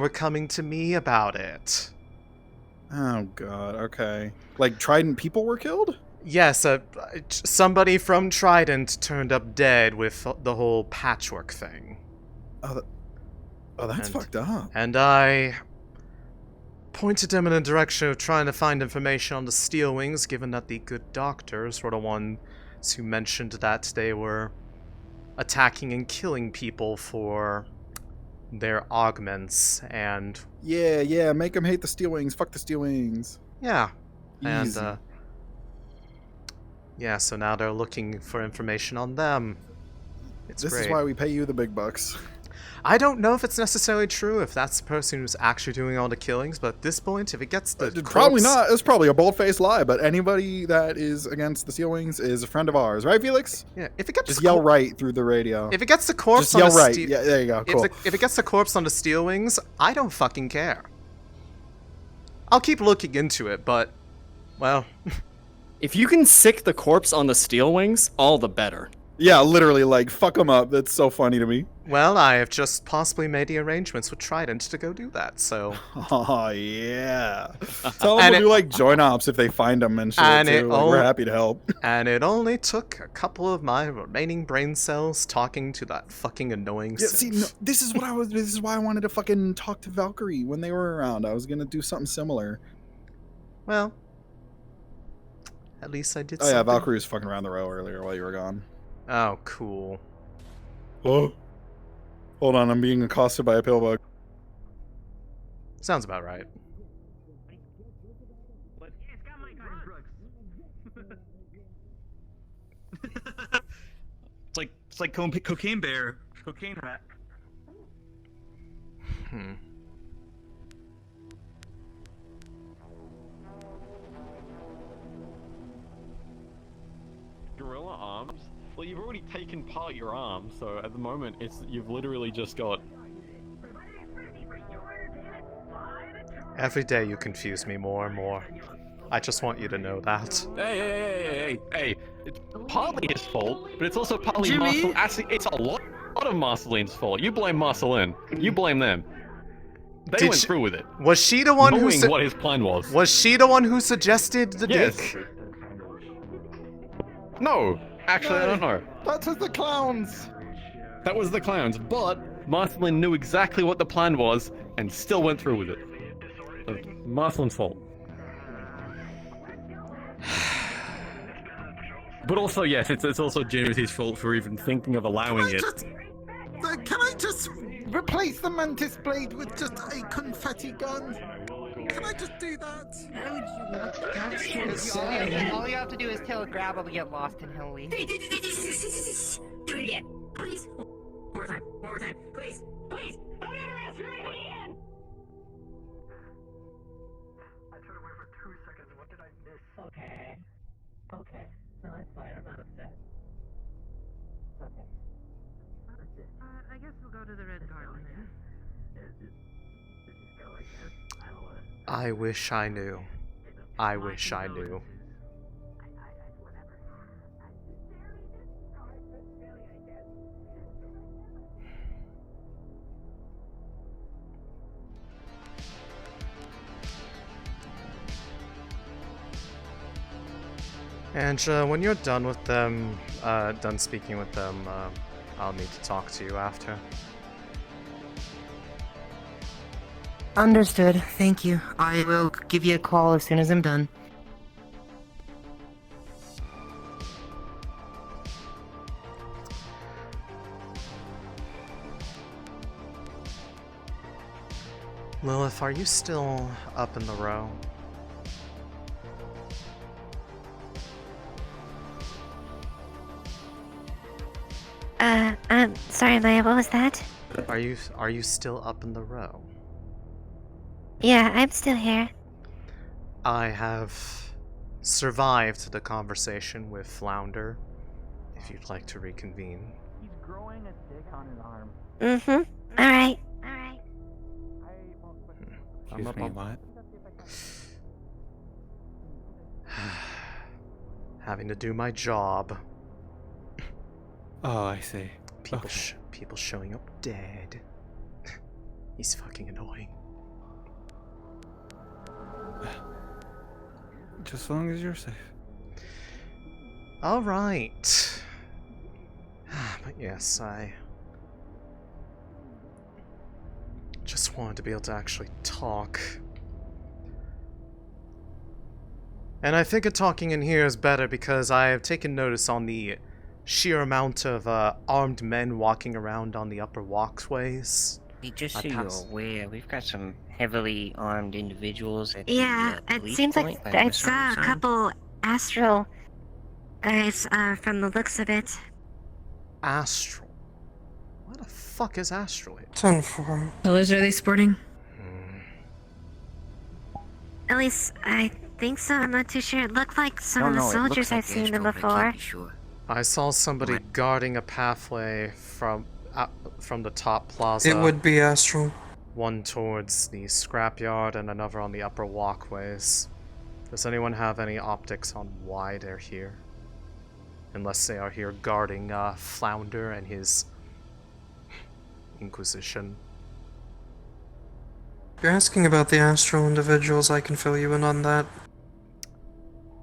coming to me about it. Oh god, okay. Like Trident people were killed? Yes, somebody from Trident turned up dead with the whole patchwork thing. That's fucked up. And I pointed them in a direction of trying to find information on the Steel Wings, given that the good doctors were the ones who mentioned that they were attacking and killing people for their augments, and... Yeah, make them hate the Steel Wings. Fuck the Steel Wings. Yeah. Easy. And, yeah, so now they're looking for information on them. It's This great. is why we pay you the big bucks. I don't know if it's necessarily true, if that's the person who's actually doing all the killings, but at this point, if it gets the Probably not. It's probably a bold-faced lie, but anybody that is against the Steel Wings is a friend of ours. Right, Felix? Yeah, if it gets... Just yell right through the radio. If it gets the corpse Just on yell the right. Yeah, there you go. Cool. If it gets the corpse on the Steel Wings, I don't fucking care. I'll keep looking into it, but... Well... If you can sick the corpse on the Steel Wings, all the better. Yeah, literally, like, fuck them up. That's so funny to me. Well, I have just possibly made the arrangements with Trident to go do that, so... Oh, yeah. Tell them to do, like, join ops if they find them and shit, too. Like, we're happy to help. And it only took a couple of my remaining brain cells talking to that fucking annoying Yeah, see, synth. no, this is why I wanted to fucking talk to Valkyrie when they were around. I was gonna do something similar. Well... At least I did Oh, something. yeah, Valkyrie was fucking around the row earlier while you were gone. Oh, cool. Oh. Hold on, I'm being accosted by a pillbug. Sounds about right. It's like cocaine bear, cocaine rat. Gorilla arms? Well, you've already taken part your arm, so at the moment you've literally just got... Every day you confuse me more and more. I just want you to know that. Hey, it's partly his fault, but it's also partly Jimmy? It's a lot of Marceline's fault. You blame Marceline. You blame them. They went through with it. Was she the one knowing what his plan was. Was she the one who suggested the Yes. dick? No, actually, I don't know. That was the clowns. That was the clowns, but Marceline knew exactly what the plan was and still went through with it. So, Marceline's fault. But also, yes, it's also Jimmy's fault for even thinking of allowing it. Can I just replace the mantis blade with just a confetti gun? Can I just do that? All you have to do is kill a grabble to get lost in Hillweed. Do it again, please. More time, please. I'm interested in it again. I turned away for 2 seconds. What did I miss? Okay. No, that's fine. I'm not upset. Okay. I guess we'll go to the Red Garden then. I wish I knew. I wish I knew. And when you're done with them, done speaking with them, I'll need to talk to you after. Understood. Thank you. I will give you a call as soon as I'm done. Lilith, are you still up in the row? Sorry, Leia, what was that? Are you still up in the row? Yeah, I'm still here. I have survived the conversation with Flounder, if you'd like to reconvene. growing a dick on his arm. Mm-hmm. Alright. Alright. Excuse me, what? Having to do my job. Oh, I see. People, people showing up dead. He's fucking annoying. Just as long as you're safe. All right. But yes, I just wanted to be able to actually talk. And I think talking in here is better because I have taken notice on the sheer amount of armed men walking around on the upper walkways. Just so you're aware, we've got some heavily armed individuals at Yeah, the it police seems point like by the I massage saw a sign. couple astral guys from the looks of it. Astral? What the fuck is astral? 10-4. Colors are they sporting? At least I think so. I'm not too sure. It looked like some of the No, it looks soldiers like I've seen them Astral, but I can't before. be sure. I saw somebody guarding a pathway from the top plaza. It would be astral. One towards the scrapyard and another on the upper walkways. Does anyone have any optics on why they're here? Unless they are here guarding Flounder and his Inquisition. If you're asking about the astral individuals, I can fill you in on that.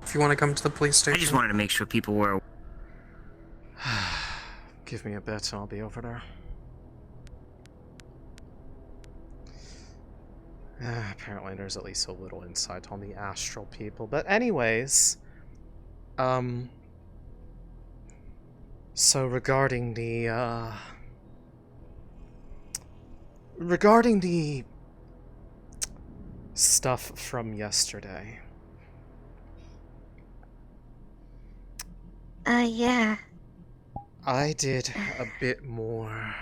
If you want to come to the police station. I just wanted to make sure people were. Give me a bit and I'll be over there. Apparently there's at least a little insight on the astral people. But anyways, so regarding the stuff from yesterday. Yeah. I did a bit more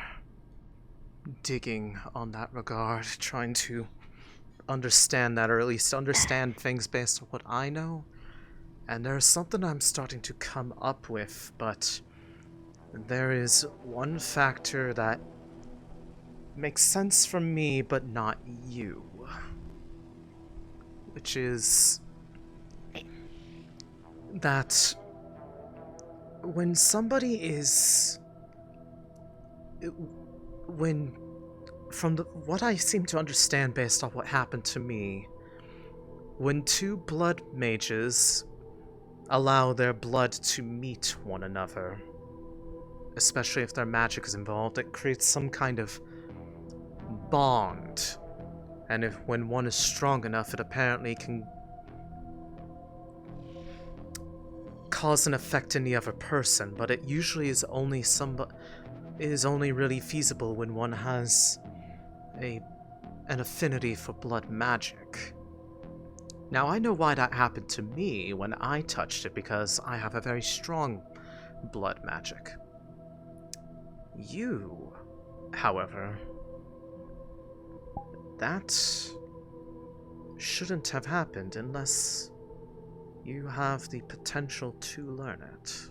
digging on that regard, trying to understand that, or at least understand things based on what I know. And there's something I'm starting to come up with, but there is one factor that makes sense for me, but not you. Which is that when somebody is... From what I seem to understand based on what happened to me, when two blood mages allow their blood to meet one another, especially if their magic is involved, it creates some kind of bond. And when one is strong enough, it apparently can cause an effect in the other person, but it usually is only really feasible when one has an affinity for blood magic. Now, I know why that happened to me when I touched it, because I have a very strong blood magic. You, however, that shouldn't have happened unless you have the potential to learn it.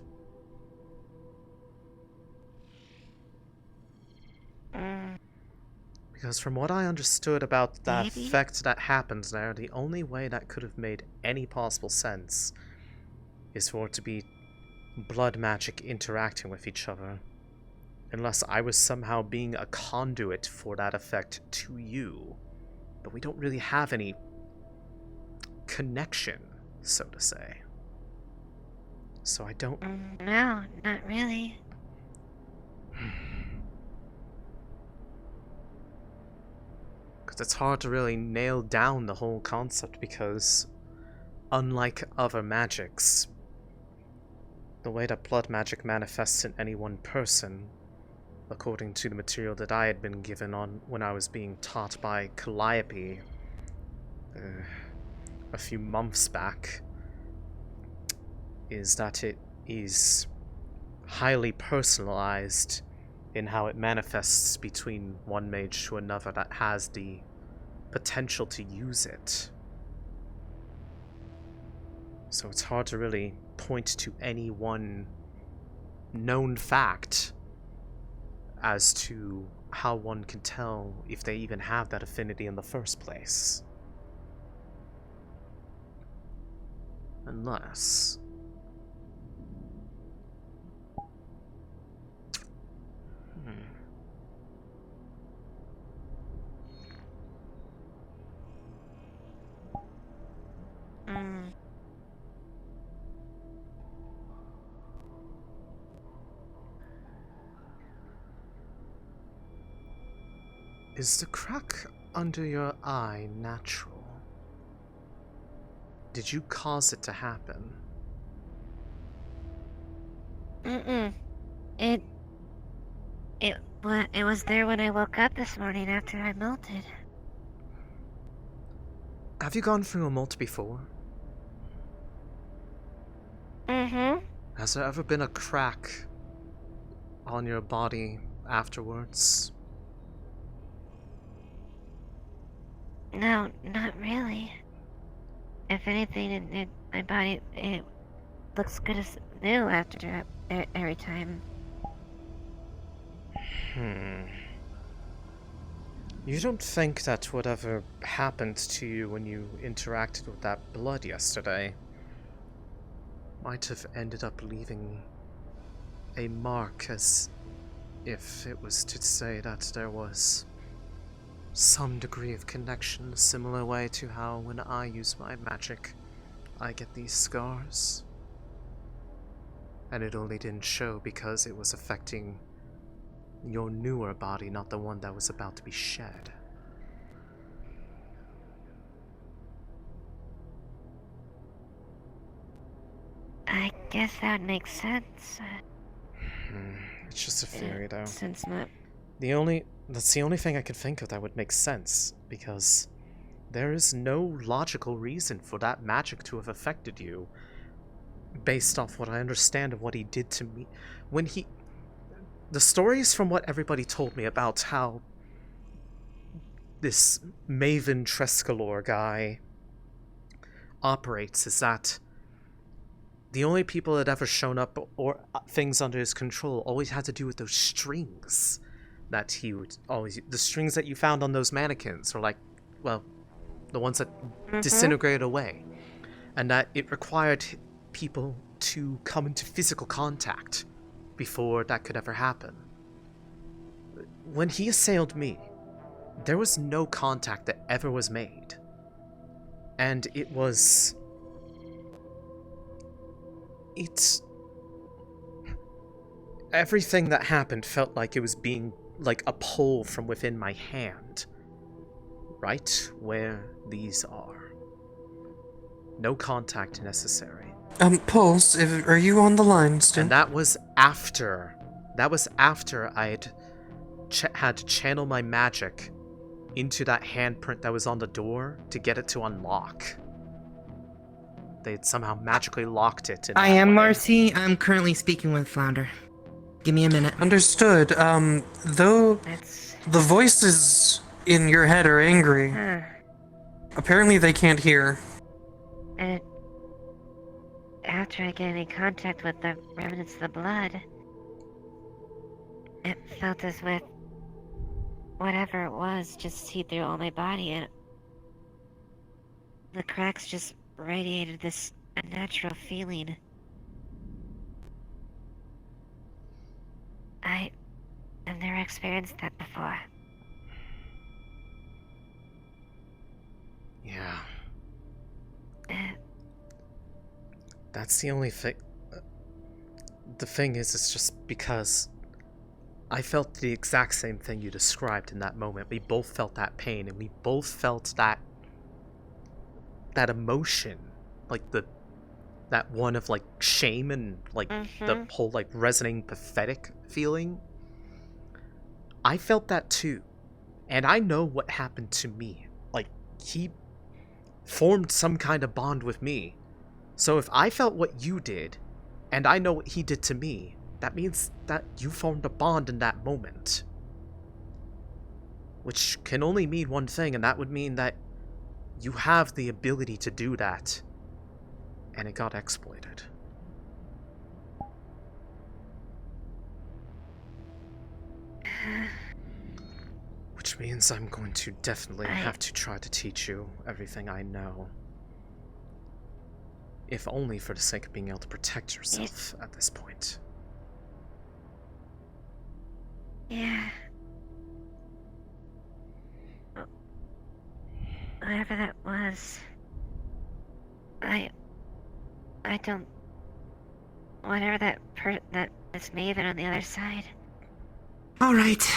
Because from what I understood about that effect that happens there, the only way that could have made any possible sense is for it to be blood magic interacting with each other. Unless I was somehow being a conduit for that effect to you. But we don't really have any connection, so to say. So I don't... No, not really. Because it's hard to really nail down the whole concept, because unlike other magics, the way that blood magic manifests in any one person, according to the material that I had been given on when I was being taught by Calliope a few months back, is that it is highly personalized in how it manifests between one mage to another that has the potential to use it. So it's hard to really point to any one known fact as to how one can tell if they even have that affinity in the first place. Unless... Is the crack under your eye natural? Did you cause it to happen? It was there when I woke up this morning after I melted. Have you gone through a molt before? Has there ever been a crack on your body afterwards? No, not really. If anything, my body, it looks good as new after every time. You don't think that whatever happened to you when you interacted with that blood yesterday might have ended up leaving a mark, as if it was to say that there was some degree of connection, a similar way to how when I use my magic, I get these scars? And it only didn't show because it was affecting your newer body, not the one that was about to be shed. I guess that makes sense. It's just a theory, though. Since not... That's the only thing I could think of that would make sense, because there is no logical reason for that magic to have affected you, based off what I understand of what he did to me. The stories from what everybody told me about how this Maven Trescalor guy operates is that the only people that ever shown up or things under his control always had to do with those strings that he would always... The strings that you found on those mannequins, or like, well, the ones that disintegrated away. And that it required people to come into physical contact before that could ever happen. When he assailed me, there was no contact that ever was made. And it was... Everything that happened felt like it was being like a pull from within my hand. Right where these are. No contact necessary. Pulse, are you on the line still? And that was after I'd had to channel my magic into that handprint that was on the door to get it to unlock. They'd somehow magically locked it. I am Marcy. I'm currently speaking with Flounder. Give me a minute. Understood. Though the voices in your head are angry, apparently they can't hear. And after I get any contact with the remnants of the blood, it felt as if whatever it was just seeped through all my body, and the cracks just radiated this unnatural feeling. I've never experienced that before. Yeah. That's the only thing. The thing is, it's just because I felt the exact same thing you described in that moment. We both felt that pain, and we both felt that emotion, like that one of like shame and like the whole like resonating pathetic feeling. I felt that too, and I know what happened to me. Like, he formed some kind of bond with me. So if I felt what you did, and I know what he did to me, that means that you formed a bond in that moment. Which can only mean one thing, and that would mean that you have the ability to do that. And it got exploited. Which means I'm going to definitely have to try to teach you everything I know. If only for the sake of being able to protect yourself at this point. Yeah. Whatever that was. I don't... Whatever that is Maven on the other side. Alright,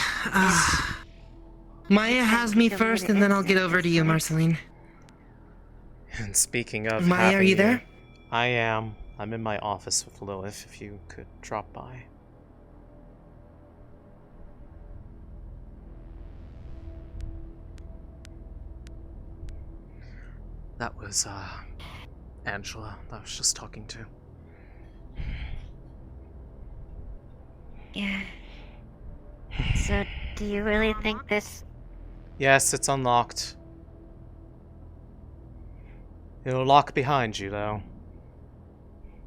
Maya has me first, and then I'll get over to you, Marceline. And speaking of Maya, are you there? I am. I'm in my office with Lilith, if you could drop by. That was, Angela that I was just talking to. Yeah. So, do you really think this... Yes, it's unlocked. It'll lock behind you, though.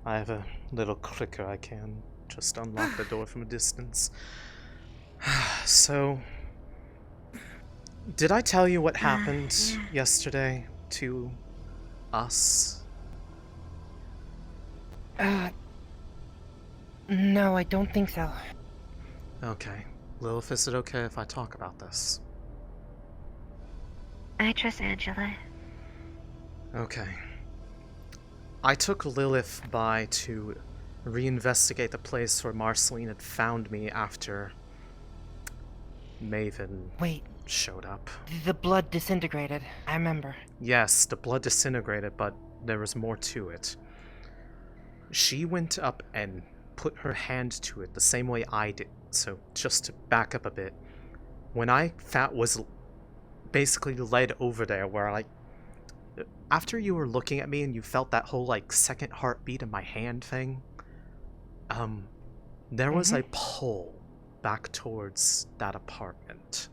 I have a little clicker I can just unlock the door from a distance. So, did I tell you what happened yesterday to us? No, I don't think so. Okay. Lilith, is it okay if I talk about this? I trust Angela. Okay. I took Lilith by to reinvestigate the place where Marceline had found me after Maven showed up. The blood disintegrated, I remember. Yes, the blood disintegrated, but there was more to it. She went up and put her hand to it the same way I did. So, just to back up a bit, when I was basically led over there where after you were looking at me and you felt that whole second heartbeat in my hand thing, there was a pull back towards that apartment.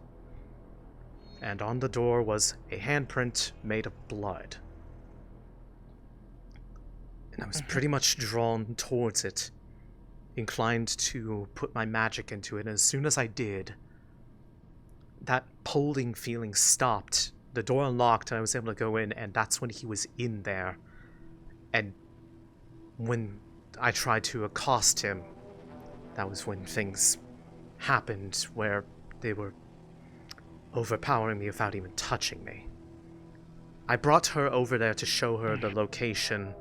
And on the door was a handprint made of blood. And I was pretty much drawn towards it, inclined to put my magic into it, and as soon as I did, that pulling feeling stopped. The door unlocked and I was able to go in, and that's when he was in there. And when I tried to accost him, that was when things happened where they were overpowering me without even touching me. I brought her over there to show her the location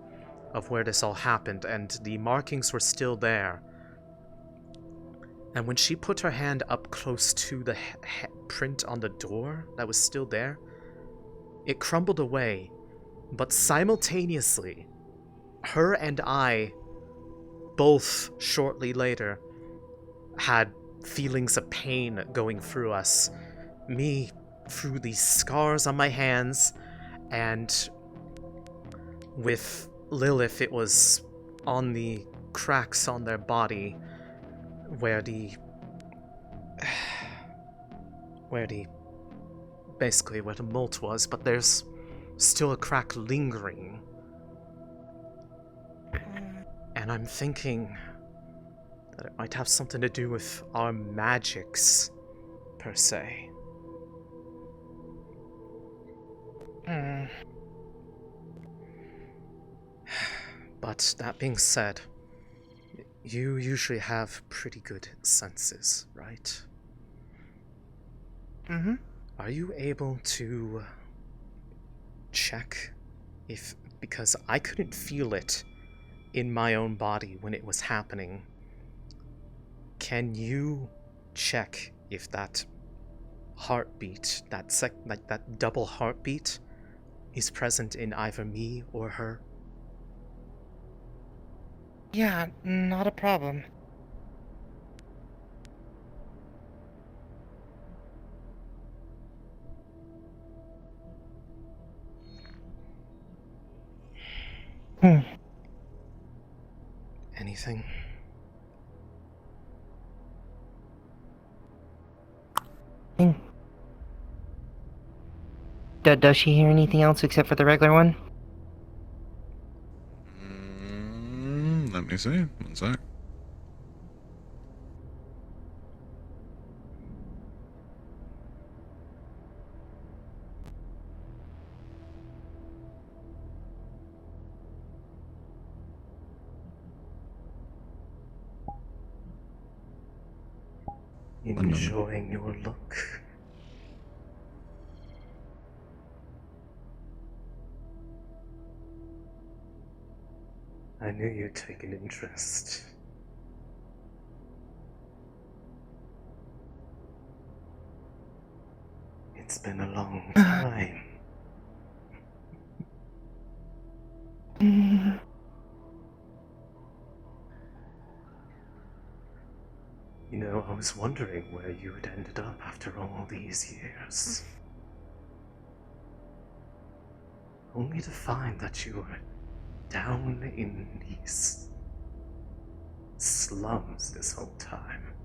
of where this all happened, and the markings were still there. And when she put her hand up close to the print on the door that was still there, it crumbled away, but simultaneously, her and I, both shortly later, had feelings of pain going through us. Me through these scars on my hands, and with Lilith, it was on the cracks on their body where the mold was, but there's still a crack lingering. And I'm thinking that it might have something to do with our magics, per se. But that being said, you usually have pretty good senses, right? Mm-hmm. Are you able to check if, because I couldn't feel it in my own body when it was happening, can you check if that heartbeat, that double heartbeat, is present in either me or her? Yeah, not a problem. Anything? Does she hear anything else except for the regular one? Let me see. One sec. Enjoying your look. I knew you'd take an interest. It's been a long time. You know, I was wondering where you had ended up after all these years. Only to find that you were down in these slums this whole time.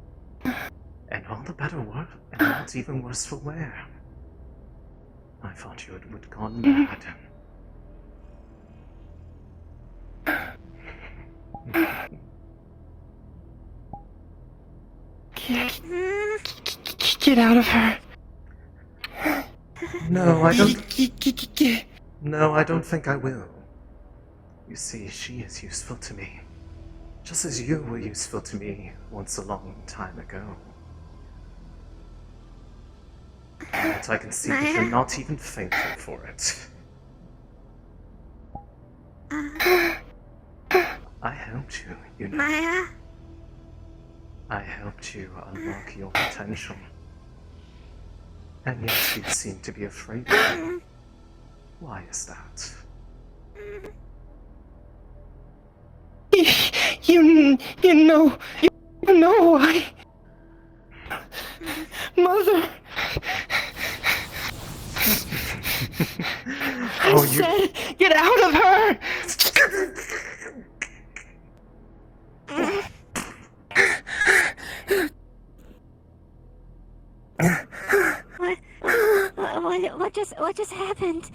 And all the better work, and not even worse for wear. I thought you had gone mad. Get out of her. No, I don't. No, I don't think I will. You see, she is useful to me. Just as you were useful to me once a long time ago. But I can see that you're not even thankful for it. I helped you, you know. Maya? I helped you unlock your potential. And yet you seem to be afraid of it. Why is that? You know why. Mother. I said, get out of her. What just happened?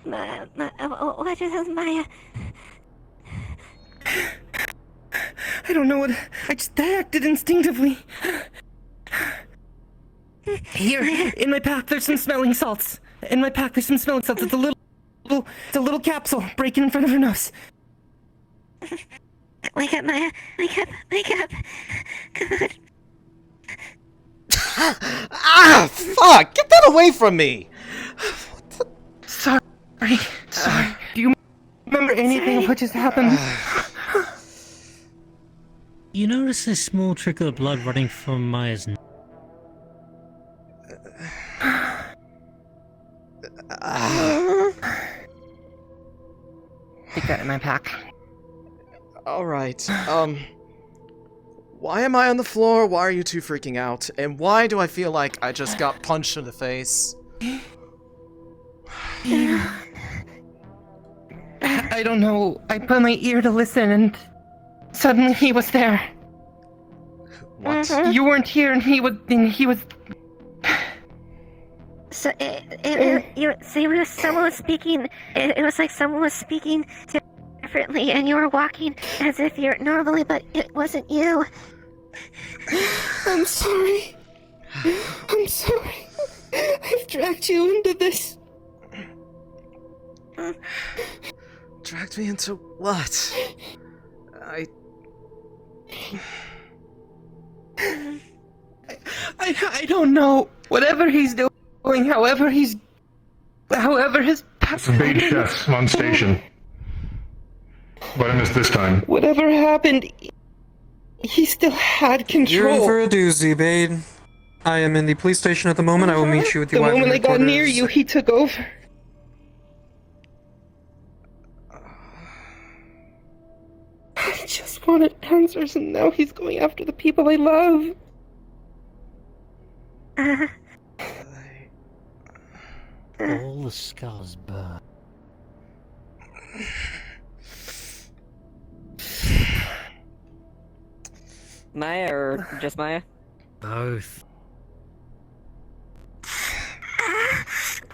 What just Maya? I don't know what. I just acted instinctively. Here, in my pack, there's some smelling salts. It's a little capsule. Break it in front of her nose. Wake up, Maya. Wake up. Come on. Ah, fuck! Get that away from me! Sorry. Do you remember anything of what just happened? You notice a small trickle of blood running from Maya's nose. Take that in my pack. Alright, why am I on the floor? Why are you two freaking out? And why do I feel like I just got punched in the face? I don't know. I put my ear to listen and suddenly he was there. What? You weren't here and he was... So someone was speaking. It was like someone was speaking differently, and you were walking as if you're normally, but it wasn't you. I'm sorry. I've dragged you into this. Dragged me into what? I don't know. Whatever he's doing, however his Bait chefs on station. But I missed this time. Whatever happened, he still had control. You're in for a doozy, Bade. I am in the police station at the moment. I will meet you at the moment I got near you, he took over. I just wanted answers, and now he's going after the people I love. All the scars burn. Maya or just Maya? Both.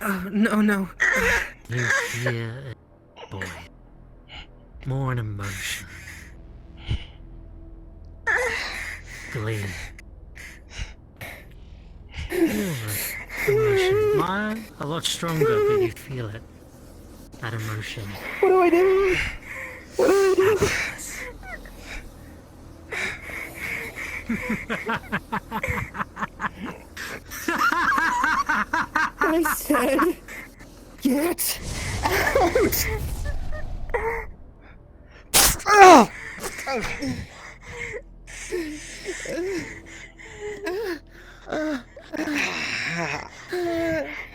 Oh, no. You fear it, boy. More an emotion. Glee. Emotion. Mine, a lot stronger, but you feel it. That emotion. What do I do? I said, get out!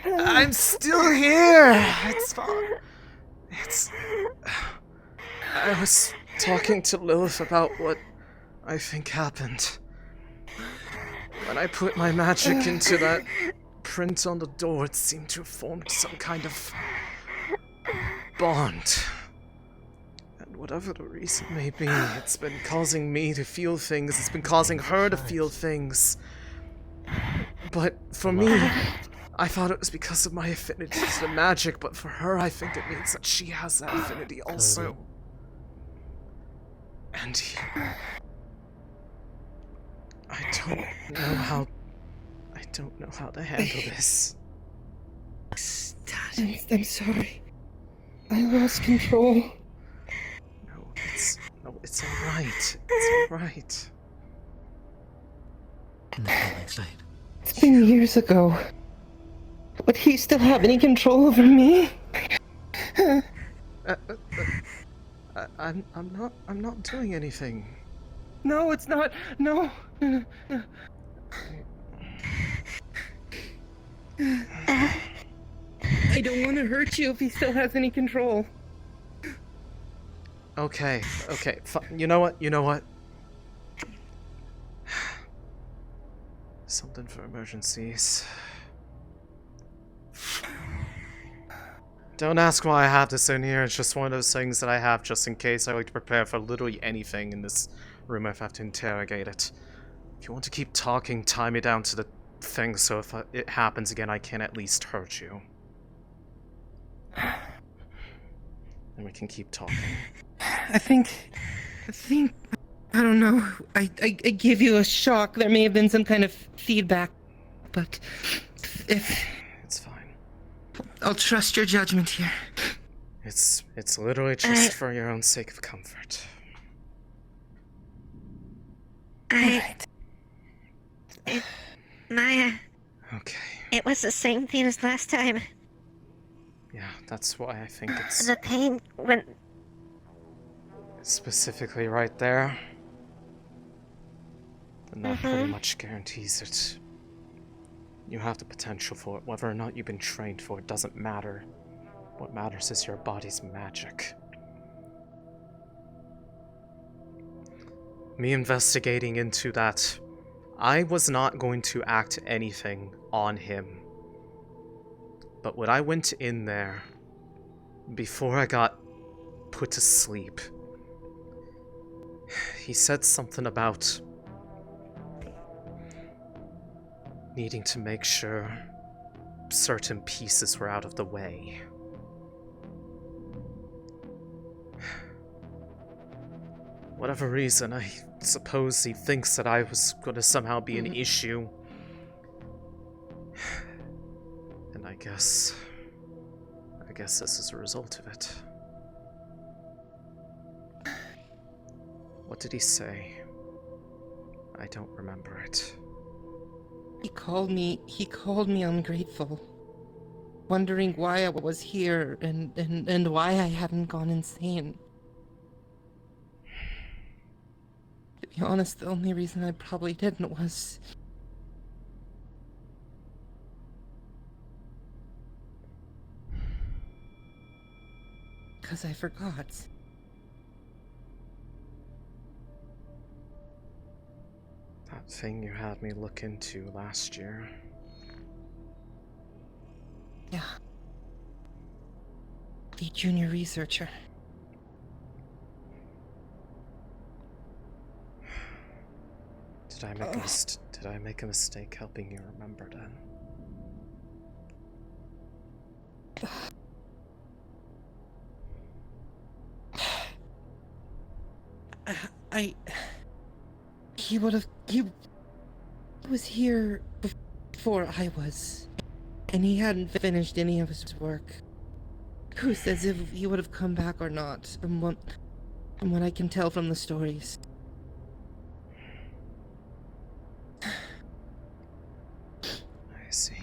I'm still here. It's fine. I was talking to Lilith about what I think happened. When I put my magic into that print on the door, it seemed to have formed some kind of bond. And whatever the reason may be, it's been causing me to feel things, it's been causing her to feel things. But for me, I thought it was because of my affinity to the magic, but for her, I think it means that she has that affinity also. And I don't know how to handle this. I'm sorry. I lost control. It's alright. It's alright. It's been years ago. Would he still have any control over me? I'm not doing anything. No, it's not. No. I don't want to hurt you if he still has any control. Okay. You know what? Something for emergencies. Don't ask why I have this in here, it's just one of those things that I have just in case. I like to prepare for literally anything in this room if I have to interrogate it. If you want to keep talking, tie me down to the thing so if it happens again, I can at least hurt you. And we can keep talking. I think, I don't know. I gave you a shock. There may have been some kind of feedback, but if... It's fine. I'll trust your judgment here. It's literally just for your own sake of comfort. Maya. Okay. It was the same thing as last time. Yeah, that's why I think it's... The pain went... Specifically right there. And that pretty much guarantees it. You have the potential for it. Whether or not you've been trained for it doesn't matter. What matters is your body's magic. Me investigating into that, I was not going to act anything on him. But when I went in there, before I got put to sleep, he said something about needing to make sure certain pieces were out of the way. Whatever reason, I suppose he thinks that I was going to somehow be an issue. And I guess this is a result of it. What did he say? I don't remember it. He called me ungrateful. Wondering why I was here and why I hadn't gone insane. To be honest, the only reason I probably didn't was... because I forgot. That thing you had me look into last year. Yeah. The junior researcher. Did I make a mistake helping you remember then? He was here before I was, and he hadn't finished any of his work. Who says if he would have come back or not, from what I can tell from the stories. I see.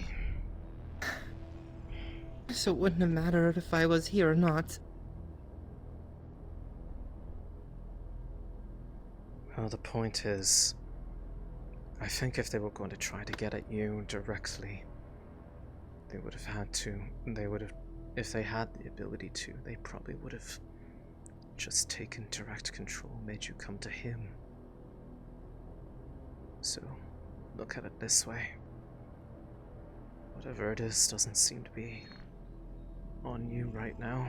so it wouldn't have mattered if I was here or not. Well, the point is, I think if they were going to try to get at you directly, they would have had to. They would have, if they had the ability to, they probably would have just taken direct control, made you come to him. So, look at it this way. Whatever it is doesn't seem to be on you right now.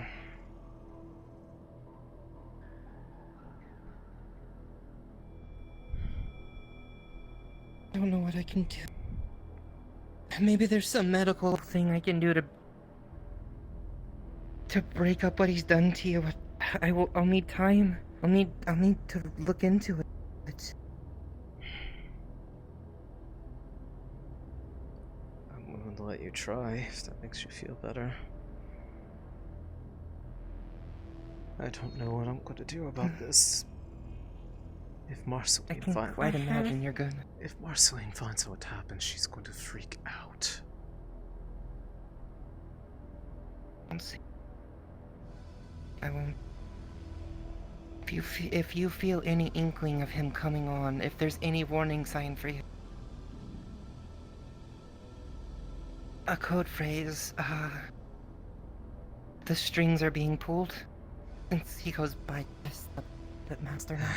I don't know what I can do. Maybe there's some medical thing I can do to break up what he's done to you. I'll need time. I'll need to look into it. I'm willing to let you try, if that makes you feel better. I don't know what I'm going to do about this. If Marceline finds... quite imagine you're gonna... If Marceline finds out what happened, she's going to freak out. I won't... If you feel any inkling of him coming on, if there's any warning sign for you... A code phrase, the strings are being pulled. Since he goes by just the master now.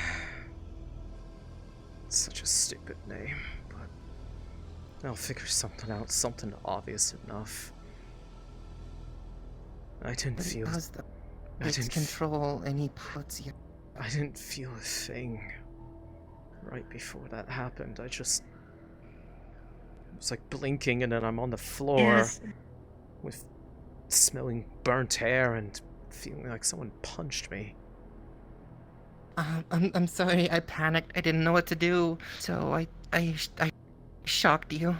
Such a stupid name, but I'll figure something out, something obvious enough. I didn't feel... I didn't control and he puts you... I didn't feel a thing right before that happened. I just... It was like blinking and then I'm on the floor with smelling burnt hair and feeling like someone punched me. I'm sorry, I panicked. I didn't know what to do, so I shocked you.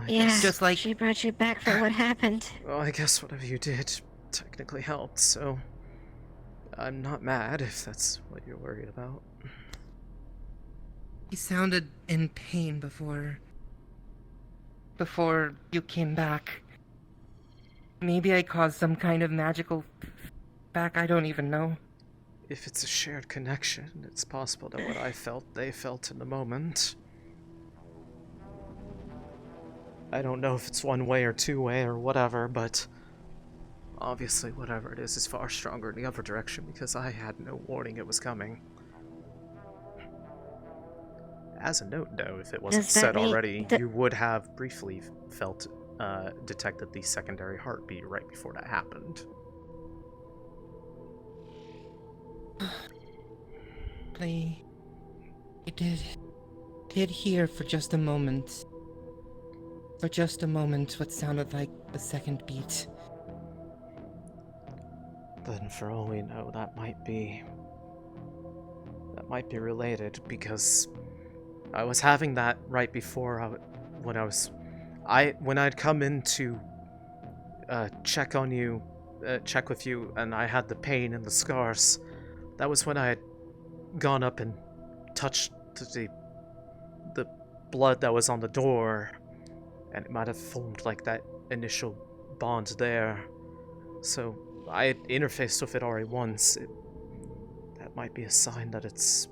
Yeah, just like she brought you back for what happened. Well, I guess whatever you did technically helped, so I'm not mad if that's what you're worried about. He sounded in pain before you came back. Maybe I caused some kind of magical back, I don't even know. If it's a shared connection, it's possible that what I felt, they felt in the moment. I don't know if it's one way or two way or whatever, but obviously whatever it is far stronger in the other direction because I had no warning it was coming. As a note, though, if it wasn't said already, you would have briefly felt, detected the secondary heartbeat right before that happened. I did hear for just a moment. For just a moment, what sounded like a second beat. Then for all we know, that might be related because I was having that right before when I'd come in to check on you, check with you, and I had the pain and the scars. That was when I had gone up and touched the blood that was on the door, and it might have formed like that initial bond there. So I had interfaced with it already once. That might be a sign that that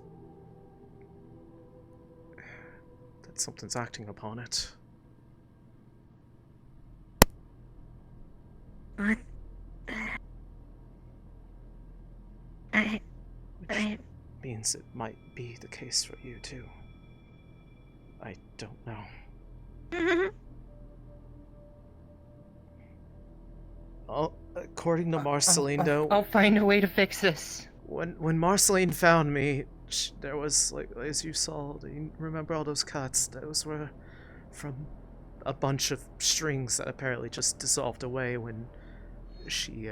something's acting upon it. What? Means it might be the case for you too. I don't know. Well, according to Marceline, though, I'll find a way to fix this. When Marceline found me, there was, like, as you saw, you remember all those cuts? Those were from a bunch of strings that apparently just dissolved away when she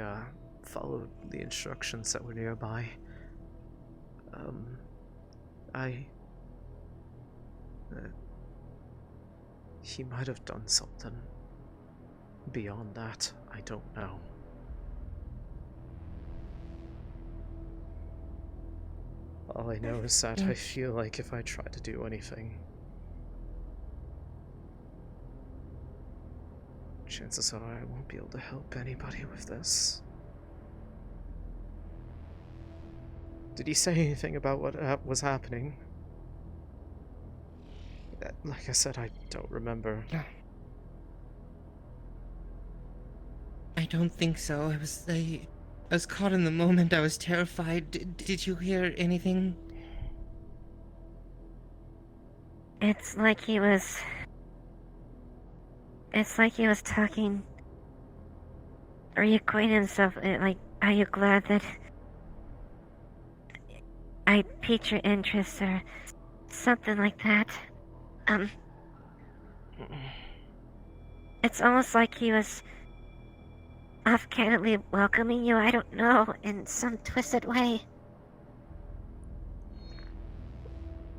followed the instructions that were nearby. He might have done something beyond that. I don't know. All I know is that I feel like if I try to do anything, Chances are I won't be able to help anybody with this. Did he say anything about what was happening? Like I said, I don't remember. I don't think so. I was caught in the moment. I was terrified. Did you hear anything? It's like he was talking, reacquainting himself. Like, are you glad that I piqued your interest, or something like that? It's almost like he was off-candidly welcoming you. I don't know, in some twisted way.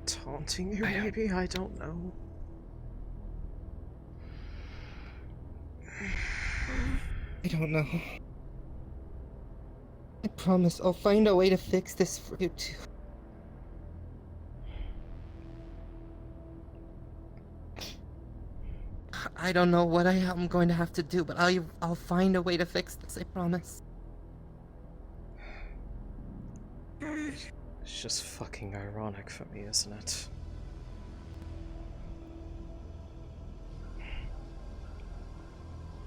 Taunting you, maybe? I don't know. I don't know. I promise I'll find a way to fix this for you too. I don't know what I'm going to have to do, but I'll find a way to fix this, I promise. It's just fucking ironic for me, isn't it?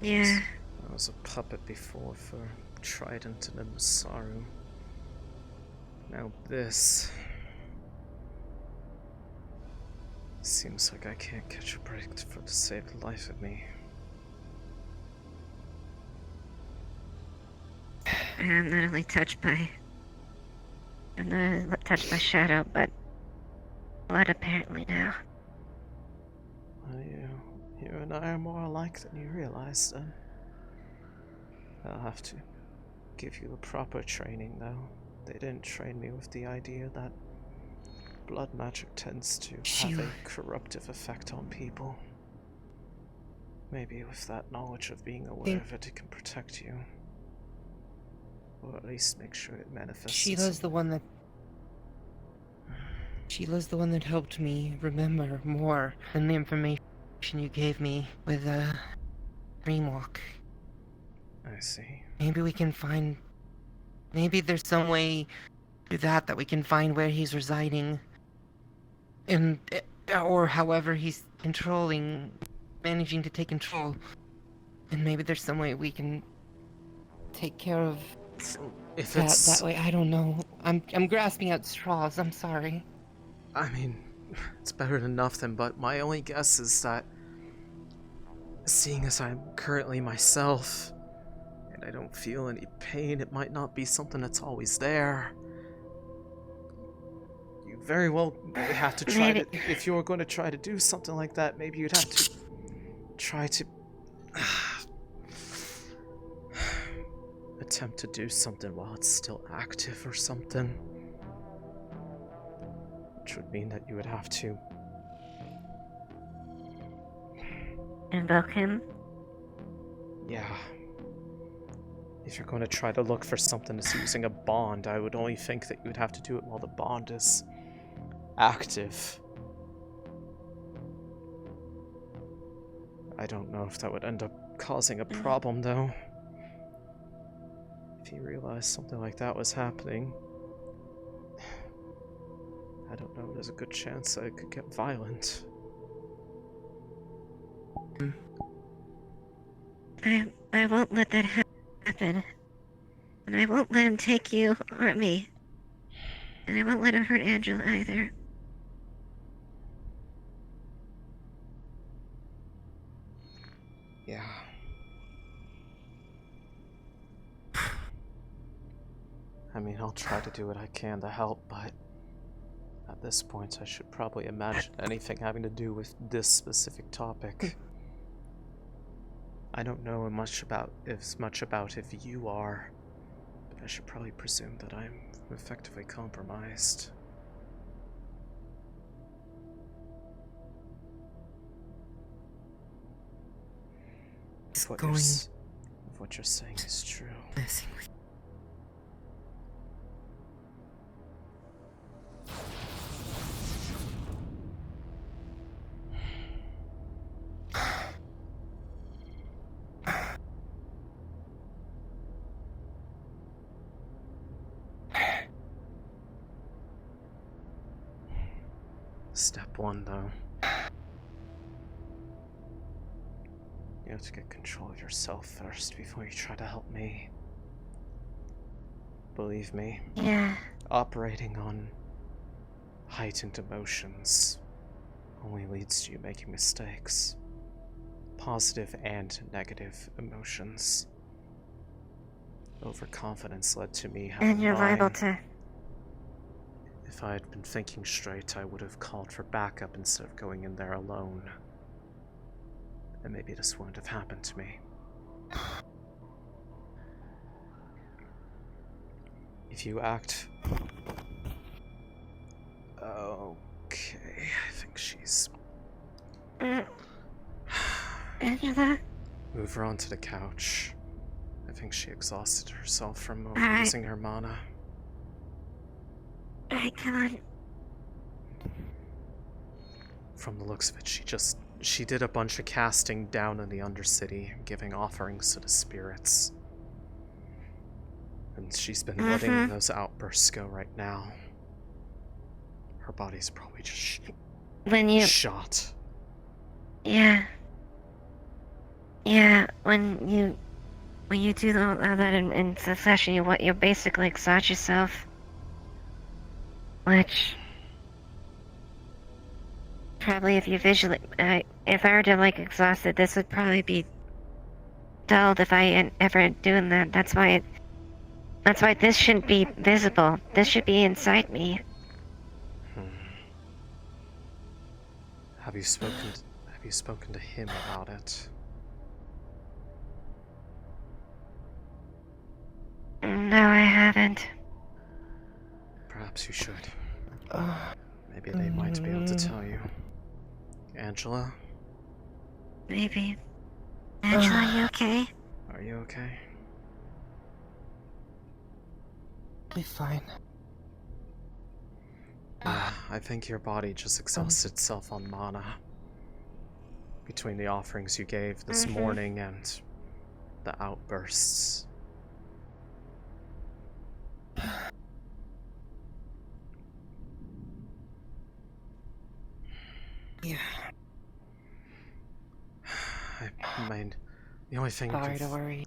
Yeah. I was a puppet before for Trident and Masaru. Now this. Seems like I can't catch a break to save the life of me. I'm not only touched by shadow, but blood apparently now. Well, you and I are more alike than you realize, then. I'll have to give you the proper training, though. They didn't train me with the idea that blood magic tends to have a corruptive effect on people. Maybe with that knowledge of being aware of it, it can protect you. Or at least make sure it manifests. Sheila's the one that helped me remember more than the information you gave me with Dreamwalk. I see. Maybe we can find... Maybe there's some way through that we can find where he's residing. And... or however he's managing to take control. And maybe there's some way we can take care of if that way. I don't know. I'm grasping at straws. I'm sorry. I mean, it's better than nothing, but my only guess is that seeing as I'm currently myself and I don't feel any pain, it might not be something that's always there. You very well have to try to, if you're going to try to do something like that, maybe you'd have to try to attempt to do something while it's still active or something. Which would mean that you would have to invoke him? Yeah. If you're going to try to look for something that's using a bond, I would only think that you would have to do it while the bond is active. I don't know if that would end up causing a problem, though. If he realized something like that was happening, I don't know, there's a good chance that it could get violent. I won't let that happen. And I won't let him take you or me. And I won't let him hurt Angela either. Yeah. I mean, I'll try to do what I can to help, but at this point I should probably imagine anything having to do with this specific topic. I don't know as much about if you are, but I should probably presume that I'm effectively compromised. If what you're saying is true. Step one, though. You have to get control of yourself first before you try to help me. Believe me. Yeah. Operating on heightened emotions only leads to you making mistakes. Positive and negative emotions. Overconfidence led to me having And you're liable mine. to. If I had been thinking straight, I would have called for backup instead of going in there alone. And maybe this wouldn't have happened to me. If you act... Okay, I think she's... Angela? Move her onto the couch. I think she exhausted herself from Alright. using her mana. Alright, come on. From the looks of it, she did a bunch of casting down in the Undercity, giving offerings to the spirits. And she's been letting those outbursts go right now. Her body's probably just When you... shot. Yeah. Yeah, when you do all that in succession, you basically exhaust yourself. Which... Probably if you visually... if I were to, like, exhaust it, this would probably be dulled if I ever doing that. That's why this shouldn't be visible. This should be inside me. Have you spoken to him about it? No, I haven't. Perhaps you should. Maybe they might be able to tell you. Angela? Maybe. Angela, are you okay? Are you okay? Be fine. I think your body just exhausted itself on mana. Between the offerings you gave this morning and the outbursts. Yeah. I mean, the only thing... Sorry to worry.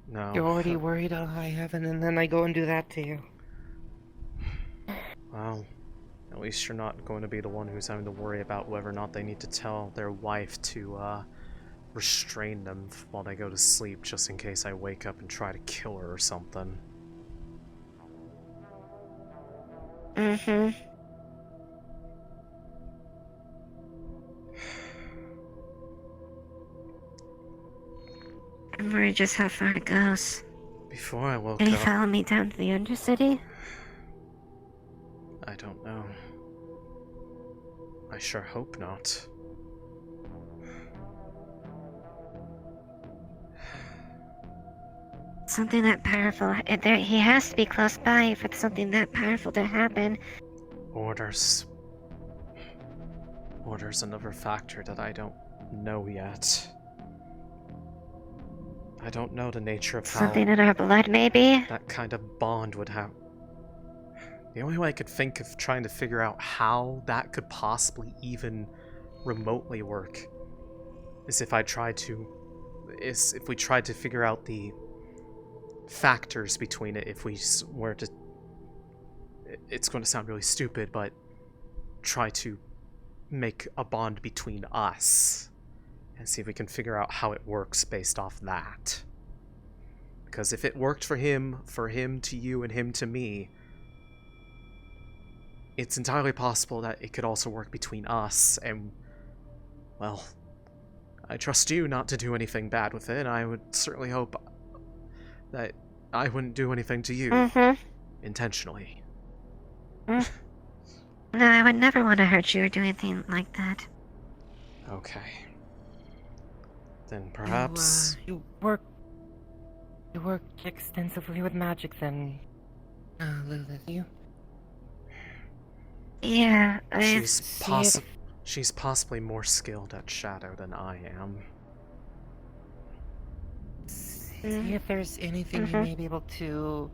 No. You're already worried on high heaven, and then I go and do that to you. Well, at least you're not going to be the one who's having to worry about whether or not they need to tell their wife to, restrain them while they go to sleep, just in case I wake up and try to kill her or something. I'm worried just how far it goes. Before I woke Can you up... follow me down to the Undercity? I don't know. I sure hope not. Something that powerful. He has to be close by for something that powerful to happen. Orders. Orders another factor that I don't know yet. I don't know the nature of how... Something in our blood, maybe? That kind of bond would have... The only way I could think of trying to figure out how that could possibly even remotely work is if we tried to figure out the factors between it. If we were to... It's going to sound really stupid, but try to make a bond between us and see if we can figure out how it works based off that. Because if it worked for him to you and him to me, it's entirely possible that it could also work between us, and, well, I trust you not to do anything bad with it, and I would certainly hope that I wouldn't do anything to you intentionally. No, I would never want to hurt you or do anything like that. Okay. Then perhaps... You work extensively with magic then, Lilith, you? Yeah, She's possibly more skilled at shadow than I am. See if there's anything you may be able to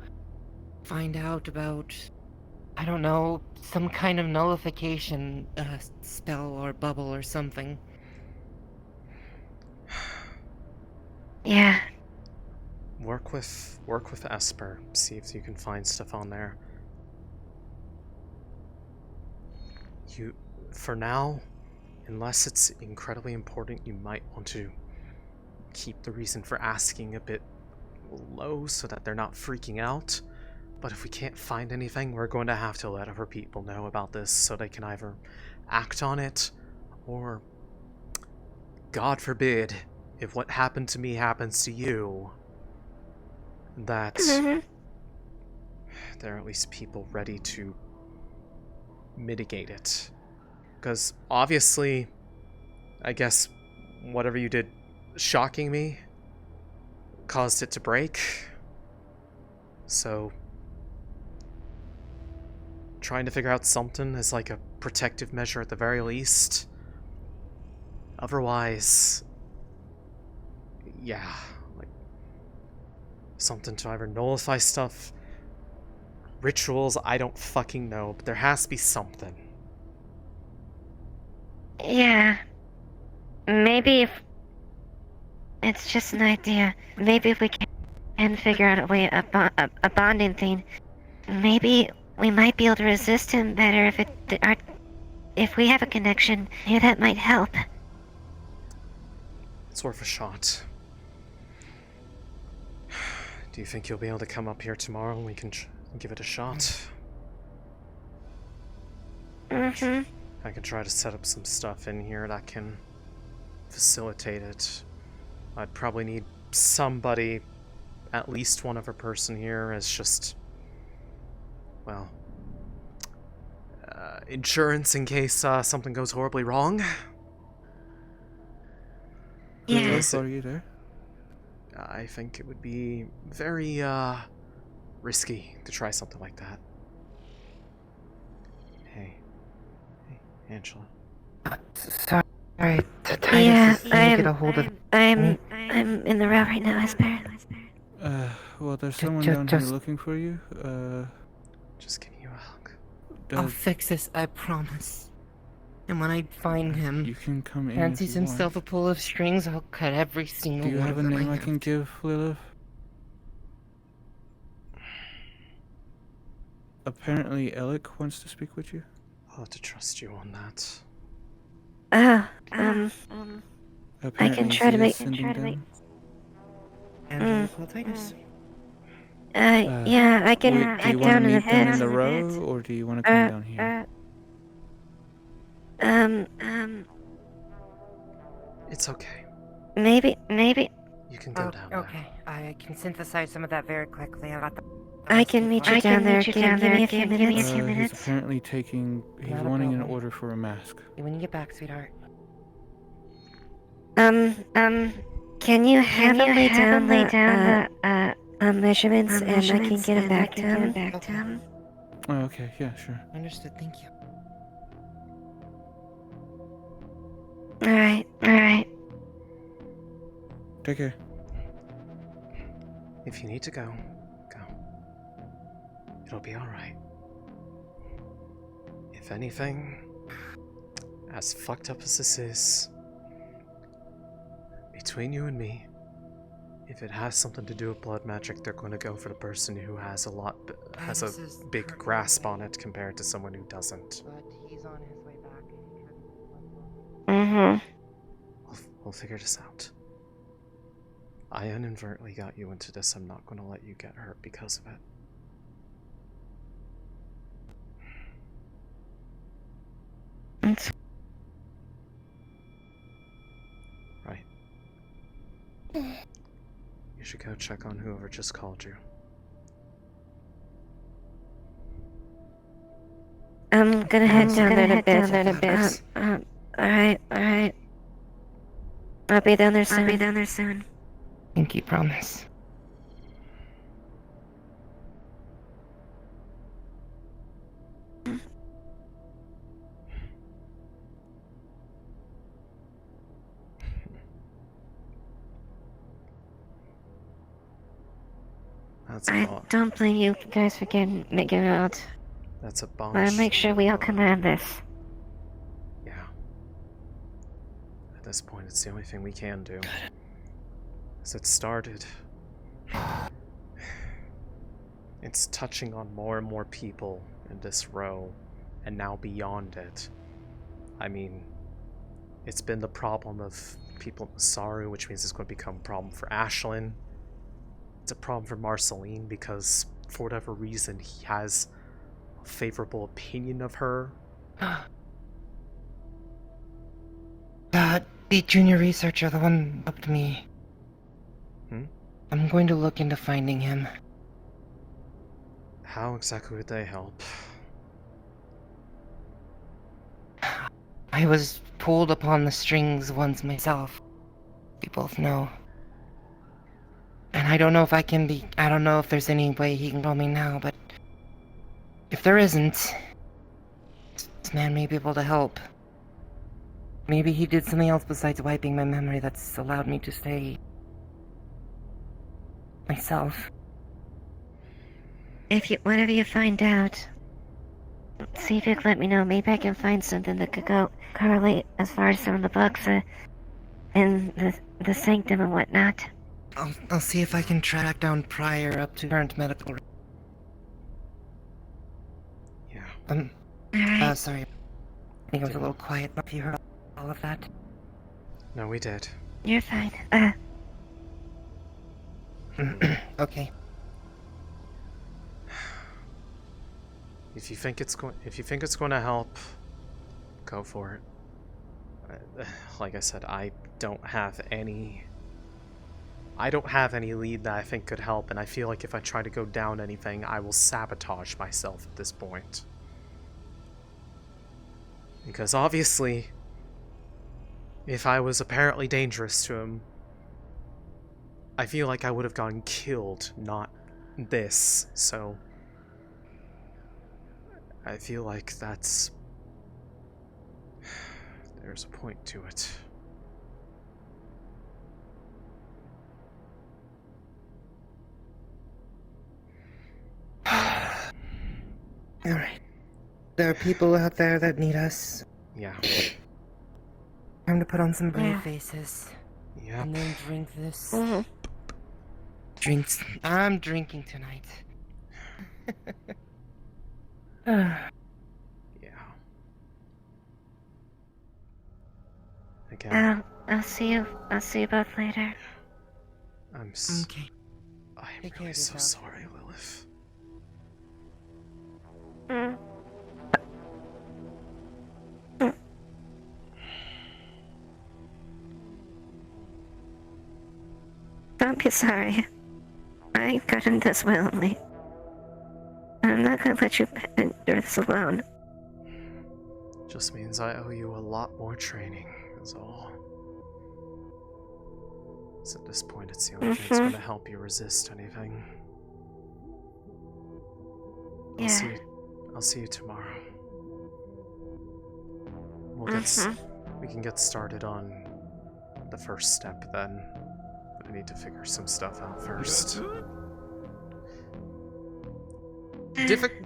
find out about I don't know, some kind of nullification spell or bubble or something. Yeah. Work with Esper. See if you can find stuff on there. For now, unless it's incredibly important, you might want to keep the reason for asking a bit low so that they're not freaking out. But if we can't find anything, we're going to have to let other people know about this so they can either act on it or, God forbid, if what happened to me happens to you, that there are at least people ready to mitigate it. Because obviously, I guess whatever you did shocking me caused it to break. So trying to figure out something as like a protective measure at the very least. Otherwise, yeah, like something to either nullify stuff, rituals, I don't fucking know, but there has to be something. Yeah. Maybe if... It's just an idea. Maybe if we can figure out a way, a bonding thing, maybe we might be able to resist him better if we have a connection. Yeah, that might help. It's worth a shot. Do you think you'll be able to come up here tomorrow and we can give it a shot? Mm-hmm. I can try to set up some stuff in here that can facilitate it. I'd probably need somebody, at least one other person here, as just, well, insurance in case something goes horribly wrong. Yeah. How far are you there? I think it would be very risky to try something like that. Hey, Angela. Sorry, Titus Yeah, is trying to get a hold of... I'm in the route right now, Esper. Well, there's someone down here looking for you. Just giving you a hug. I'll fix this, I promise. And when I find him, you can come in fancies if you himself a pull of strings, I'll cut every single Do you one have a of them name I I can give, Lilith? Apparently, Alec wants to speak with you. I'll have to trust you on that. I can try to make... yeah, I can Wait, do you head want to down in a meet them bit. in the row, or do you want to come down here? It's okay. Maybe. You can go down there. Okay, I can synthesize some of that very quickly. I got the... I can meet you down there. Give me a few minutes. He's apparently taking... He's Not a wanting an problem. order for a mask. When you get back, sweetheart. Can you have him lay down the measurements and I can get him back to him? Oh, okay, yeah, sure. Understood, thank you. Alright. Take care. If you need to go, go. It'll be alright. If anything, as fucked up as this is, between you and me, if it has something to do with blood magic, they're going to go for the person who has a big grasp on it compared to someone who doesn't. But he's on his way back. We'll figure this out. I inadvertently got you into this. I'm not going to let you get hurt because of it. Right. You should go check on whoever just called you. I'm gonna head down there in a bit. Alright. I'll be down there soon. Pinky promise. That's I don't blame you guys for making it out. That's a Wanna bunch. make sure we all come out of this. Yeah. At this point, it's the only thing we can do. As it started, it's touching on more and more people in this row, and now beyond it. I mean, it's been the problem of people in Saru, which means it's going to become a problem for Ashlyn. It's a problem for Marceline because, for whatever reason, he has a favorable opinion of her. The junior researcher, the one helped me. I'm going to look into finding him. How exactly would they help? I was pulled upon the strings once myself. We both know. And I don't know if I don't know if there's any way he can call me now, but if there isn't, this man may be able to help. Maybe he did something else besides wiping my memory that's allowed me to stay myself. Whatever you find out, see if you can let me know. Maybe I can find something that could go correlate as far as some of the books in the sanctum and whatnot. I'll see if I can track down Pryor up to current medical. Yeah. Alright. Sorry. I think I was a little quiet. If you heard all of that. No, we did. You're fine. Okay. If you think it's going to help, go for it. Like I said, I don't have any lead that I think could help, and I feel like if I try to go down anything, I will sabotage myself at this point. Because obviously, if I was apparently dangerous to him, I feel like I would have gotten killed, not this, so I feel like there's a point to it. Alright. There are people out there that need us. Yeah. Time to put on some brave faces. Yep. And then drink this. Drinks. I'm drinking tonight. Yeah. Again. I'll see you both later. Okay. I am really so sorry, Lilith. Don't be sorry. I got into this willingly. I'm not gonna let you endure this alone. Just means I owe you a lot more training, is all. So at this point, it's the only thing that's going to help you resist anything. I'll see you tomorrow. We can get started on the first step then. I need to figure some stuff out first.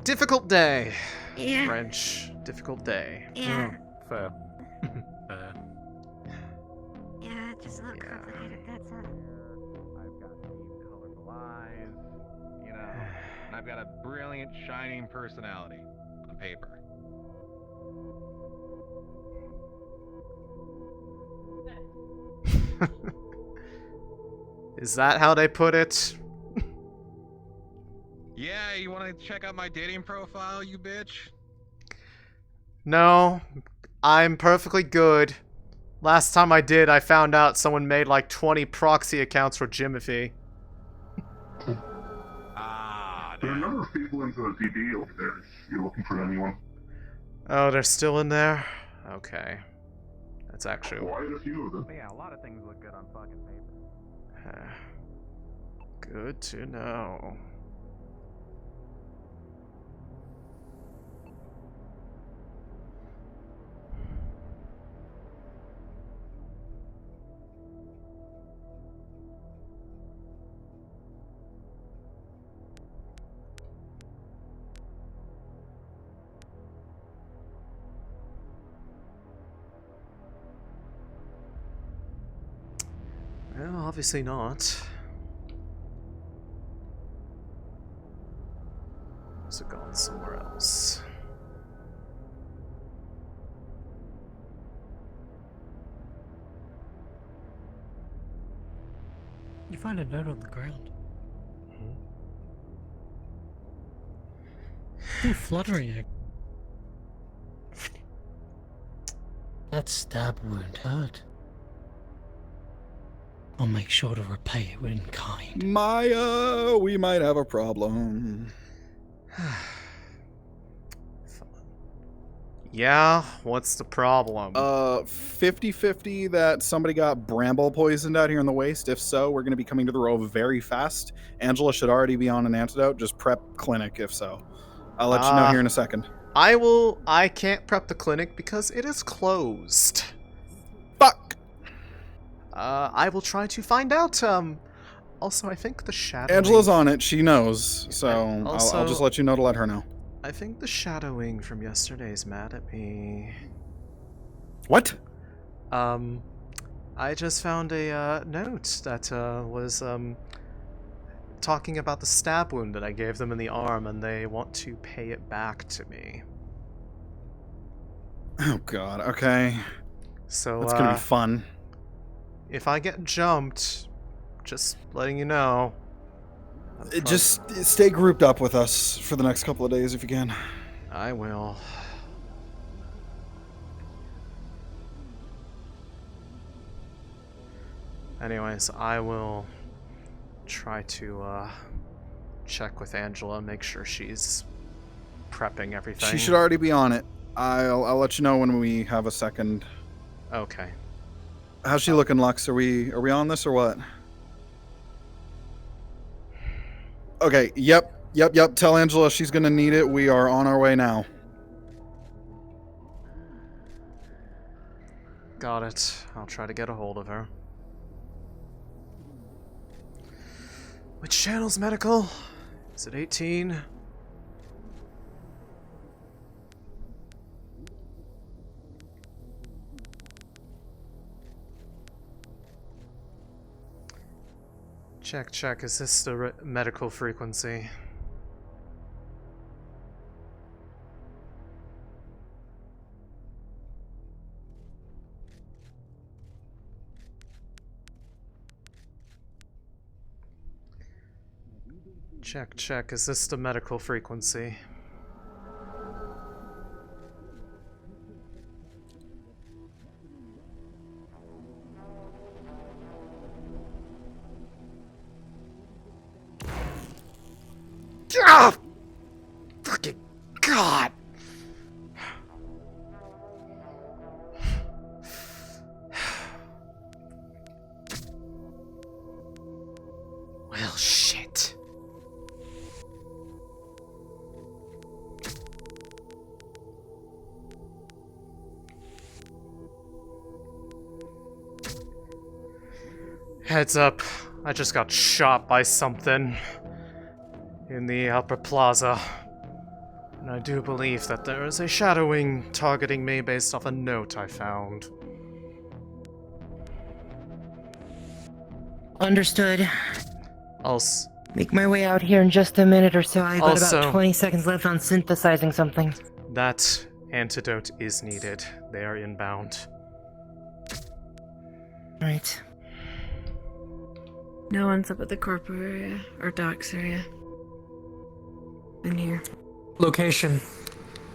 Difficult day. Yeah. French. Difficult day. Yeah. Fair. Yeah, just a little complicated, that's all. I've got deep, colorful eyes, you know, and I've got a brilliant, shining personality on paper. Is that how they put it? Yeah, you want to check out my dating profile, you bitch? No, I'm perfectly good. Last time I did, I found out someone made like 20 proxy accounts for Jimothy. There are a number of people in the DD over there if you're looking for anyone. Oh, they're still in there? Okay. That's actually... Quite a few of them. Yeah, a lot of things look good on fucking paper. Good to know. No, obviously not. Must have gone somewhere else. You find a note on the ground. Ooh, fluttering. That stab wound hurt. I'll make sure to repay it in kind. Maya, we might have a problem. Yeah, what's the problem? 50-50 that somebody got bramble poisoned out here in the waste. If so, we're going to be coming to the row very fast. Angela should already be on an antidote. Just prep clinic if so. I'll let you know here in a second. I can't prep the clinic because it is closed. Fuck! I will try to find out. Also, I think the shadowing... Angela's on it. She knows. So also, I'll just let you know to let her know. I think the shadowing from yesterday's mad at me. What? I just found a note that was talking about the stab wound that I gave them in the arm, and they want to pay it back to me. Oh god, okay. So that's gonna be fun. If I get jumped, just letting you know. Just stay grouped up with us for the next couple of days if you can. I will. Anyways, I will try to check with Angela and make sure she's prepping everything. She should already be on it. I'll let you know when we have a second. Okay. How's she looking, Lux? Are we on this or what? Okay, yep. Tell Angela she's gonna need it. We are on our way now. Got it. I'll try to get a hold of her. Which channel's medical? Is it 18? Check. Is this the medical frequency? Check. Is this the medical frequency? Ah! Fucking God! Well, shit. Heads up, I just got shot by something in the upper plaza. And I do believe that there is a shadowing targeting me based off a note I found. Understood. Also, make my way out here in just a minute or so. I've got Also- about 20 seconds left on synthesizing something. that antidote is needed. They are inbound. Right. No one's up at the corpo area or docks area. In here. Location.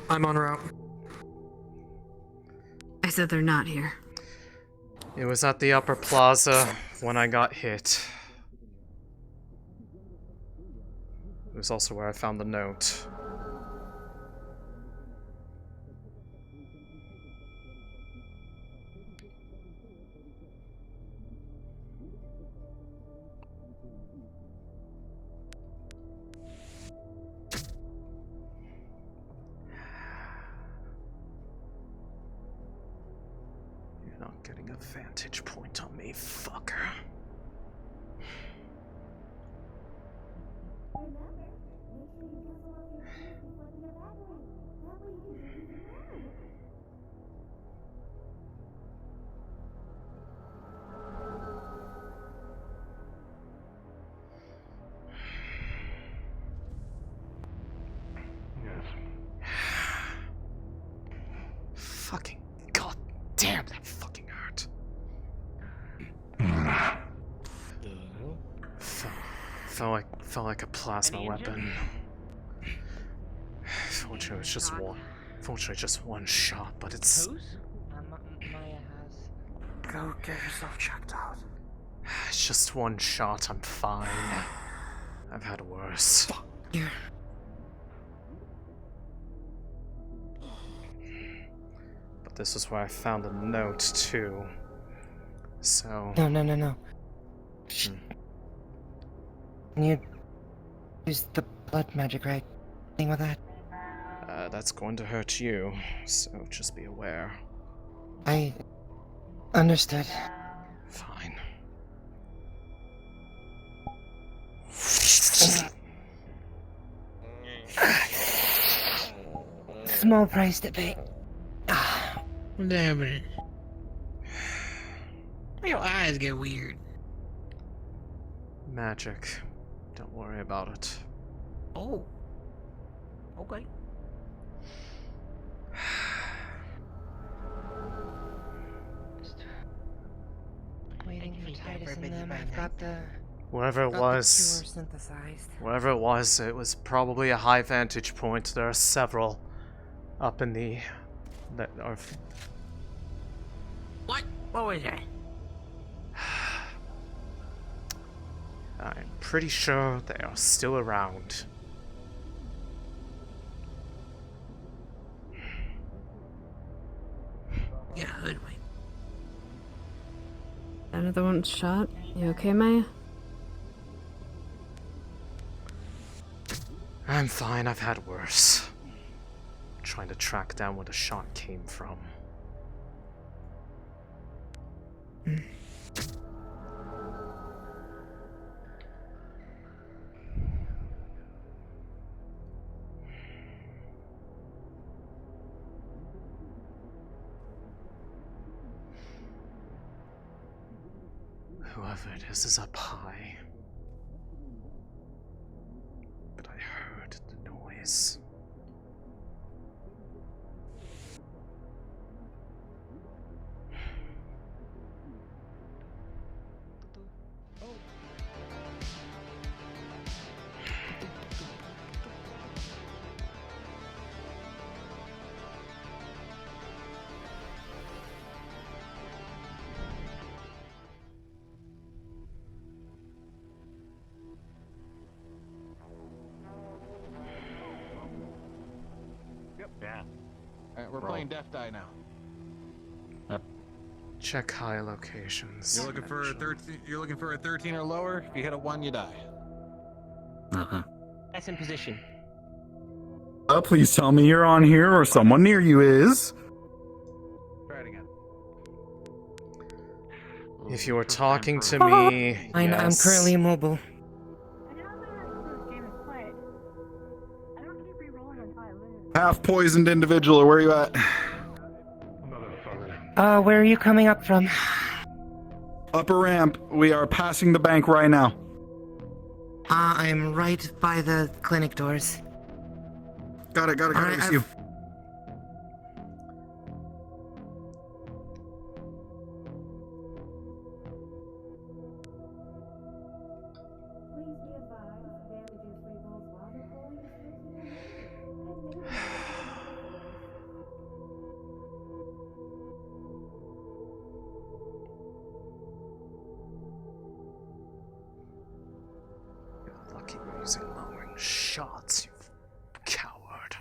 I'm en route. I said they're not here. It was at the upper plaza when I got hit. It was also where I found the note. You're not getting a vantage point on me, fucker. Fucking god damn, that fucking hurt. Felt like a plasma weapon. Fortunately, it's just one. Fortunately, just one shot, but it's. Maya has. Go get yourself checked out. It's just one shot. I'm fine. I've had worse. Here. But this is where I found a note too. So. No. You use the blood magic, right? Thing with that. That's going to hurt you, so just be aware. I understood. Fine. Small price to pay. Damn it. Your eyes get weird. Magic. Don't worry about it. Oh. Okay. Waiting for Titus and them. I've got the. Whatever it got was. the cure synthesized. Whatever it was probably a high vantage point. There are several up in the. That are. What? What was that? I'm pretty sure they are still around. Yeah, hoodwink. Another one shot. You okay, Maya? I'm fine, I've had worse. I'm trying to track down where the shot came from. Whoever it is up high. But I heard the noise. Yeah. Alright, we're playing Death Die now. Check high locations. You're looking for a 13. You're looking for a 13 or lower. If you hit a 1, you die. That's in position. Please tell me you're on here or someone near you is. Try it again. If you were talking to me, I'm currently immobile. Half poisoned individual, where are you at? Where are you coming up from? Upper ramp. We are passing the bank right now. I'm right by the clinic doors. Got it, I see you. Lucky we're using long-range shots, you coward.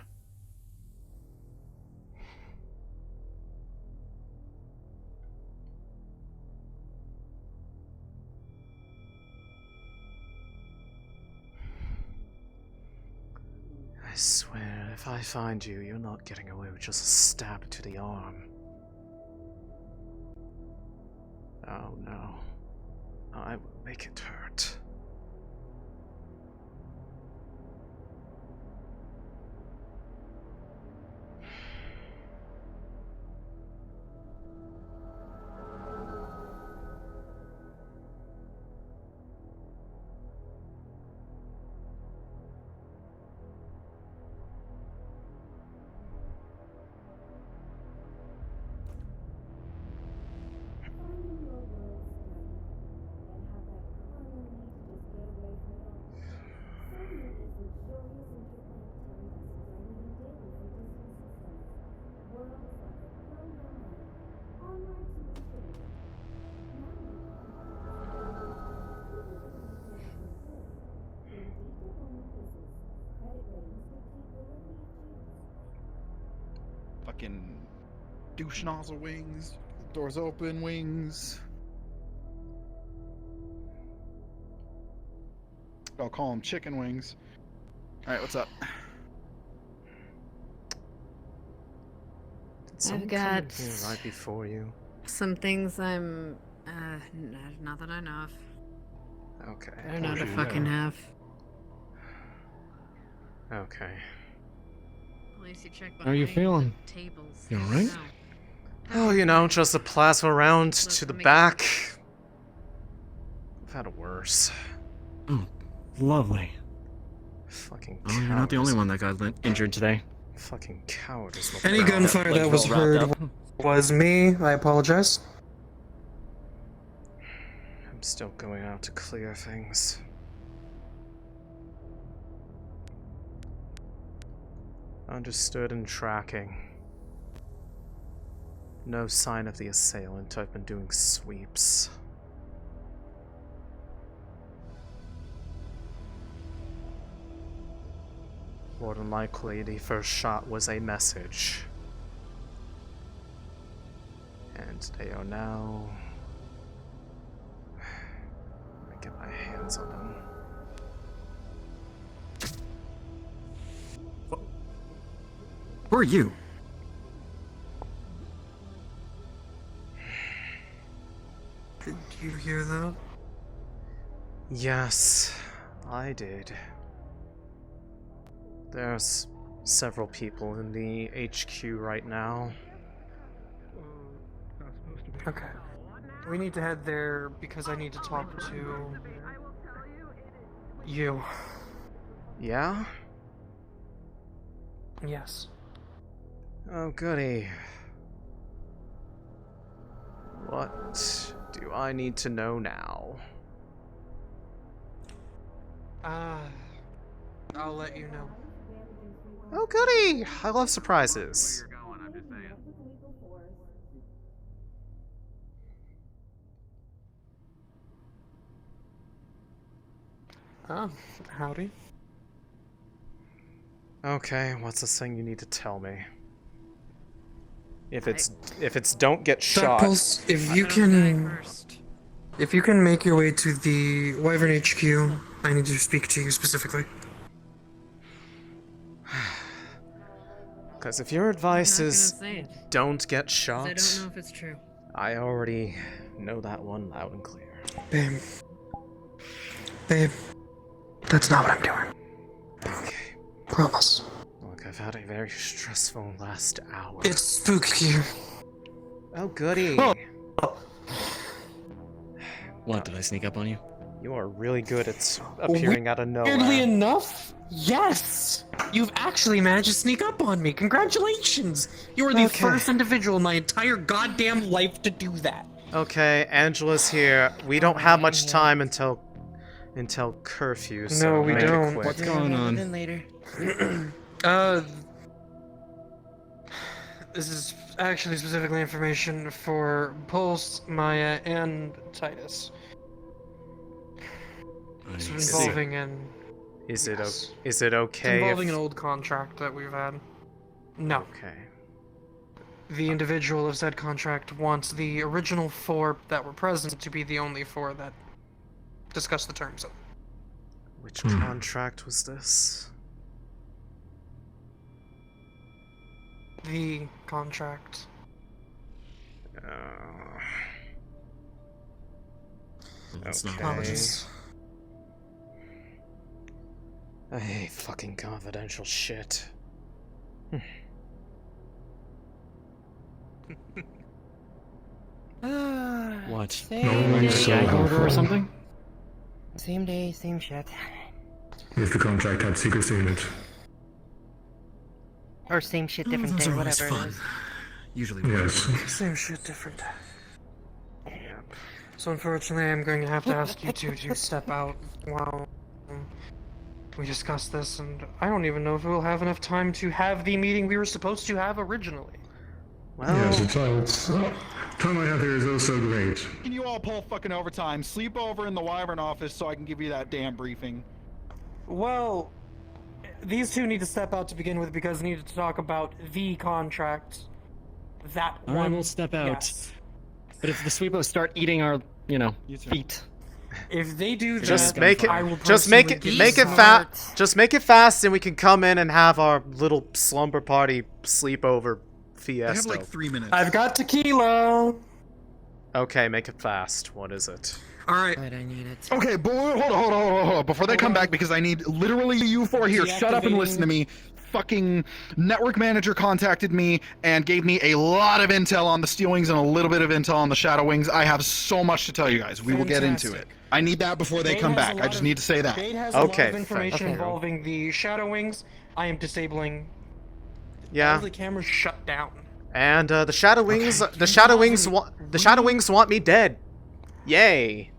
I swear, if I find you, you're not getting away with just a stab to the arm. Oh no. I will make it hurt. fucking douche nozzle wings, doors open wings. I'll call them chicken wings. Alright, what's up? Did someone come in here right before you? some things I'm, not that I know of. Okay. I don't know to fucking have. Okay. At least you check How are you feeling? tables. You alright? Oh, you know, just a plasma round to the back. I've had it worse. Oh, lovely. Fucking Oh, you're not the only one that got injured today. Fucking coward is what Any gunfire that was heard was me. I apologize. I'm still going out to clear things. Understood and tracking. No sign of the assailant. I've been doing sweeps. More than likely, the first shot was a message. And they are now... Let me get my hands on them. Who are you? Did you hear that? Yes, I did. There's several people in the HQ right now. Okay. We need to head there because I need to talk to you. Yeah? Yes. Oh, goody. What do I need to know now? I'll let you know. Oh, goody! I love surprises. Oh, howdy. Okay, what's this thing you need to tell me? If it's don't get shot. Pulse, if you can make your way to the Wyvern HQ, I need to speak to you specifically. Because if your advice is don't get I shot, don't know if it's true. I already know that one loud and clear. Babe, that's not what I'm doing. Okay. Promise. Look, I've had a very stressful last hour. It's spooky. Oh, goody. What, did I sneak up on you? You are really good at appearing out of nowhere. Weirdly enough, yes! You've actually managed to sneak up on me. Congratulations! You are the first individual in my entire goddamn life to do that. Okay, Angela's here. We don't have much time until curfew, so No, we make don't. it quick. What's going on? Then later. This is actually specifically information for Pulse, Maya, and Titus. It's involving an... Is it Yes. is it okay It's involving if... an old contract that we've had. No. Okay. The individual of said contract wants the original 4 that were present to be the only 4 that discuss the terms of. Which contract was this? The contract. Okay. Apologies. I hate fucking confidential shit. What? Same day. Gag order or something? Same day, same shit. If the contract had secrecy in it. Or same shit, different day, whatever it is. Usually. Yes. Same shit, different. Yep. So unfortunately, I'm going to have to ask you two to step out while we discuss this, and I don't even know if we'll have enough time to have the meeting we were supposed to have originally. Well, Yes, it's time I have here is oh so great. Can you all pull fucking overtime? Sleep over in the Wyvern office so I can give you that damn briefing. Well, these two need to step out to begin with because they needed to talk about the contract that I one. will step out. Yes. But if the sweepos start eating our, feet. If they do that, Just make it. I will Just make it. personally Make give it you fast. Just make it fast, and we can come in and have our little slumber party sleepover fiesta. I have like 3 minutes. I've got tequila. Okay, make it fast. What is it? All right. But I need it. Okay, but hold on. Before they come back, because I need literally you four here. Shut up and listen to me. Fucking network manager contacted me and gave me a lot of intel on the Steel Wings and a little bit of intel on the Shadow Wings. I have so much to tell you guys. We will get into it. I need that before they come back. I just need to say that. Jade has a lot of information involving the Shadow Wings. I am disabling. Yeah. All the cameras shut down. And the Shadow Wings, the Shadow Wings want me dead. Yay.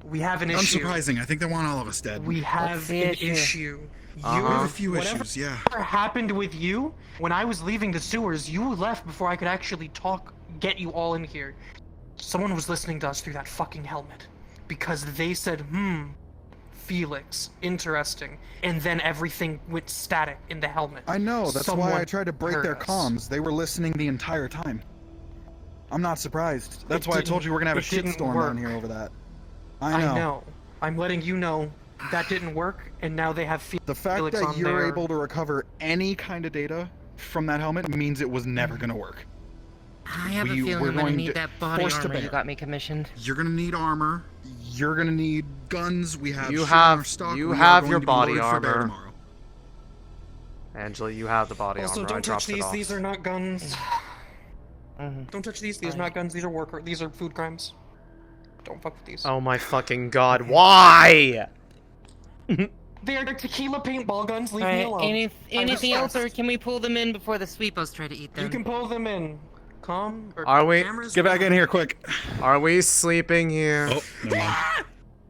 We have an issue. Unsurprising. I think they want all of us dead. We have an issue. We have a few issues, yeah. Whatever happened with you, when I was leaving the sewers, you left before I could actually get you all in here. Someone was listening to us through that fucking helmet. Because they said, Felix, interesting. And then everything went static in the helmet. I know, that's Someone why I tried to break heard their us. comms. They were listening the entire time. I'm not surprised. That's why I told you we're gonna have a it didn't shitstorm work. down here over that. I know. I'm letting you know that didn't work, and now they have The fact Felix that on you're their... able to recover any kind of data from that helmet means it was never gonna work. I have a we're feeling I'm gonna going need to that body force to armor you bear. got me commissioned. You're gonna need armor. You're gonna need guns. We have. You shit have- in our stock. you We are have going your to be body loaded for bear armor. tomorrow. Angela, you have the body Also, armor. I don't touch dropped it these. off. These are not guns. Don't touch these. These are not guns. These are these are food crimes. Don't fuck with these. Oh my fucking god! Why? They are tequila paintball guns. Leave me Alright, alone. anything else, or can we pull them in before the sweepos try to eat them? You can pull them in. Calm. Are we? Get back in here quick. Are we sleeping here? Oh, never mind.